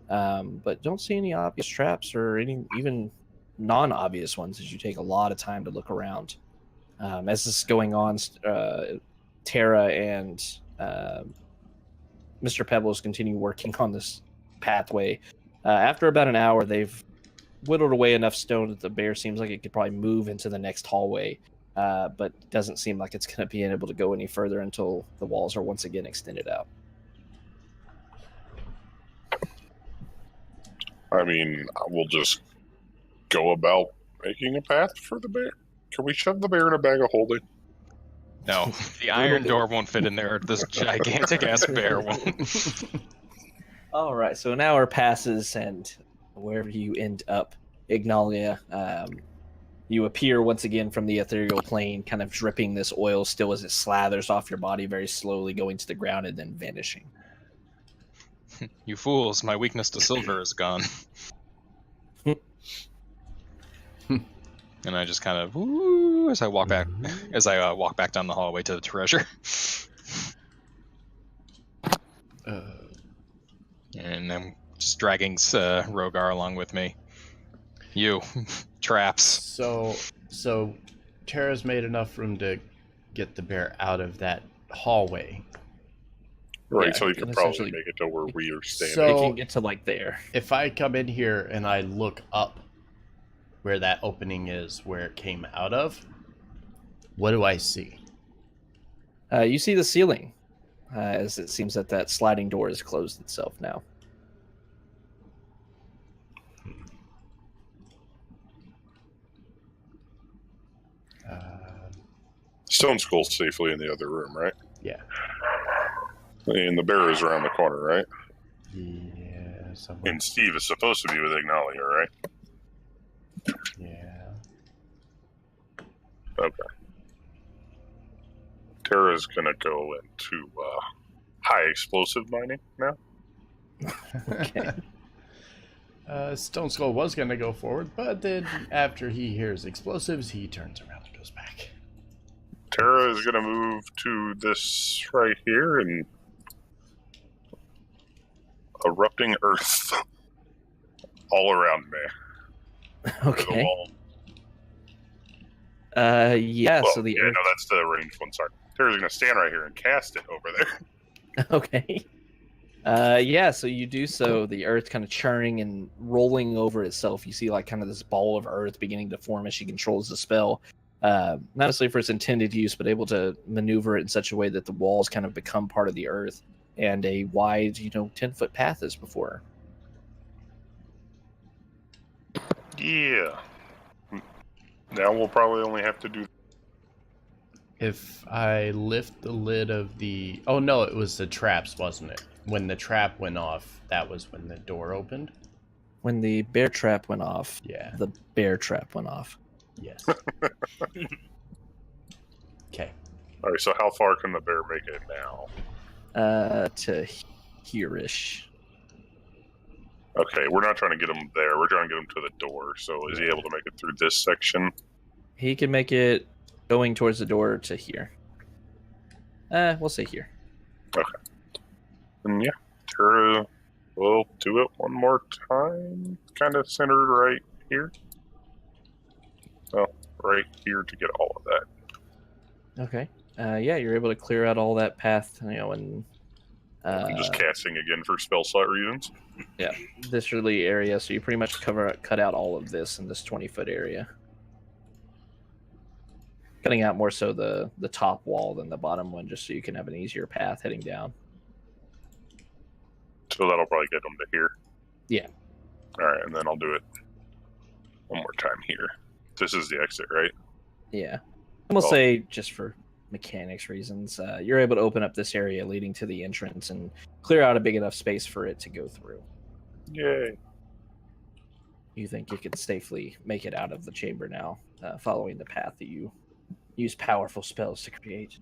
But don't see any obvious traps or any even non-obvious ones as you take a lot of time to look around. As this is going on, Tara and Mr. Pebbles continue working on this pathway. After about an hour, they've whittled away enough stone that the bear seems like it could probably move into the next hallway, but doesn't seem like it's going to be able to go any further until the walls are once again extended out. I mean, we'll just go about making a path for the bear. Can we shove the bear in a bag of holding? No, the iron door won't fit in there. This gigantic ass bear won't. All right, so an hour passes, and wherever you end up, Ignalia, you appear once again from the ethereal plane, kind of dripping this oil still as it slathers off your body very slowly, going to the ground and then vanishing. You fools, my weakness to silver is gone. And I just kind of woo as I walk back down the hallway to the treasure. And I'm just dragging Rogar along with me. You traps. So Tara's made enough room to get the bear out of that hallway. Right, Yeah, so you can and probably essentially- make it to where we are standing. So- You can get to like there. If I come in here and I look up where that opening is, where it came out of, what do I see? You see the ceiling, as it seems that sliding door has closed itself now. Stone Skull's safely in the other room, right? Yeah. And the bear is around the corner, right? Yeah, somewhere. And Steve is supposed to be with Ignalia, right? Yeah. Okay. Tara's gonna go into high explosive mining now. Okay. Stone Skull was going to go forward, but then after he hears explosives, he turns around and goes back. Tara is gonna move to this right here and erupting earth all around me. The Okay. wall. Yeah. Well, So the yeah, earth. no, that's the ranged one. Sorry, Tara's gonna stand right here and cast it over there. Okay. Yeah, so you do so, the earth kind of churning and rolling over itself. You see like kind of this ball of earth beginning to form as she controls the spell. Not necessarily for its intended use, but able to maneuver it in such a way that the walls kind of become part of the earth and a wide, 10-foot path as before. Yeah. Now we'll probably only have to do. If I lift the lid of the... Oh, no, it was the traps, wasn't it? When the trap went off, that was when the door opened? When the bear trap went off, Yeah. the bear trap went off. Yes. Okay. All right. So how far can the bear make it now? To here-ish. Okay, we're not trying to get him there. We're trying to get him to the door. So is he able to make it through this section? He can make it going towards the door to here. We'll say here. And yeah, Tara will do it one more time. Kind of centered right here. Well, right here to get all of that. Okay. Yeah, you're able to clear out all that path, and I'm just casting again for spell slot reasons. this really area. So you pretty much cut out all of this in this 20-foot area. Cutting out more so the top wall than the bottom one, just so you can have an easier path heading down. So that'll probably get them to here. Yeah. All right, and then I'll do it one more time here. This is the exit, right? Yeah. And we'll Oh. say, just for mechanics reasons, you're able to open up this area leading to the entrance and clear out a big enough space for it to go through. Yay. You think you can safely make it out of the chamber now, following the path that you use powerful spells to create.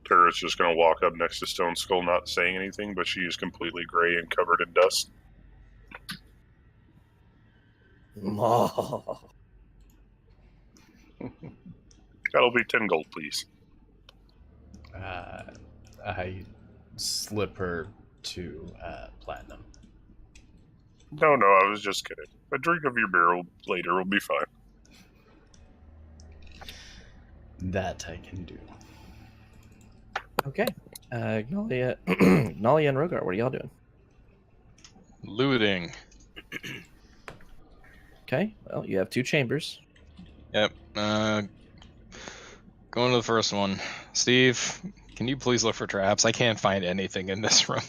Tara's just going to walk up next to Stone Skull, not saying anything, but she is completely gray and covered in dust. Oh. That'll be 10 gold, please. I slip her to platinum. No, I was just kidding. A drink of your beer later will be fine. That I can do. Okay. Gnalia and Rogar, what are y'all doing? Looting. Okay, well, you have two chambers. Yep. Going to the first one. Steve, can you please look for traps? I can't find anything in this room.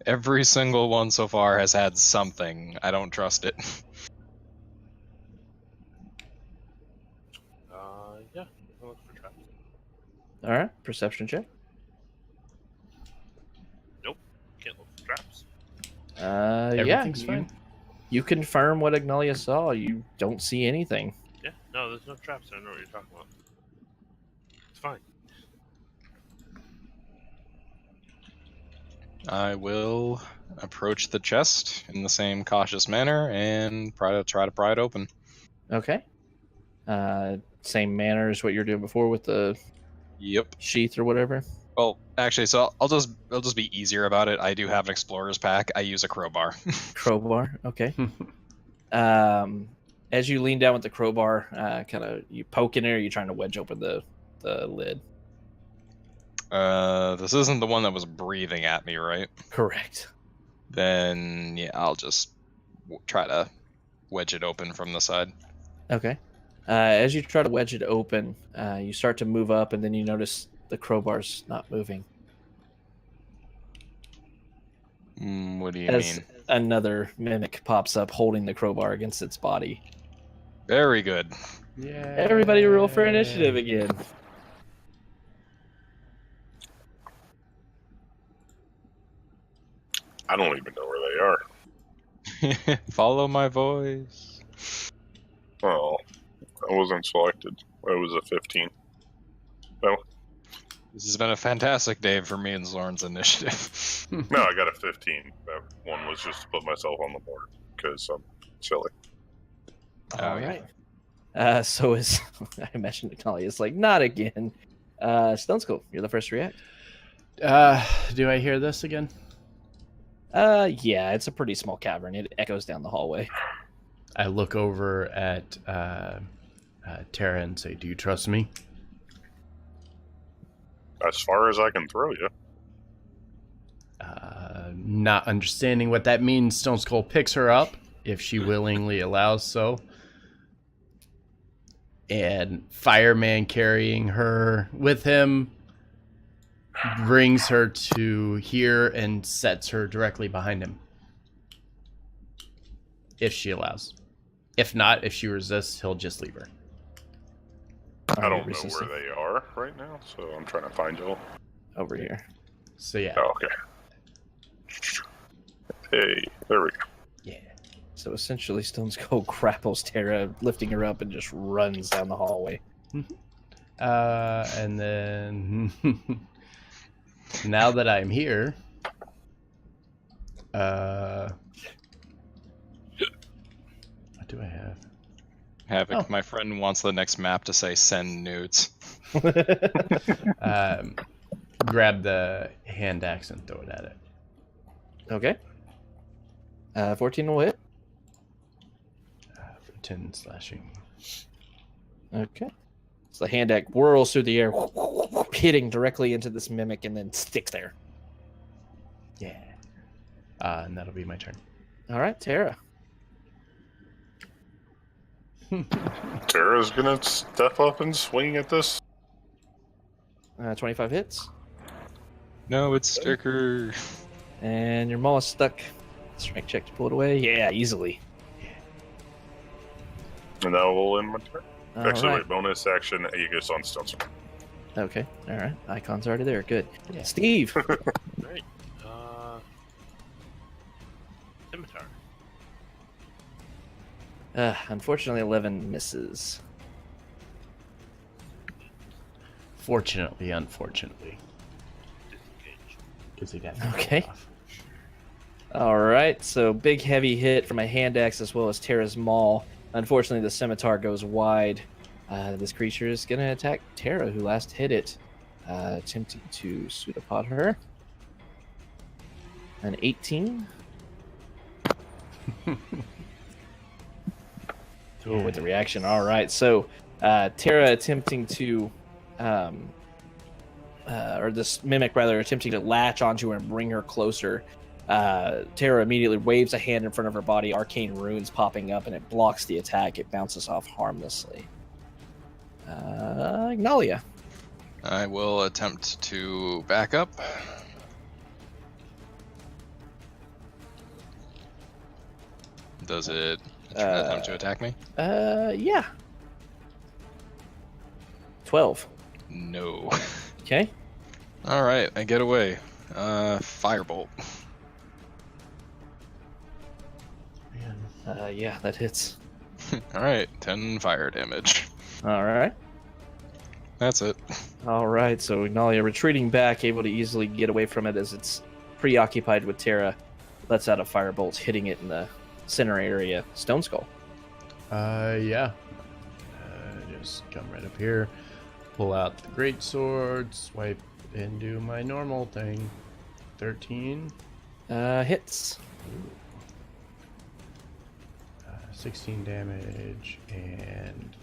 Every single one so far has had something. I don't trust it. Yeah. I'll look for traps. All right, perception check. Can't look for traps. Everything's you, fine. You confirm what Agnalia saw. You don't see anything. Yeah. No, there's no traps. I know what you're talking about. It's fine. I will approach the chest in the same cautious manner and try to pry it open. Okay. Same manner as what you're doing before with the Yep. sheath or whatever. Well, actually, so I'll just be easier about it. I do have an explorer's pack. I use a crowbar. Crowbar. Okay. As you lean down with the crowbar, kind of you poke in there. You're trying to wedge open the lid. This isn't the one that was breathing at me, right? Correct. Then yeah, I'll just try to wedge it open from the side. Okay. As you try to wedge it open, you start to move up, and then you notice the crowbar's not moving. What do you As mean? another mimic pops up holding the crowbar against its body. Very good. Yeah. Everybody roll for initiative again. I don't even know where they are. Follow my voice. Oh, I wasn't selected. It was a 15. No, This has been a fantastic day for me and Zorn's initiative. no, I got a 15. That one was just to put myself on the board because I'm silly. Oh, All yeah. right. So as I imagine Natalia is like, not again. Stone Skull, you're the first to react. Do I hear this again? Yeah, it's a pretty small cavern. It echoes down the hallway. I look over at Tara and say, "Do you trust me?" As far as I can throw you. Not understanding what that means, Stone Skull picks her up, if she willingly allows so. And Fireman, carrying her with him, brings her to here and sets her directly behind him. If she allows. If not, if she resists, he'll just leave her. I don't know where they are right now, so I'm trying to find y'all. Over here. So yeah. Oh, okay. Hey, there we go. Yeah. So essentially, Stone Skull grapples Tara, lifting her up, and just runs down the hallway. And then now that I'm here, what do I have? Havoc, my friend wants the next map to say send nudes. Grab the hand axe and throw it at it. Okay. 14 will hit. For 10 slashing. Okay. So the hand axe whirls through the air, hitting directly into this mimic, and then sticks there. Yeah. And that'll be my turn. All right, Tara. Tara's gonna step up and swing at this. 25 hits. No, it's Sticker. And your maul is stuck. Strength check to pull it away. Yeah, easily. And that will end my turn. All Actually, right. wait, bonus action, Aegis on Stone Skull. Okay. All right. Icon's already there. Good. Yeah. Steve. Right. Scimitar. Unfortunately, 11 misses. Fortunately, unfortunately. Disengage. Because he got Okay. off. All right. So big heavy hit from my hand axe as well as Tara's maul. Unfortunately, the scimitar goes wide. This creature is going to attack Tara, who last hit it, attempting to pseudopod her. An 18. Oh, with the reaction. All right. So Tara attempting to, or this mimic rather, attempting to latch onto her and bring her closer. Tara immediately waves a hand in front of her body, arcane runes popping up, and it blocks the attack. It bounces off harmlessly. Ignalia. I will attempt to back up. Does it attempt to attack me? Yeah. 12. No. Okay. All right, I get away. Firebolt. Yeah, that hits. All right, 10 fire damage. All right. That's it. All right. So Ignalia retreating back, able to easily get away from it as it's preoccupied with Tara, lets out a firebolt, hitting it in the center area. Stone Skull. Yeah. Just come right up here, pull out the greatsword, swipe, and do my normal thing. 13. Hits. 16 damage, and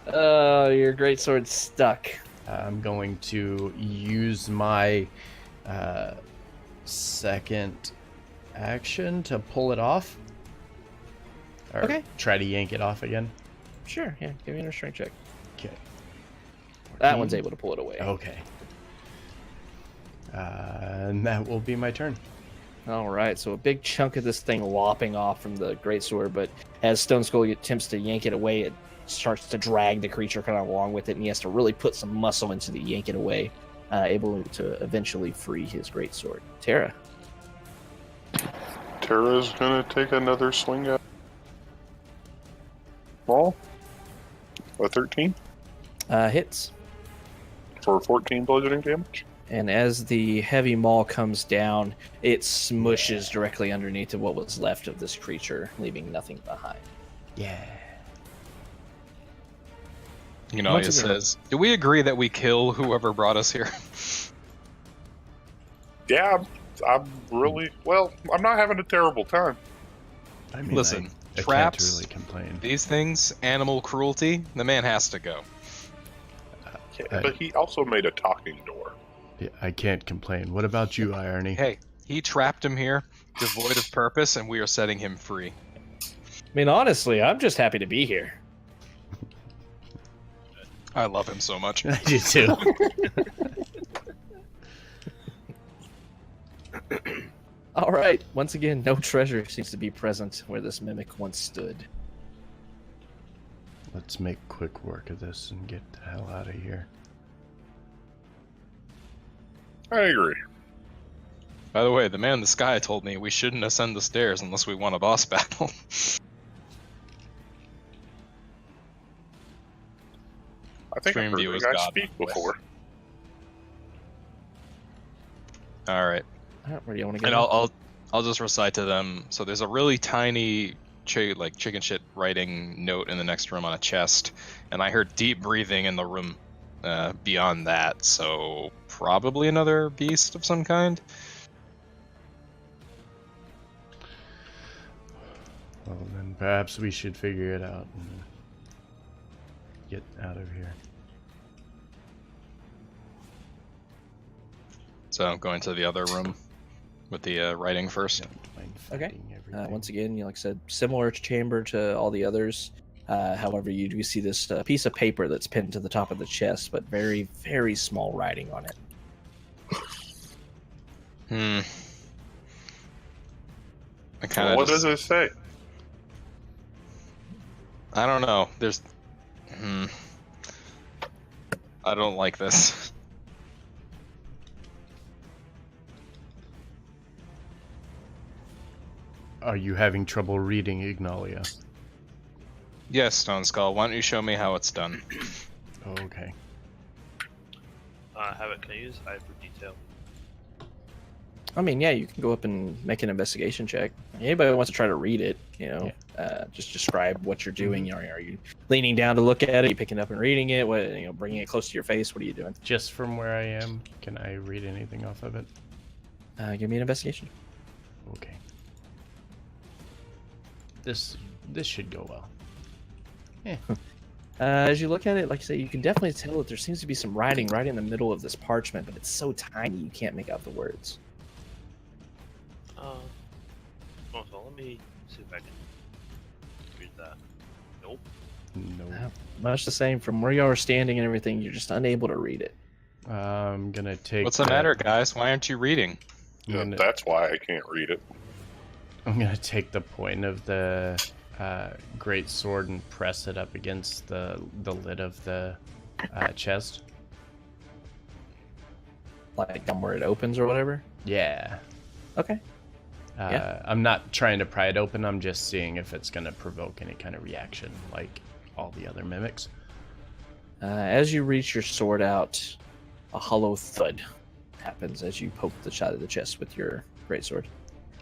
Your greatsword's stuck. I'm going to use my second action to pull it off. Or Okay. try to yank it off again. Sure. Yeah. Give me a strength check. Okay. That one's 14. able to pull it away. Okay. And that will be my turn. All right, so a big chunk of this thing lopping off from the greatsword, but as Stone Skull attempts to yank it away, it starts to drag the creature kind of along with it, and he has to really put some muscle into the yank it away, able to eventually free his greatsword. Tara. Tara's gonna take another swing at ball. A 13 Hits. for 14 bludgeoning damage. And as the heavy maul comes down, it smushes directly underneath of what was left of this creature, leaving nothing behind. Yeah. Ignalia says, "Do we agree that we kill whoever brought us here?" Yeah, I'm really well. I'm not having a terrible time. I mean, Listen, I traps, can't really complain. these things, animal cruelty, the man has to go. But he also made a talking door. Yeah, I can't complain. What about you, Irony? Hey, he trapped him here, devoid of purpose, and we are setting him free. I mean, honestly, I'm just happy to be here. I love him so much. I do too. All right. Once again, no treasure seems to be present where this mimic once stood. Let's make quick work of this and get the hell out of here. I agree. By the way, the man in the sky told me we shouldn't ascend the stairs unless we want a boss battle. I think I've Stream heard view you is guys God, speak by the way. before. All right. All right, where do you want to And go? I'll just recite to them. So there's a really tiny chicken shit writing note in the next room on a chest, and I heard deep breathing in the room beyond that. So probably another beast of some kind. Well, then perhaps we should figure it out and get out of here. So I'm going to the other room with the writing first. Don't mind Okay. fighting everything. Once again, like I said, similar chamber to all the others. However, you do see this piece of paper that's pinned to the top of the chest, but very, very small writing on it. I kind of. What does it say? I don't know. There's. I don't like this. Are you having trouble reading Ignalia? Yes, Stone Skull. Why don't you show me how it's done? Oh, okay. Have it. Can I use eye for detail? I mean, yeah, you can go up and make an investigation check. Anybody who wants to try to read it, just describe what you're doing. Mm-hmm. Are you leaning down to look at it? Are you picking it up and reading it? What, bringing it close to your face? What are you doing? Just from where I am, can I read anything off of it? Give me an investigation. Okay. This should go well. As you look at it, like I say, you can definitely tell that there seems to be some writing right in the middle of this parchment, but it's so tiny you can't make out the words. So let me see if I can read that. Nope. No. Much the same from where you are standing and everything, you're just unable to read it. I'm gonna take. What's the matter, guys? Why aren't you reading? That's why I can't read it. I'm gonna take the point of the great sword and press it up against the lid of the chest. Like where it opens or whatever? Yeah. Okay. Yeah. I'm not trying to pry it open. I'm just seeing if it's gonna provoke any kind of reaction, like all the other mimics. As you reach your sword out, a hollow thud happens as you poke the side of the chest with your greatsword.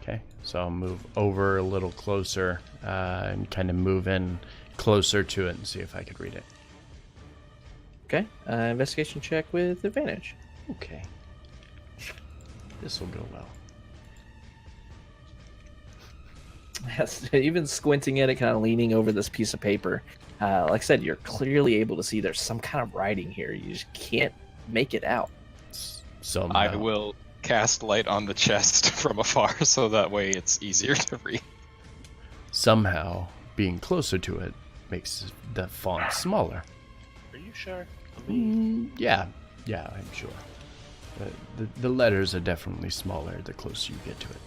Okay, so I'll move over a little closer and kind of move in closer to it and see if I could read it. Okay. Investigation check with advantage. Okay. This will go well. Yes, even squinting at it, kind of leaning over this piece of paper. Like I said, you're clearly able to see there's some kind of writing here. You just can't make it out. So I will cast light on the chest from afar so that way it's easier to read. Somehow, being closer to it makes the font smaller. Are you sure? I mean, Yeah, I'm sure. The letters are definitely smaller the closer you get to it.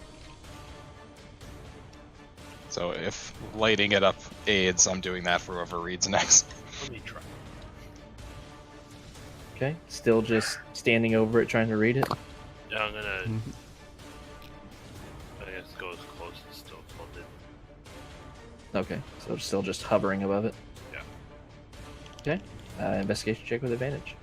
So if lighting it up aids, I'm doing that for whoever reads next. let me try. Okay. Still just standing over it, trying to read it. Yeah, I'm gonna. Mhm. I guess go as close as still funded. Okay. So still just hovering above it. Yeah. Okay. Investigation check with advantage.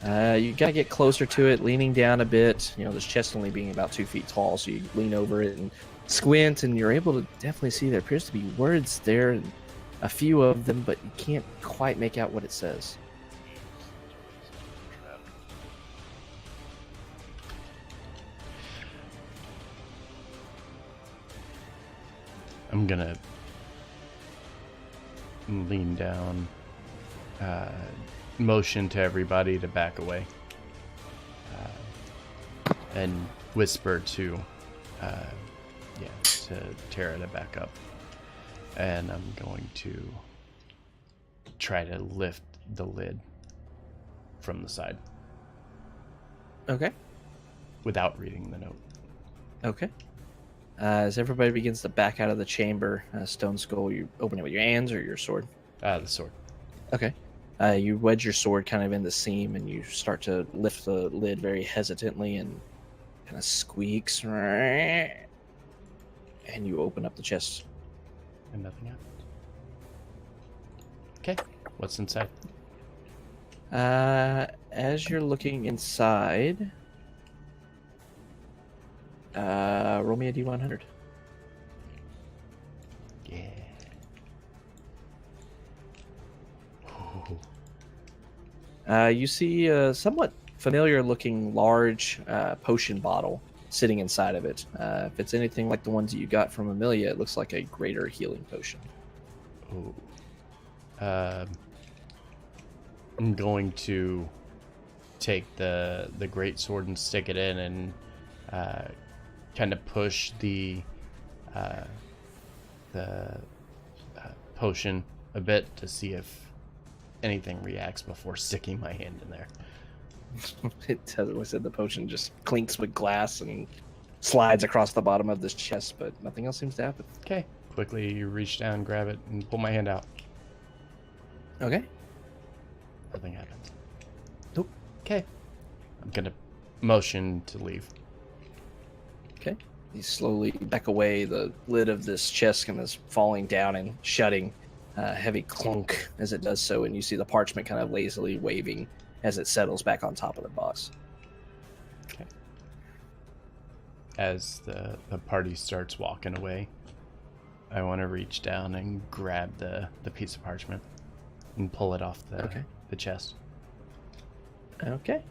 You gotta get closer to it, leaning down a bit. This chest only being about 2 feet tall, so you lean over it and squint, and you're able to definitely see there appears to be words there, and a few of them, but you can't quite make out what it says. I'm gonna lean down, motion to everybody to back away, and whisper to Tara to back up. And I'm going to try to lift the lid from the side Okay. without reading the note. Okay. As everybody begins to back out of the chamber, Stone Skull, you open it with your hands or your sword? The sword. Okay. You wedge your sword kind of in the seam, and you start to lift the lid very hesitantly, and kind of squeaks. And you open up the chest. And nothing happened. Okay, what's inside? As you're looking inside, roll me a D100. Yeah. You see a somewhat familiar-looking large potion bottle sitting inside of it. If it's anything like the ones that you got from Amelia, it looks like a greater healing potion. Oh. I'm going to take the great sword and stick it in, and kind of push the potion a bit to see if anything reacts before sticking my hand in there. It says, we said the potion just clinks with glass and slides across the bottom of this chest, but nothing else seems to happen. Okay. Quickly, you reach down, grab it, and pull my hand out. Okay. Nothing happens. Nope. Okay. I'm gonna motion to leave. Okay. You slowly back away. The lid of this chest kind of falling down and shutting. Heavy clunk as it does so, and you see the parchment kind of lazily waving as it settles back on top of the box. Okay. As the party starts walking away, I want to reach down and grab the piece of parchment and pull it off the chest. Okay.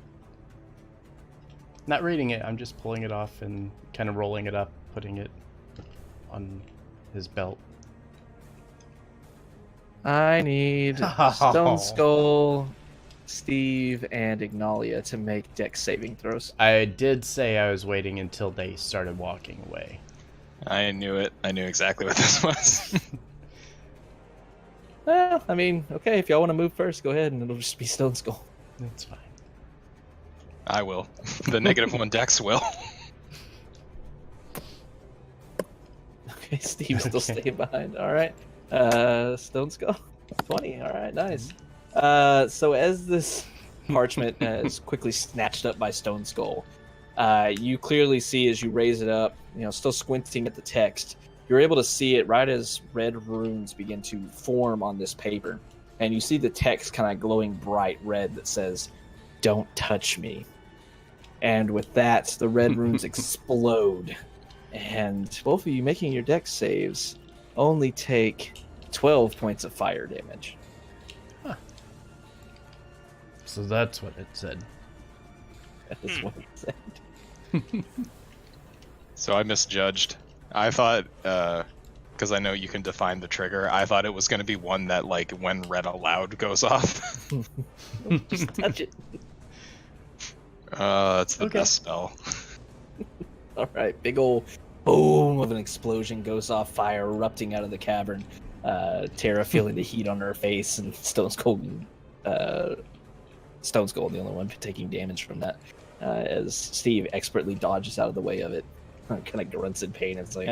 Not reading it, I'm just pulling it off and kind of rolling it up, putting it on his belt. I need Stone Skull, Steve, and Ignalia to make dex saving throws. I did say I was waiting until they started walking away. I knew it. I knew exactly what this was. Well, I mean, okay, if y'all want to move first, go ahead, and it'll just be Stone Skull. That's fine. I will. The -1 dex will. Okay, Steve's still Okay. staying behind. All right. Stone Skull, 20. All right, nice. So as this parchment is quickly snatched up by Stone Skull, you clearly see as you raise it up, still squinting at the text, you're able to see it right as red runes begin to form on this paper. And you see the text kind of glowing bright red that says, "Don't touch me." And with that, the red runes explode. And both of you making your dex saves only take 12 points of fire damage. So that's what it said. That is what it said. So I misjudged. I thought, because I know you can define the trigger, I thought it was going to be one that, like, when read aloud goes off. Just touch it. That's the Okay. best spell. All right, big old boom of an explosion goes off, fire erupting out of the cavern. Tara feeling the heat on her face, and Stone Skull, the only one taking damage from that. As Steve expertly dodges out of the way of it, kind of grunts in pain. It's like,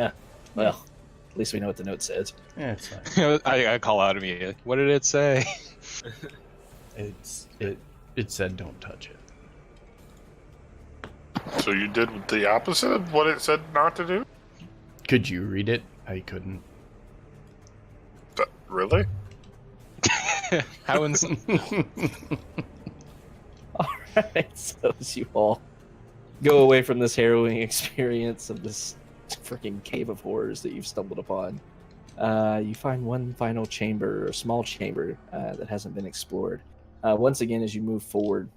well, at least we know what the note says. Yeah, it's fine. I call out immediately. What did it say? It said don't touch it. So you did the opposite of what it said not to do? Could you read it? I couldn't. Really? How All right, so as you all go away from this harrowing experience of this freaking cave of horrors that you've stumbled upon, you find one final chamber, or small chamber, that hasn't been explored. Once again, as you move forward,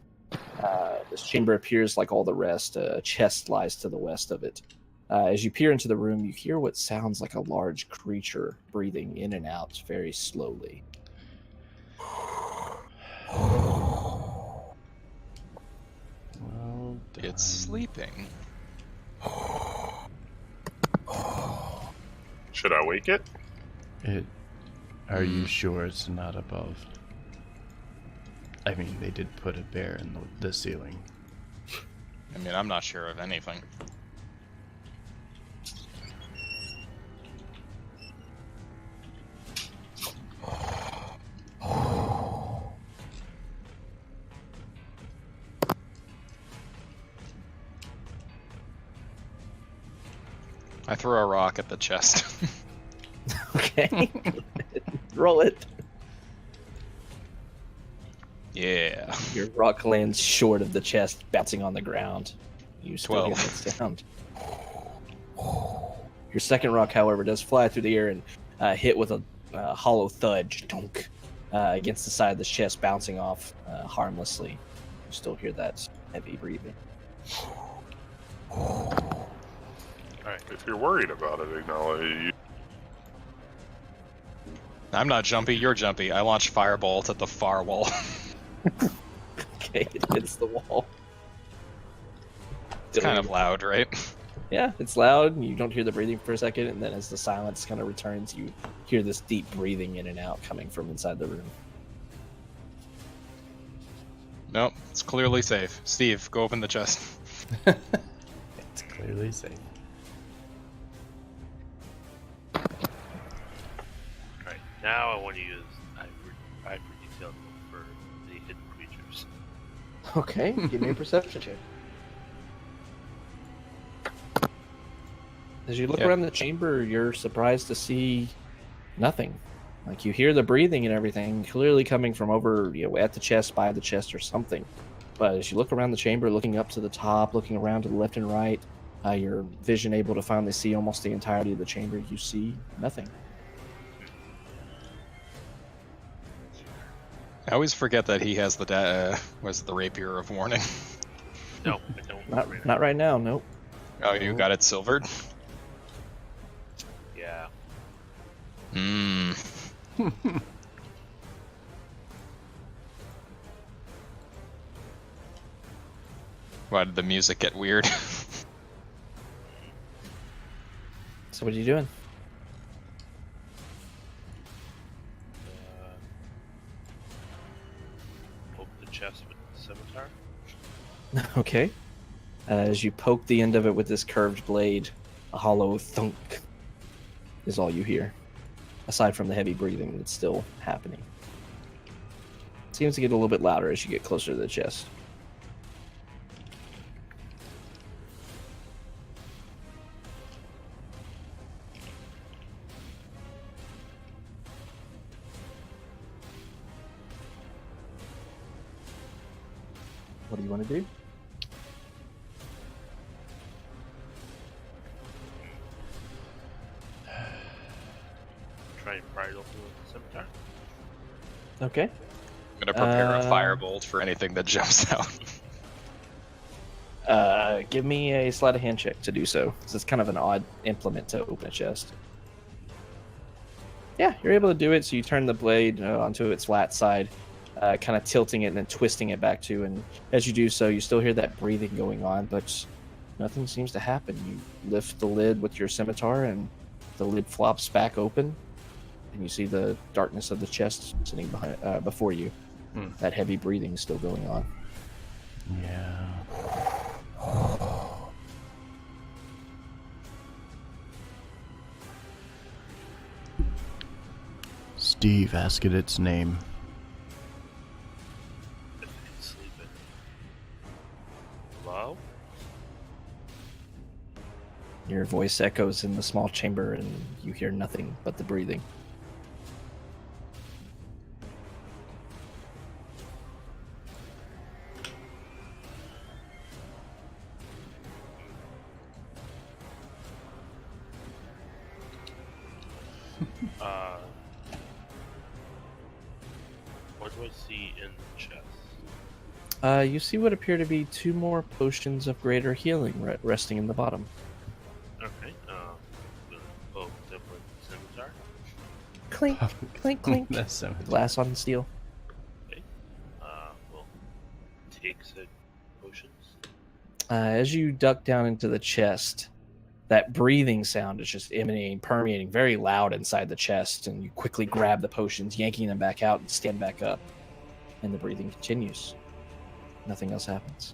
this chamber appears like all the rest. A chest lies to the west of it. As you peer into the room, you hear what sounds like a large creature breathing in and out very slowly. Well done. It's sleeping. Should I wake it? Are you sure it's not above? I mean, they did put a bear in the ceiling. I mean, I'm not sure of anything. I throw a rock at the chest. Okay. Roll it. Yeah. Your rock lands short of the chest, bouncing on the ground. You still hear 12. that sound. Your second rock, however, does fly through the air and hit with a hollow thud dunk, against the side of the chest, bouncing off harmlessly. You still hear that heavy breathing. Alright. If you're worried about it, acknowledge. I'm not jumpy, you're jumpy. I launch firebolts at the far wall. Okay, it hits the wall. It's kind of loud, right? Yeah, it's loud. You don't hear the breathing for a second, and then as the silence kind of returns, you hear this deep breathing in and out coming from inside the room. Nope, it's clearly safe. Steve, go open the chest. It's clearly safe. Alright, now I want to use eye for detail for the hidden creatures. Okay, give me a perception check. As you look around the chamber, you're surprised to see nothing. Like, you hear the breathing and everything clearly coming from over, at the chest, by the chest, or something. But as you look around the chamber, looking up to the top, looking around to the left and right, your vision able to finally see almost the entirety of the chamber, you see nothing. I always forget that he has the rapier of warning. No, I don't. Not right now, nope. Oh, you got it silvered? Yeah. Mmm. Why did the music get weird? So what are you doing? Poke the chest with the scimitar. Okay. As you poke the end of it with this curved blade, a hollow thunk is all you hear. Aside from the heavy breathing that's still happening. It seems to get a little bit louder as you get closer to the chest. What do you want to do? Try and pry it open with the scimitar. Okay. I'm gonna prepare a firebolt for anything that jumps out. Give me a sleight of hand check to do so. So it's kind of an odd implement to open a chest. Yeah, you're able to do it. So you turn the blade onto its flat side, kind of tilting it and then twisting it back to. And as you do so, you still hear that breathing going on, but nothing seems to happen. You lift the lid with your scimitar, and the lid flops back open, and you see the darkness of the chest sitting behind, before you. That heavy breathing is still going on. Yeah. Steve, ask it its name. If it can sleep it. Hello? Your voice echoes in the small chamber, and you hear nothing but the breathing. What do I see in the chest? You see what appear to be 2 more potions of greater healing resting in the bottom. Alright. Clink, clink, clink. That's so much. Glass on steel. Well, take said potions. As you duck down into the chest, that breathing sound is just emanating, permeating very loud inside the chest, and you quickly grab the potions, yanking them back out and stand back up. And the breathing continues. Nothing else happens.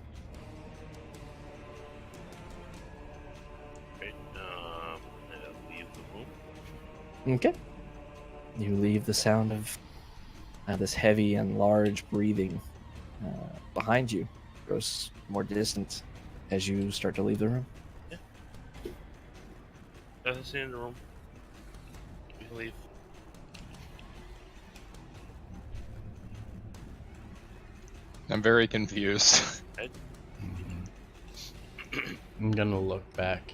Right. I'll leave the room. Okay. You leave the sound of this heavy and large breathing behind you. Grows more distant as you start to leave the room. That's the end of the room. We can leave. I'm very confused. I'm gonna look back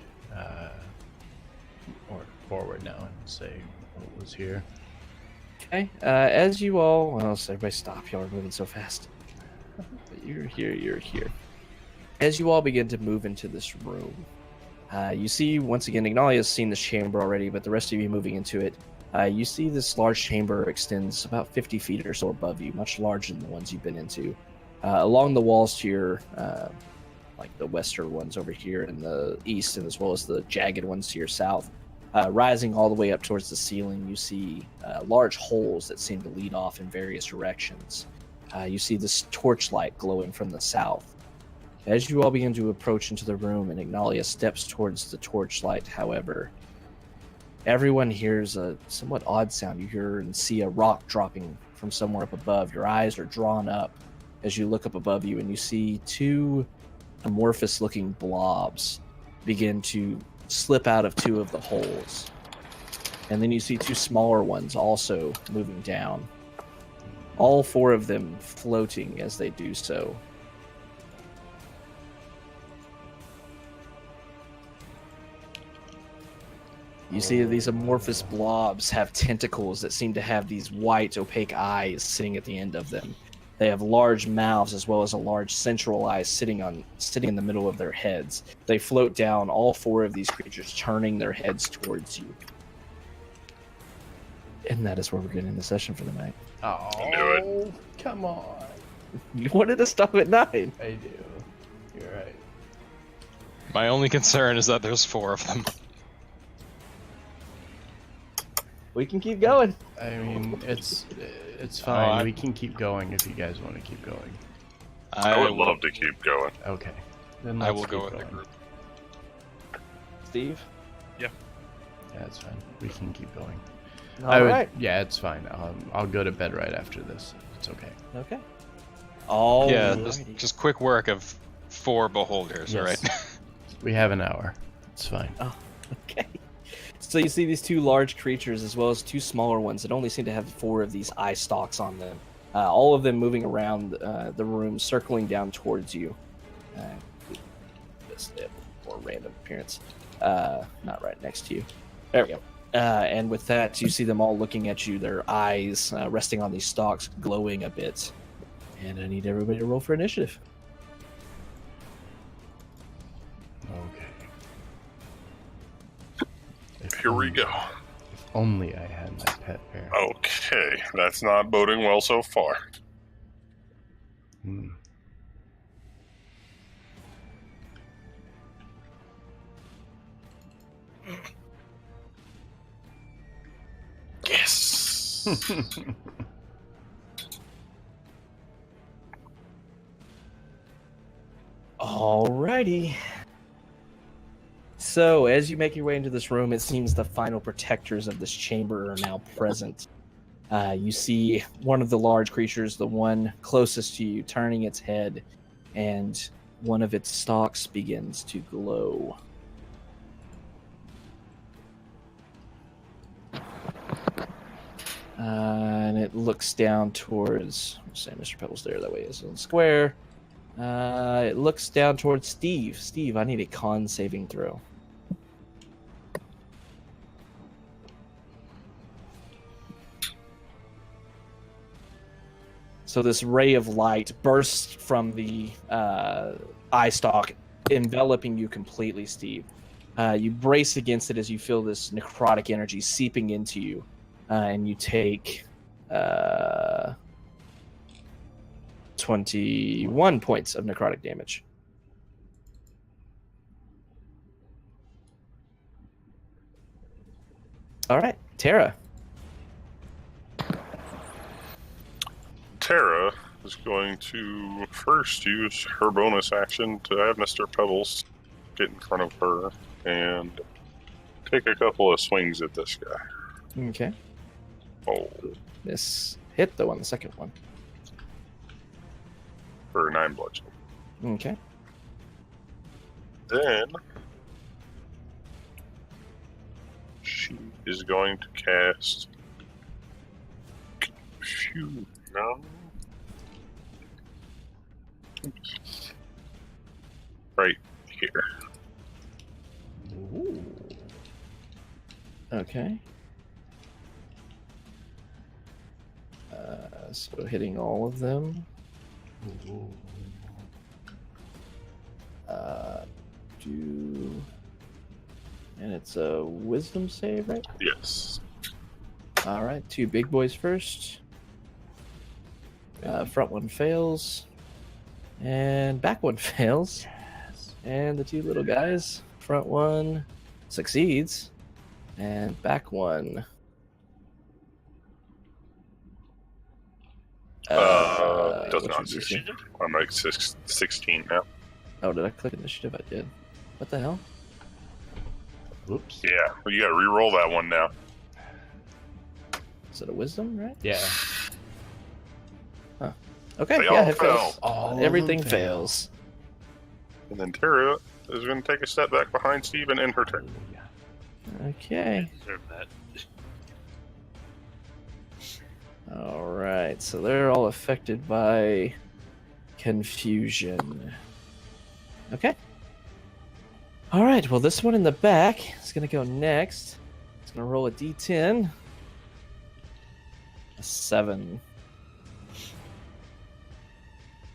or forward now and say what was here. Okay. As you all, well, so everybody stop. Y'all are moving so fast. You're here. You're here. As you all begin to move into this room, you see once again. Ignalia has seen this chamber already, but the rest of you moving into it, you see this large chamber extends about 50 feet or so above you, much larger than the ones you've been into. Along the walls to your, like the western ones over here in the east, and as well as the jagged ones to your south. Rising all the way up towards the ceiling, you see large holes that seem to lead off in various directions. You see this torchlight glowing from the south. As you all begin to approach into the room and Ignalia steps towards the torchlight, however, everyone hears a somewhat odd sound. You hear and see a rock dropping from somewhere up above. Your eyes are drawn up as you look up above you, and you see two amorphous-looking blobs begin to slip out of two of the holes. And then you see two smaller ones also moving down. All four of them floating as they do so. You see these amorphous blobs have tentacles that seem to have these white, opaque eyes sitting at the end of them. They have large mouths as well as a large central eye sitting in the middle of their heads. They float down, all four of these creatures turning their heads towards you. And that is where we're getting the session for the night. Oh, come on. You wanted to stop at 9. I do. You're right. My only concern is that there's 4 of them. We can keep going. I mean, it's fine. I- We can keep going if you guys want to keep going. I would love to keep going. Okay. Then I let's will go keep with the going. group. Steve? Yeah, it's fine. We can keep going. All right. Yeah, it's fine. I'll go to bed right after this. It's okay. Okay. All Yeah, righty. just quick work of 4 beholders, Yes. alright? We have an hour. It's fine. Okay. So you see these two large creatures as well as two smaller ones that only seem to have 4 of these eye stalks on them. All of them moving around the room, circling down towards you. This more random appearance. Not right next to you. There we go. And with that, you see them all looking at you, their eyes resting on these stalks, glowing a bit. And I need everybody to roll for initiative. Okay. Here we go. If only I had my pet bear. Okay, that's not boding well so far. Hmm. Yes. Alrighty. So, as you make your way into this room, it seems the final protectors of this chamber are now present. You see one of the large creatures, the one closest to you, turning its head, and one of its stalks begins to glow. And it looks down towards, say Mr. Pebble's there, that way it's in the square. It looks down towards Steve. Steve, I need a con saving throw. So this ray of light bursts from the eye stalk, enveloping you completely, Steve. You brace against it as you feel this necrotic energy seeping into you. and you take 21 points of necrotic damage. All right, Tara. Tara is going to first use her bonus action to have Mr. Pebbles get in front of her and take a couple of swings at this guy. Okay. Oh, This hit, though, on the second one. for 9 bludgeon. Okay. Then she is going to cast. Phew, no. Oops. Right here. Ooh. Okay. So hitting all of them. Ooh. And it's a wisdom save, right? Yes. All right, 2 big boys first. Front one fails, and back one fails. Yes. And the 2 little guys, front one succeeds, and back one. Does what's not your DC? succeed. I'm like 16 now. Oh, did I click initiative? I did. What the hell? Whoops. Yeah, well, you gotta re-roll that one now. Is it a wisdom, right? Yeah. Okay, They yeah, all it fails. fail. All of Everything them fail. fails. And then Tara is gonna take a step back behind Steve and end her turn. Okay. Deserve that. All right, so they're all affected by confusion. Okay. All right, well, this one in the back is going to go next. It's going to roll a d10. A 7.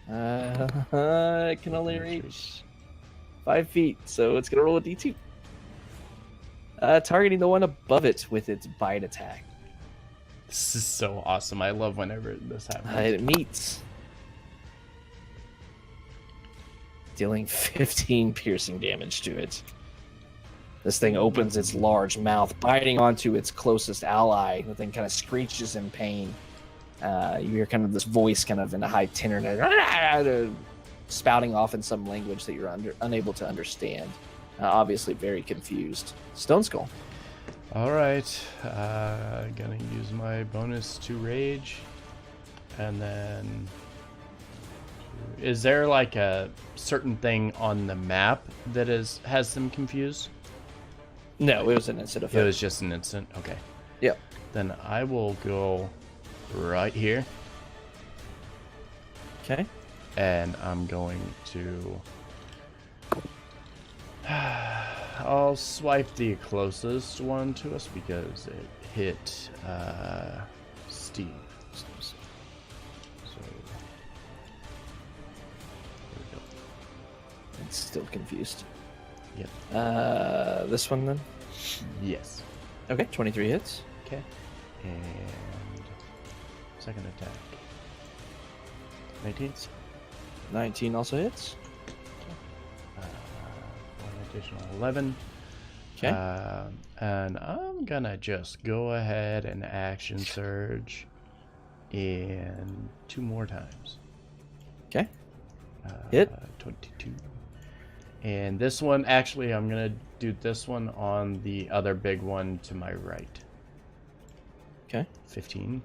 It can only reach 5 feet, so it's going to roll a d2. Targeting the one above it with its bite attack. This is so awesome. I love whenever this happens. It meets. Dealing 15 piercing damage to it. This thing opens its large mouth, biting onto its closest ally. The thing kind of screeches in pain. You hear kind of this voice kind of in a high tenor, spouting off in some language that you're unable to understand. Obviously very confused. Stone Skull. All right. Gonna use my bonus to rage. And then... Is there like a certain thing on the map that has them confused? No, it was an instant effect. It was just an instant? Okay. Yep. Then I will go right here. Okay. And I'm going to... I'll swipe the closest one to us because it hit Steve. So there we go. It's still confused. Yep. This one then? Yes. Okay, 23 hits. Okay. And second attack. 19. 19 also hits. One additional 11. Okay. And I'm gonna just go ahead and action surge in 2 more times. Okay. Hit. 22. And this one, actually, I'm gonna do this one on the other big one to my right. Okay. 15.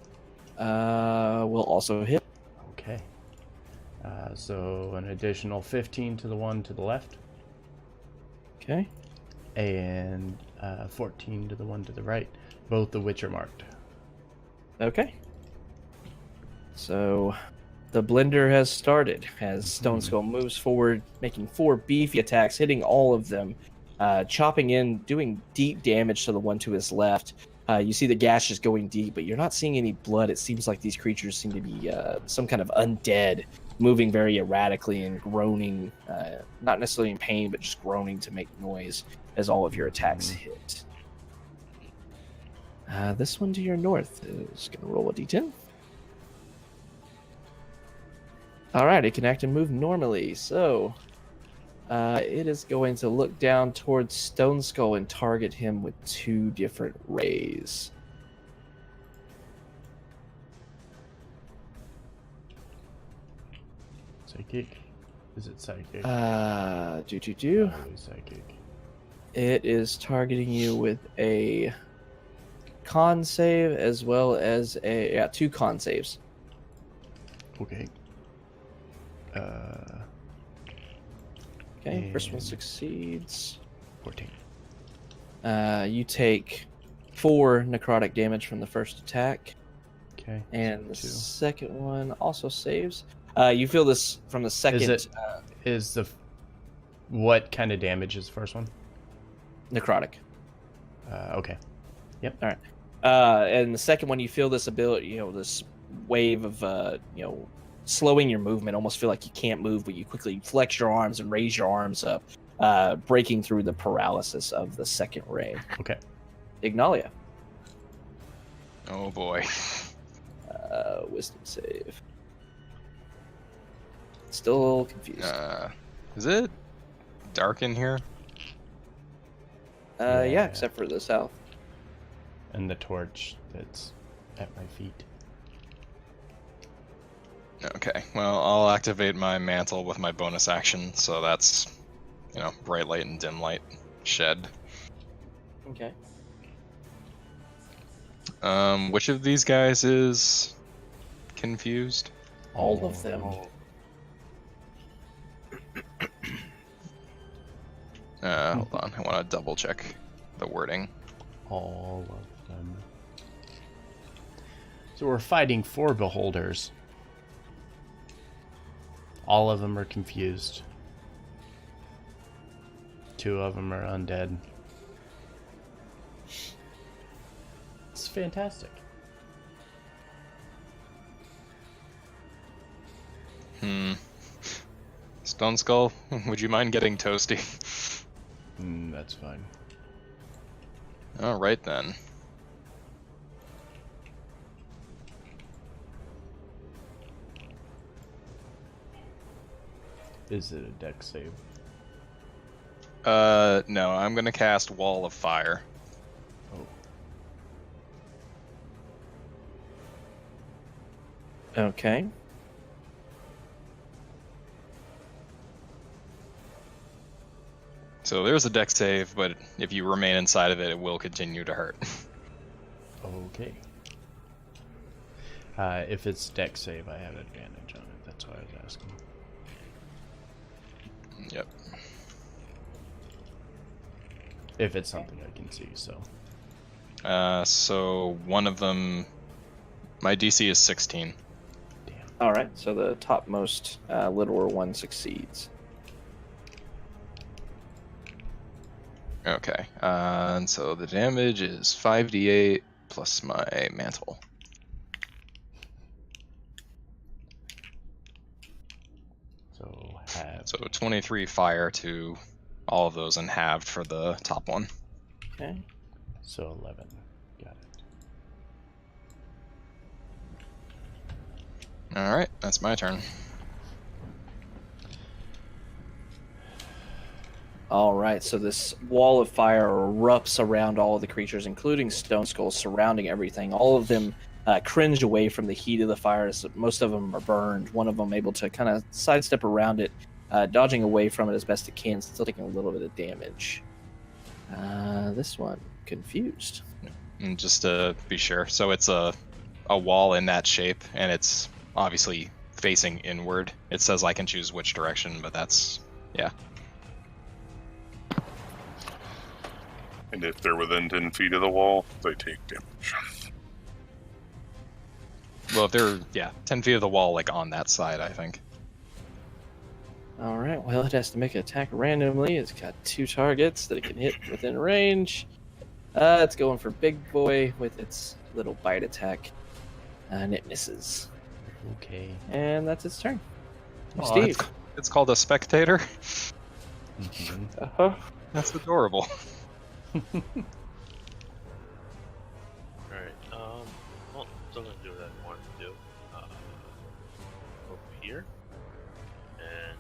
Will also hit. Okay. So an additional 15 to the one to the left. Okay. And 14 to the one to the right, both of which are marked. Okay. So the blender has started as Stone Skull moves forward, making 4 beefy attacks, hitting all of them, chopping in, doing deep damage to the one to his left. You see the gash is going deep, but you're not seeing any blood. It seems like these creatures seem to be some kind of undead, moving very erratically and groaning, not necessarily in pain, but just groaning to make noise as all of your attacks hit. This one to your north is going to roll a d10. All right, it can act and move normally. So it is going to look down towards Stone Skull and target him with 2 different rays. Psychic? Is it psychic? Do. Probably psychic. It is targeting you with a con save as well as 2 con saves. Okay. Okay, first one And- succeeds. 14. You take 4 necrotic damage from the first attack, Okay. and the 2. second one also saves. You feel this from the second What kind of damage is the first one? necrotic. Okay. And the second one, you feel this ability, this wave of, slowing your movement. Almost feel like you can't move, but you quickly flex your arms and raise your arms up, breaking through the paralysis of the second ray. Okay. Ignalia, Oh boy. wisdom save. Still confused. Is it dark in here? Yeah, yeah. except for the south. And the torch that's at my feet. Okay, well, I'll activate my mantle with my bonus action, so that's, bright light and dim light shed. Okay. Which of these guys is confused? All of them. Hold on, I want to double check the wording. All of them. So we're fighting 4 beholders. All of them are confused. 2 of them are undead. It's fantastic. Stone Skull, would you mind getting toasty? That's fine. Alright then. Is it a dex save? No, I'm gonna cast Wall of Fire. Oh. Okay. So there's a dex save, but if you remain inside of it, it will continue to hurt. Okay. If it's dex save, I have advantage on it. That's why I was asking. Yep. If it's something I can see, so. So one of them, my DC is 16. Damn. All right. So the topmost littler one succeeds. Okay. And so the damage is 5d8 plus my mantle. So have. So 23 fire to all of those and halved for the top one. Okay. So 11. Got it. Alright, that's my turn. All right. So this wall of fire erupts around all of the creatures, including Stone Skull, surrounding everything. All of them cringe away from the heat of the fire. So most of them are burned. One of them able to kind of sidestep around it, dodging away from it as best it can, still taking a little bit of damage. This one confused. And just to be sure, so it's a wall in that shape, and it's obviously facing inward. It says I can choose which direction, but that's, yeah. And if they're within 10 feet of the wall, they take damage. Well, if they're, 10 feet of the wall, like on that side, I think. All right. Well, it has to make an attack randomly. It's got 2 targets that it can hit within range. It's going for Big Boy with its little bite attack, and it misses. Okay. And that's its turn. Aw, Steve. It's called a spectator. Mhm. Uh-huh. That's adorable. here. And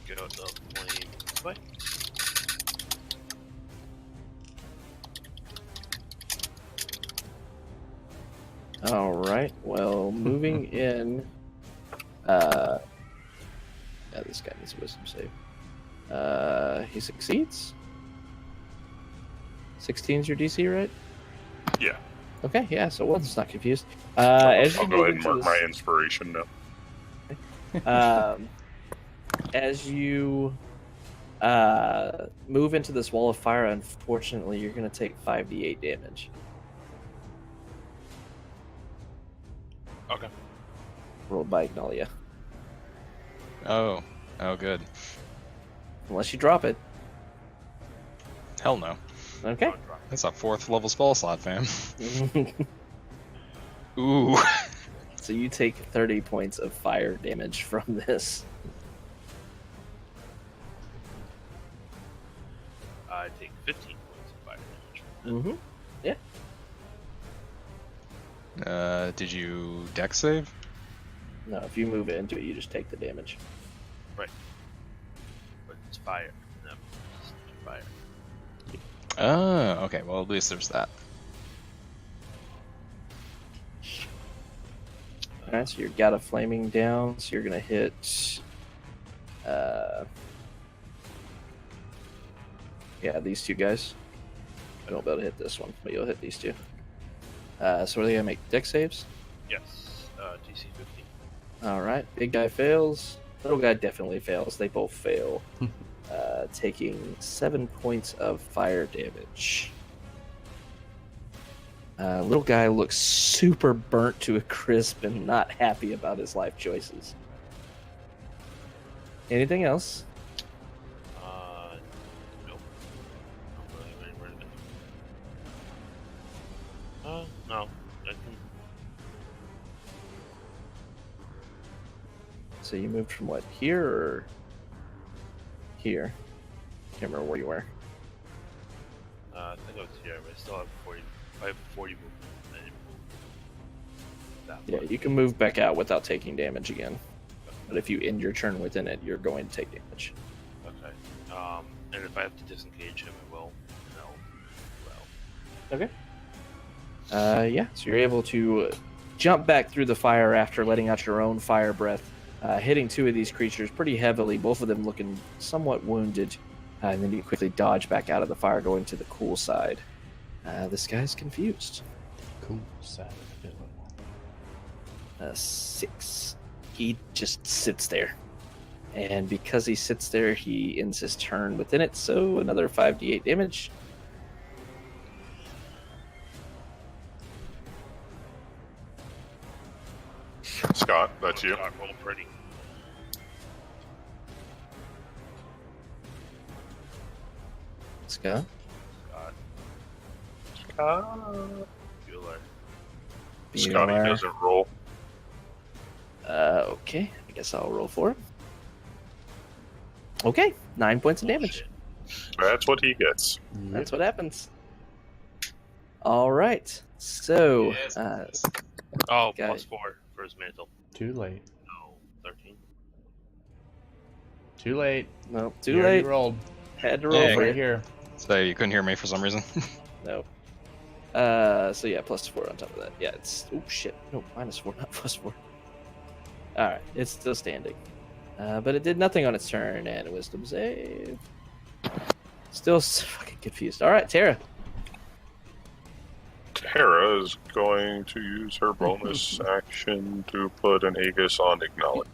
go the flame this way. All right. Well, moving in. Yeah, this guy needs a wisdom save. He succeeds. 16 is your DC, right? Yeah. Okay, yeah. So Weldon's not confused. I'll As you go move ahead and into mark my inspiration now. as you move into this wall of fire, unfortunately, you're going to take 5d8 damage. Okay. Rolled by Ignalia. Oh, good. Unless you drop it. Hell no. Okay. I'll drop it. That's a 4th level spell slot, fam. Ooh. So you take 30 points of fire damage from this. I take 15 points of fire damage. Yeah. Did you dex save? No, if you move into it, you just take the damage. Right. But it's fire. No, it's fire. Oh, okay. Well, at least there's that. Alright, so you've got a flaming down, so you're gonna hit yeah, these two guys. I won't be able to hit this one, but you'll hit these two. So are they gonna make dex saves? Yes. DC 15. Alright, big guy fails. Little guy definitely fails. They both fail. Taking 7 points of fire damage. Little guy looks super burnt to a crisp and not happy about his life choices. Anything else? Nope. Not really anywhere to go. No. I can. So you moved from what, here or here? Can't remember where you were. I think I was here, but I still have 40. I have 40 movement. I didn't move that Yeah, much. you can move back out without taking damage again. But if you end your turn within it, you're going to take damage. Okay. And if I have to disengage him, I will. No. Well. Okay. Yeah, so you're able to jump back through the fire after letting out your own fire breath, hitting two of these creatures pretty heavily, both of them looking somewhat wounded. And then you quickly dodge back out of the fire, going to the cool side. This guy's confused. Cool. Sad. 6. He just sits there. And because he sits there, he ends his turn within it, so another 5d8 damage. Scott, that's you. God, roll pretty. Scott? God. Bueller. Scotty Bueller. doesn't roll. Okay, I guess I'll roll for it. Okay, 9 points of damage. Bullshit. That's what he gets. That's what happens. All right, so Yes. Oh, Guy. +4 for his mantle. Too late. No, 13. Too late. no, You too already late. rolled. Had to roll Yeah, for Right it. here. So you couldn't hear me for some reason. No. So yeah, +4 on top of that. Yeah, it's oh shit. No, -4, not +4. All right, it's still standing, but it did nothing on its turn, and a wisdom save. Still fucking confused. All right, Tara. Tara is going to use her bonus action to put an Aegis on Ignalia.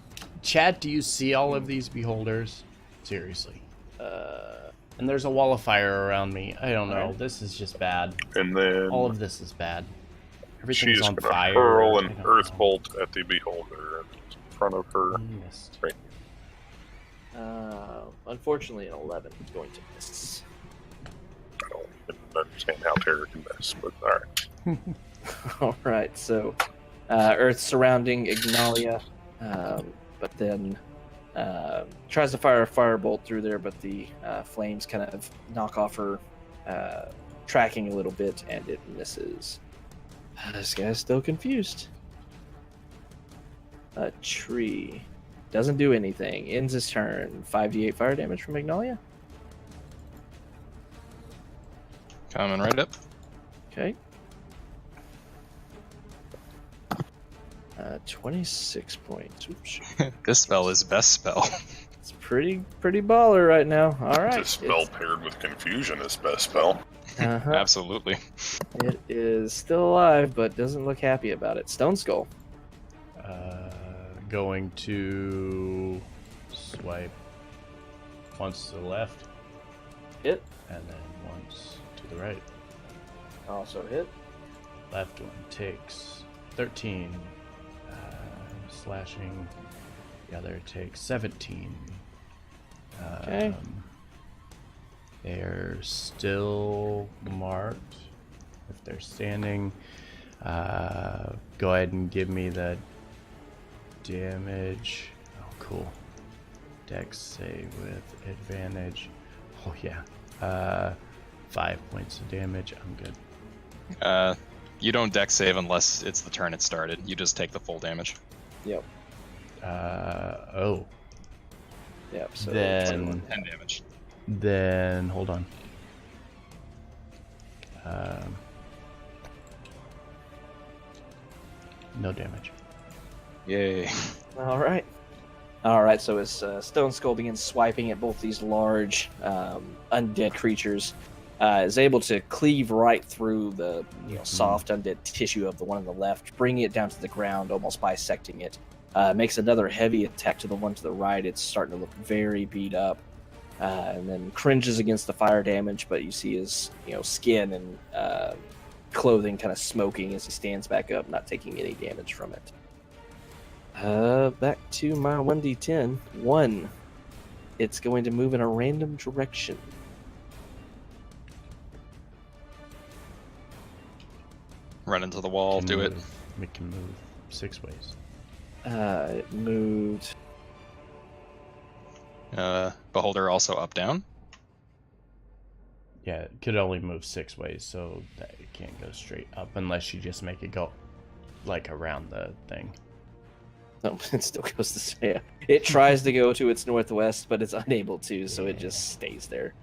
Chat, do you see all of these beholders? Seriously. And there's a wall of fire around me. I don't know. Alright. This is just bad. And then All of this is bad. she Everything's is on going to fire. hurl I an don't earth know. bolt at the beholder in front of her. Missed. Unfortunately, an 11 is going to miss. I don't even understand how Tara can miss, but alright. All right, so Earth surrounding Ignalia, but then tries to fire a firebolt through there, but the flames kind of knock off her tracking a little bit, and it misses. This guy's still confused. A tree. Doesn't do anything. Ends his turn. 5d8 fire damage from Magnolia. Coming right up. Okay. 26 points. Oops. This spell is best spell. It's pretty baller right now. All right. This spell paired with confusion is best spell. Uh-huh. Absolutely. It is still alive, but doesn't look happy about it. Stone Skull. Going to swipe once to the left. Hit. And then once to the right. Also hit. Left one takes 13 slashing. The other takes 17. Okay. They're still marked if they're standing. Go ahead and give me the damage. Oh, cool. Dex save with advantage. Oh, yeah. 5 points of damage. I'm good. You don't dex save unless it's the turn it started. You just take the full damage. Yep. Oh. Yep. So Then 10 damage. Then hold on. No damage. Yay. All right. All right. So as Stone Skull begins swiping at both these large undead creatures, is able to cleave right through the soft undead tissue of the one on the left, bringing it down to the ground, almost bisecting it. Makes another heavy attack to the one to the right. It's starting to look very beat up. And then cringes against the fire damage, but you see his skin and clothing kind of smoking as he stands back up, not taking any damage from it. Back to my 1d10. 1. It's going to move in a random direction. Run into the wall, do it. We can move 6 ways. It moved. Beholder also up down. Yeah, it could only move 6 ways, so that it can't go straight up unless you just make it go like around the thing. No, it still goes this way. It tries to go to its northwest, but it's unable to, so it just stays there.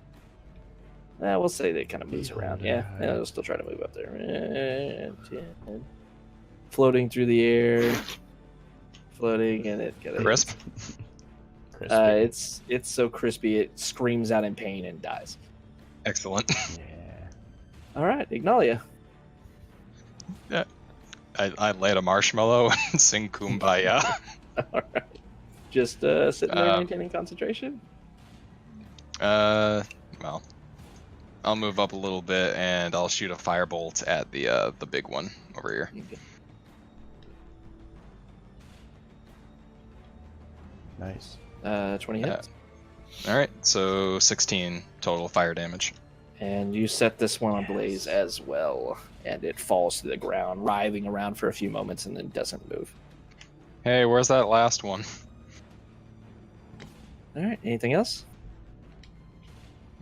We'll say that it kind of moves around. Yeah, it'll still try to move up there. Floating through the air. Floating, and it got Crisp. It's so crispy it screams out in pain and dies. Excellent. Yeah. All right, Ignalia. Yeah. I light a marshmallow and sing Kumbaya. All right. Just sitting there maintaining concentration. Well, I'll move up a little bit and I'll shoot a firebolt at the big one over here. Okay. Nice. 20 hits. All right, so 16 total fire damage. And you set this one ablaze as well, and it falls to the ground, writhing around for a few moments, and then doesn't move. Hey, where's that last one? All right. Anything else?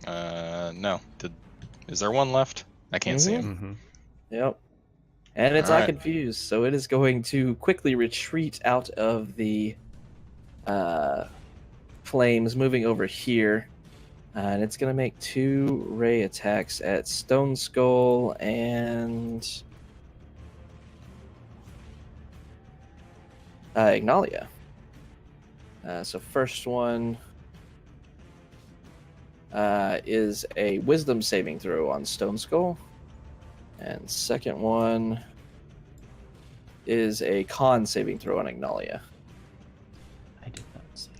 No. Is there one left? I can't see him. Mm-hmm. Yep. And it's All not right. confused, so it is going to quickly retreat out of the flames, moving over here. And it's going to make 2 ray attacks at Stone Skull and Ignalia. So first one is a wisdom saving throw on Stone Skull. And second one is a con saving throw on Ignalia. I did not see.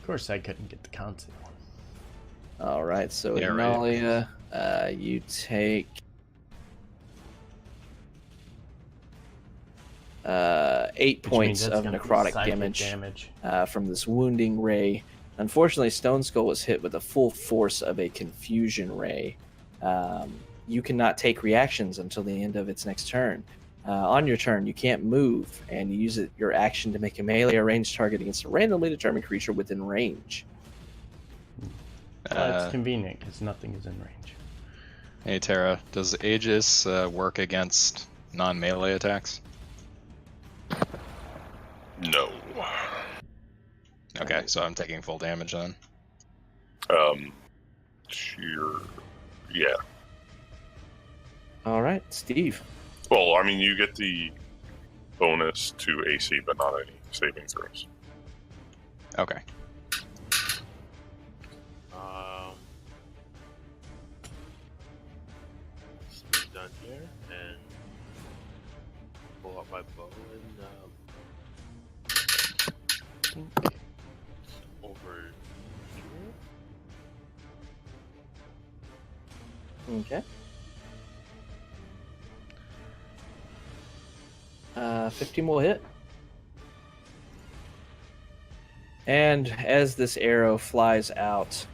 Of course, I couldn't get the concept one. All right, so Yeah, right. Ignalia, you take 8 points Which means of that's gonna be necrotic psychic damage from this wounding ray. Unfortunately, Stone Skull was hit with the full force of a confusion ray. You cannot take reactions until the end of its next turn. On your turn, you can't move, and you use your action to make a melee or ranged target against a randomly determined creature within range. Well, it's convenient because nothing is in range. Hey Tara, does Aegis work against non-melee attacks? No. Okay, so I'm taking full damage then. Sure. Yeah. All right, Steve. Well, I mean, you get the bonus to AC, but not any saving throws. Okay. Let's move down here and pull out my bow and over here. Okay. 15 will hit. And as this arrow flies out,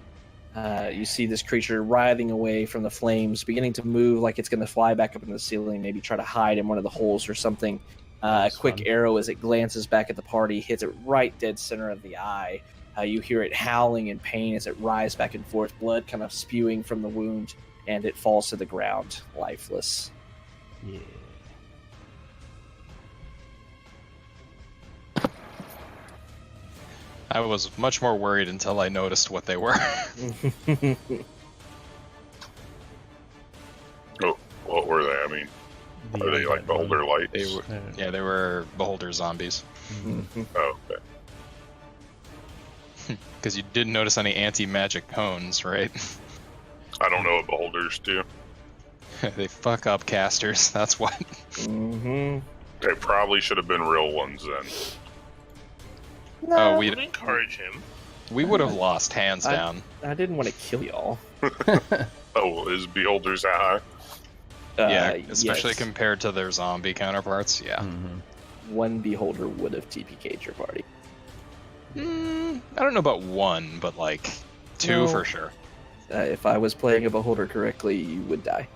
you see this creature writhing away from the flames, beginning to move like it's going to fly back up into the ceiling, maybe try to hide in one of the holes or something. A quick fun. arrow, as it glances back at the party, hits it right dead center of the eye. You hear it howling in pain as it writhes back and forth, blood kind of spewing from the wound, and it falls to the ground, lifeless. Yeah. I was much more worried until I noticed what they were. Oh, what were they? I mean, are they like beholder lights? They were, yeah, they were beholder zombies. Oh, okay. Because you didn't notice any anti-magic cones, right? I don't know what beholders do. They fuck up casters, that's what. Mm-hmm. They probably should have been real ones then. No, Oh, I we would encourage him. would have lost hands down. I didn't want to kill y'all. Oh, is beholders that high? Yeah, especially yes. compared to their zombie counterparts. Yeah. One beholder would have TPK'd your party. I don't know about one, but like two No. for sure. If I was playing a beholder correctly, you would die.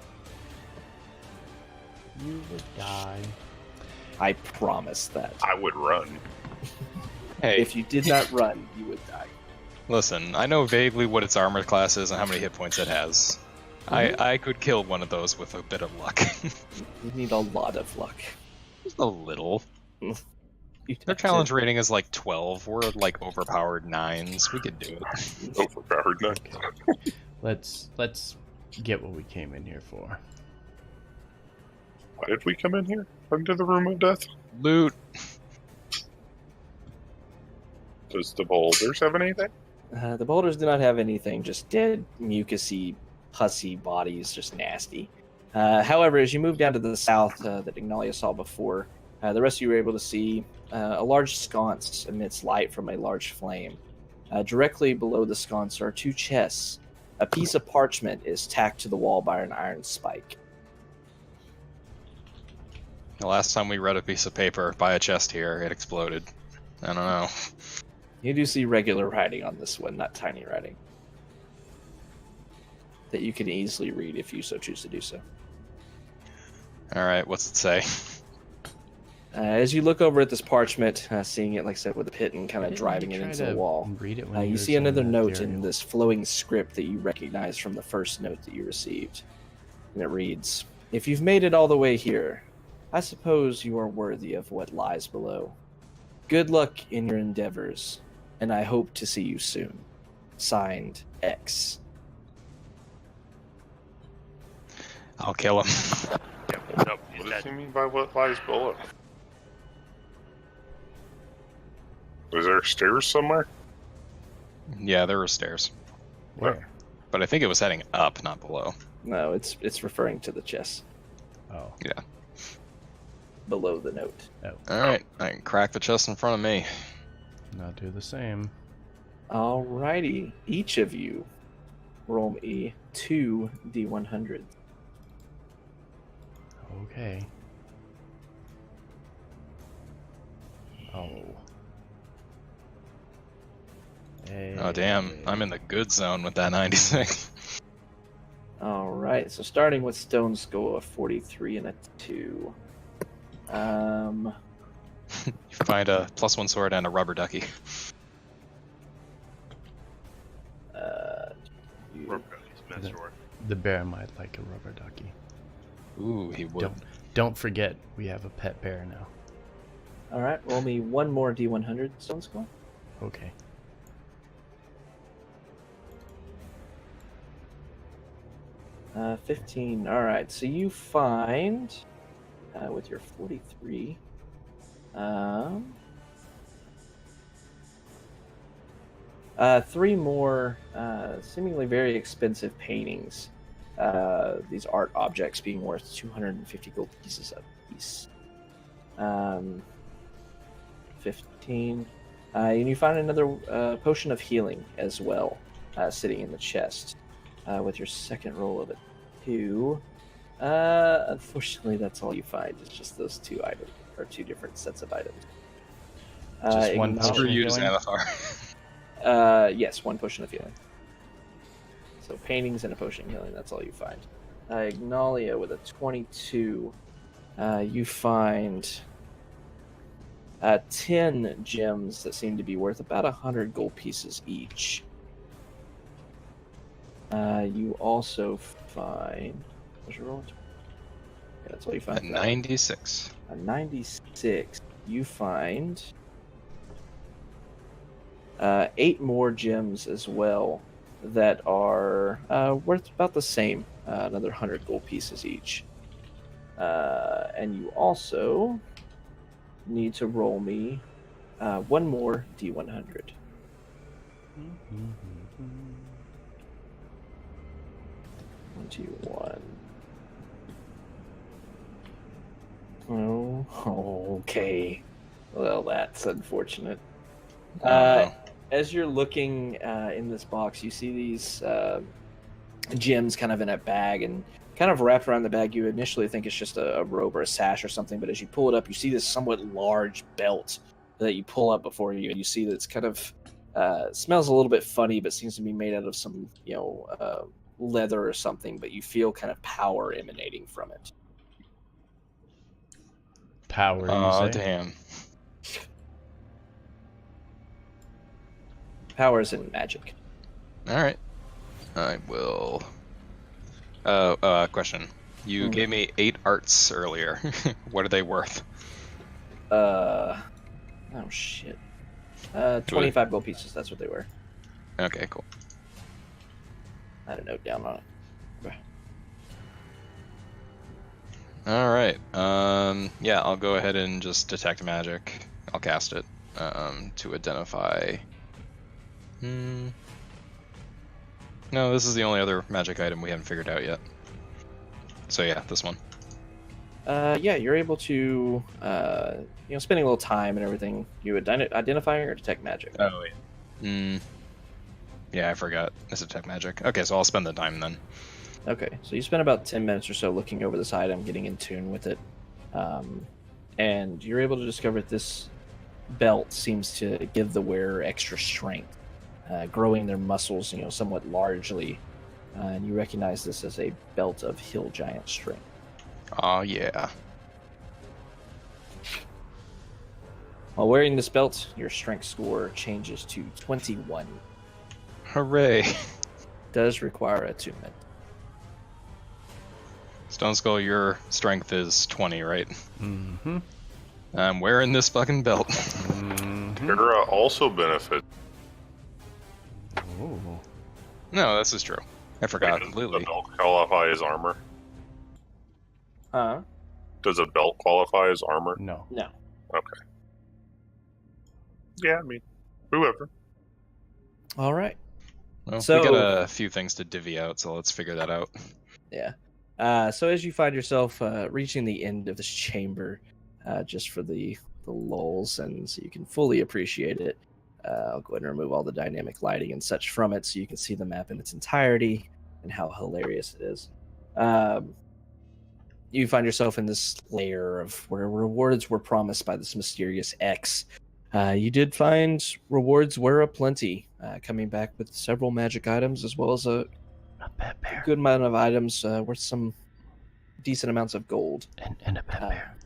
You would die. I promise that. I would run. Hey, If you did not run, you would die. listen, I know vaguely what its armor class is and how many hit points it has. I could kill one of those with a bit of luck. You need a lot of luck. Just a little. You'd Their have to- challenge rating is like 12. We're like overpowered 9s. We could do it. Overpowered now. Let's get what we came in here for. Why did we come in here? Into the room of death? Loot. Does the beholders have anything? The beholders do not have anything, just dead, mucusy, pussy bodies, just nasty. However, as you move down to the south that Ignalia saw before, the rest of you were able to see a large sconce emits light from a large flame. Directly below the sconce are two chests. A piece of parchment is tacked to the wall by an iron spike. The last time we read a piece of paper by a chest here, it exploded. I don't know. You do see regular writing on this one, not tiny writing. That you can easily read if you so choose to do so. Alright, what's it say? As you look over at this parchment, seeing it, like I said, with the pit and kind of driving it into the wall, Read it when you were see another saying note that, in this flowing script that you recognize from the first note that you received. And it reads, "If you've made it all the way here, I suppose you are worthy of what lies below. Good luck in your endeavors, and I hope to see you soon. Signed, X." I'll kill him. Nope, he's What does dead. he mean by what lies below? Was there stairs somewhere? Yeah, there were stairs. Where? But I think it was heading up, not below. No, it's referring to the chest Oh. Yeah. below the note. Alright, I can crack the chest in front of me. I'll do the same. Alrighty, each of you roll me 2 D100. Okay. Oh. Oh, damn. I'm in the good zone with that 96. Alright, so starting with Stone Skull, a 43 and a 2. You find a +1 sword and a rubber ducky. Uh, Rubber duckies, masterwork. The bear might like a rubber ducky. Ooh, he would. Don't forget, we have a pet bear now. All right, roll me one more D100 stone skull. Okay. Uh, 15. All right, so you find with your 43. Three more seemingly very expensive paintings. These art objects being worth 250 gold pieces apiece. 15. And you find another potion of healing as well, sitting in the chest with your second roll of it. 2. Unfortunately, that's all you find. It's just those two items, or two different sets of items. Just one acknowledge- Screw you, healing? Xanathar. Yes, one potion of healing. So paintings and a potion of healing, that's all you find. Ignalia with a 22. You find 10 gems that seem to be worth about 100 gold pieces each. You also find... What's your roll? Yeah, that's all you find. At 96. A 96. You find 8 more gems as well that are worth about the same, another 100 gold pieces each. And you also need to roll me one more D100. 1, 2, 1. Oh, okay. Well, that's unfortunate. As you're looking in this box, you see these gems kind of in a bag, and kind of wrapped around the bag. You initially think it's just a robe or a sash or something, but as you pull it up, you see this somewhat large belt that you pull up before you, and you see that it's kind of smells a little bit funny, but seems to be made out of some, leather or something. But you feel kind of power emanating from it. Power, you Oh, say? damn. Powers and magic. Alright. I will... question. You gave me 8 arts earlier. What are they worth? Oh shit. 25 gold pieces, that's what they were. Okay, cool. I had a note down on it. Alright. Yeah, I'll go ahead and just detect magic. I'll cast it to identify... No, this is the only other magic item we haven't figured out yet. So yeah, this one. Yeah, you're able to, spending a little time and everything, you would identify or detect magic. Oh, yeah. Yeah, I forgot. It's detect magic. Okay, so I'll spend the time then. Okay, so you spend about 10 minutes or so looking over this item, getting in tune with it. And you're able to discover that this belt seems to give the wearer extra strength, growing their muscles, somewhat largely. And you recognize this as a belt of hill giant strength. Oh, yeah. While wearing this belt, your strength score changes to 21. Hooray. Does require attunement. Stone Skull, your strength is 20, right? Mm-hmm. I'm wearing this fucking belt. Terra also benefits. Ooh. No, this is true. I forgot Does completely. the belt qualify as armor? Huh? Does a belt qualify as armor? No. No. Okay. Yeah, I mean, whoever. All right. Well, So- we got a few things to divvy out, so let's figure that out. Yeah. So as you find yourself reaching the end of this chamber, just for the lulls, and so you can fully appreciate it, I'll go ahead and remove all the dynamic lighting and such from it, so you can see the map in its entirety and how hilarious it is. You find yourself in this layer of where rewards were promised by this mysterious X. You did find rewards were aplenty, coming back with several magic items as well as a pet bear. good amount of items worth some decent amounts of gold. And a pet bear.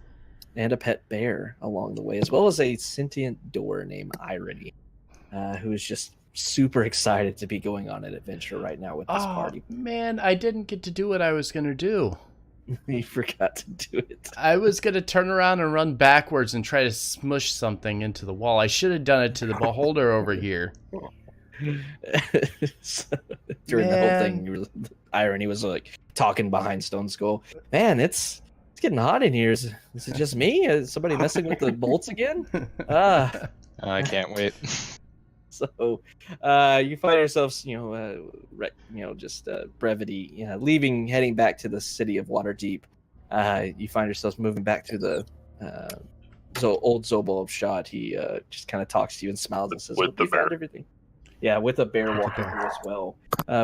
And a pet bear along the way, as well as a sentient door named Tyranny, who is just super excited to be going on an adventure right now with this party. Man, I didn't get to do what I was going to do. You forgot to do it. I was going to turn around and run backwards and try to smush something into the wall. I should have done it to the beholder over here. So, during the whole thing, Irony was like talking behind Stone Skull. Man, it's getting hot in here. Is it just me? Is somebody messing with the bolts again? I can't wait. So, you find yourselves, just brevity, heading back to the city of Waterdeep. You find yourselves moving back to the old Zobel of Shot. He just kind of talks to you and smiles and says, With the "You found bear." everything." Yeah, with a bear walking through as well,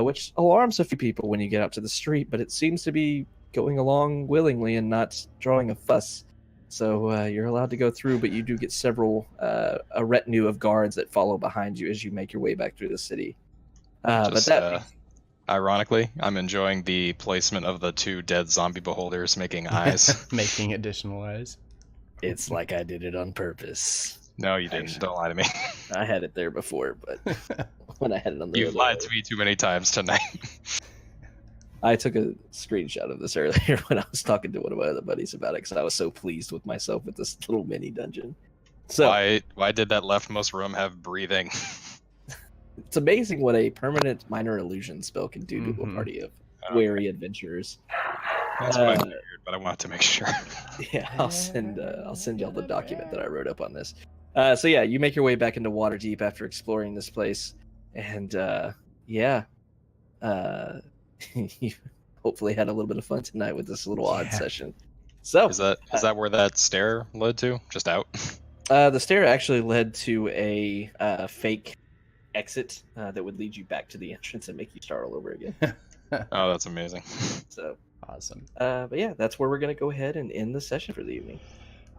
which alarms a few people when you get out to the street, but it seems to be going along willingly and not drawing a fuss. So you're allowed to go through, but you do get a retinue of guards that follow behind you as you make your way back through the city. Ironically, I'm enjoying the placement of the 2 dead zombie beholders making eyes. Making additional eyes. It's like I did it on purpose. No, you didn't. Don't lie to me. I had it there before, but when I had it on the You've lied to me too many times tonight. I took a screenshot of this earlier when I was talking to one of my other buddies about it because I was so pleased with myself with this little mini dungeon. So why did that leftmost room have breathing? It's amazing what a permanent minor illusion spell can do to a party of wary adventurers. That's what I figured, but I wanted to make sure. Yeah, I'll send y'all the document that I wrote up on this. So yeah, you make your way back into Waterdeep after exploring this place, and you hopefully had a little bit of fun tonight with this little odd session. So is that where that stair led to? Just out? The stair actually led to a fake exit that would lead you back to the entrance and make you start all over again. Oh, that's amazing. So awesome. But yeah, that's where we're gonna go ahead and end the session for the evening.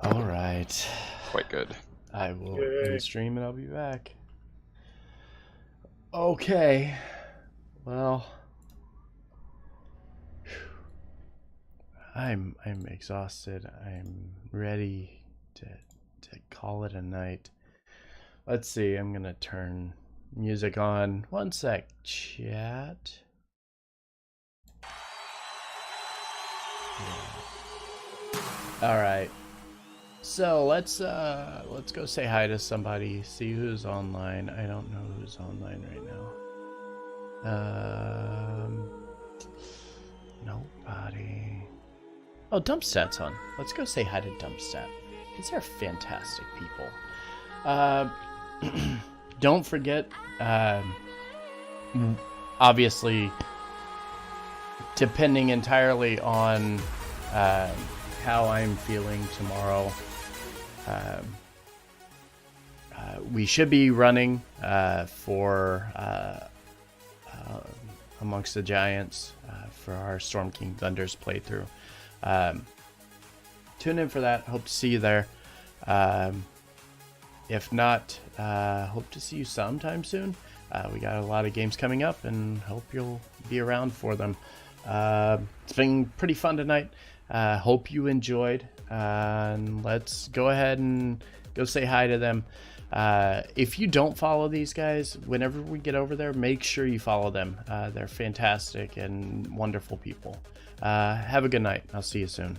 All right. Quite good. I will end the stream and I'll be back. Okay. Well, I'm exhausted. I'm ready to call it a night. Let's see. I'm gonna turn music on. One sec, chat. All right. So let's go say hi to somebody. See who's online. I don't know who's online right now. Nobody. Oh, Dumpstat's on. Let's go say hi to Dumpstat. These are fantastic people. Don't forget, obviously, depending entirely on how I'm feeling tomorrow, we should be running for Amongst the Giants for our Storm King Thunders playthrough. Tune in for that. Hope to see you there. If not, hope to see you sometime soon. We got a lot of games coming up and hope you'll be around for them. It's been pretty fun tonight. Hope you enjoyed. And let's go ahead and go say hi to them. If you don't follow these guys, whenever we get over there, make sure you follow them. They're fantastic and wonderful people. Have a good night. I'll see you soon.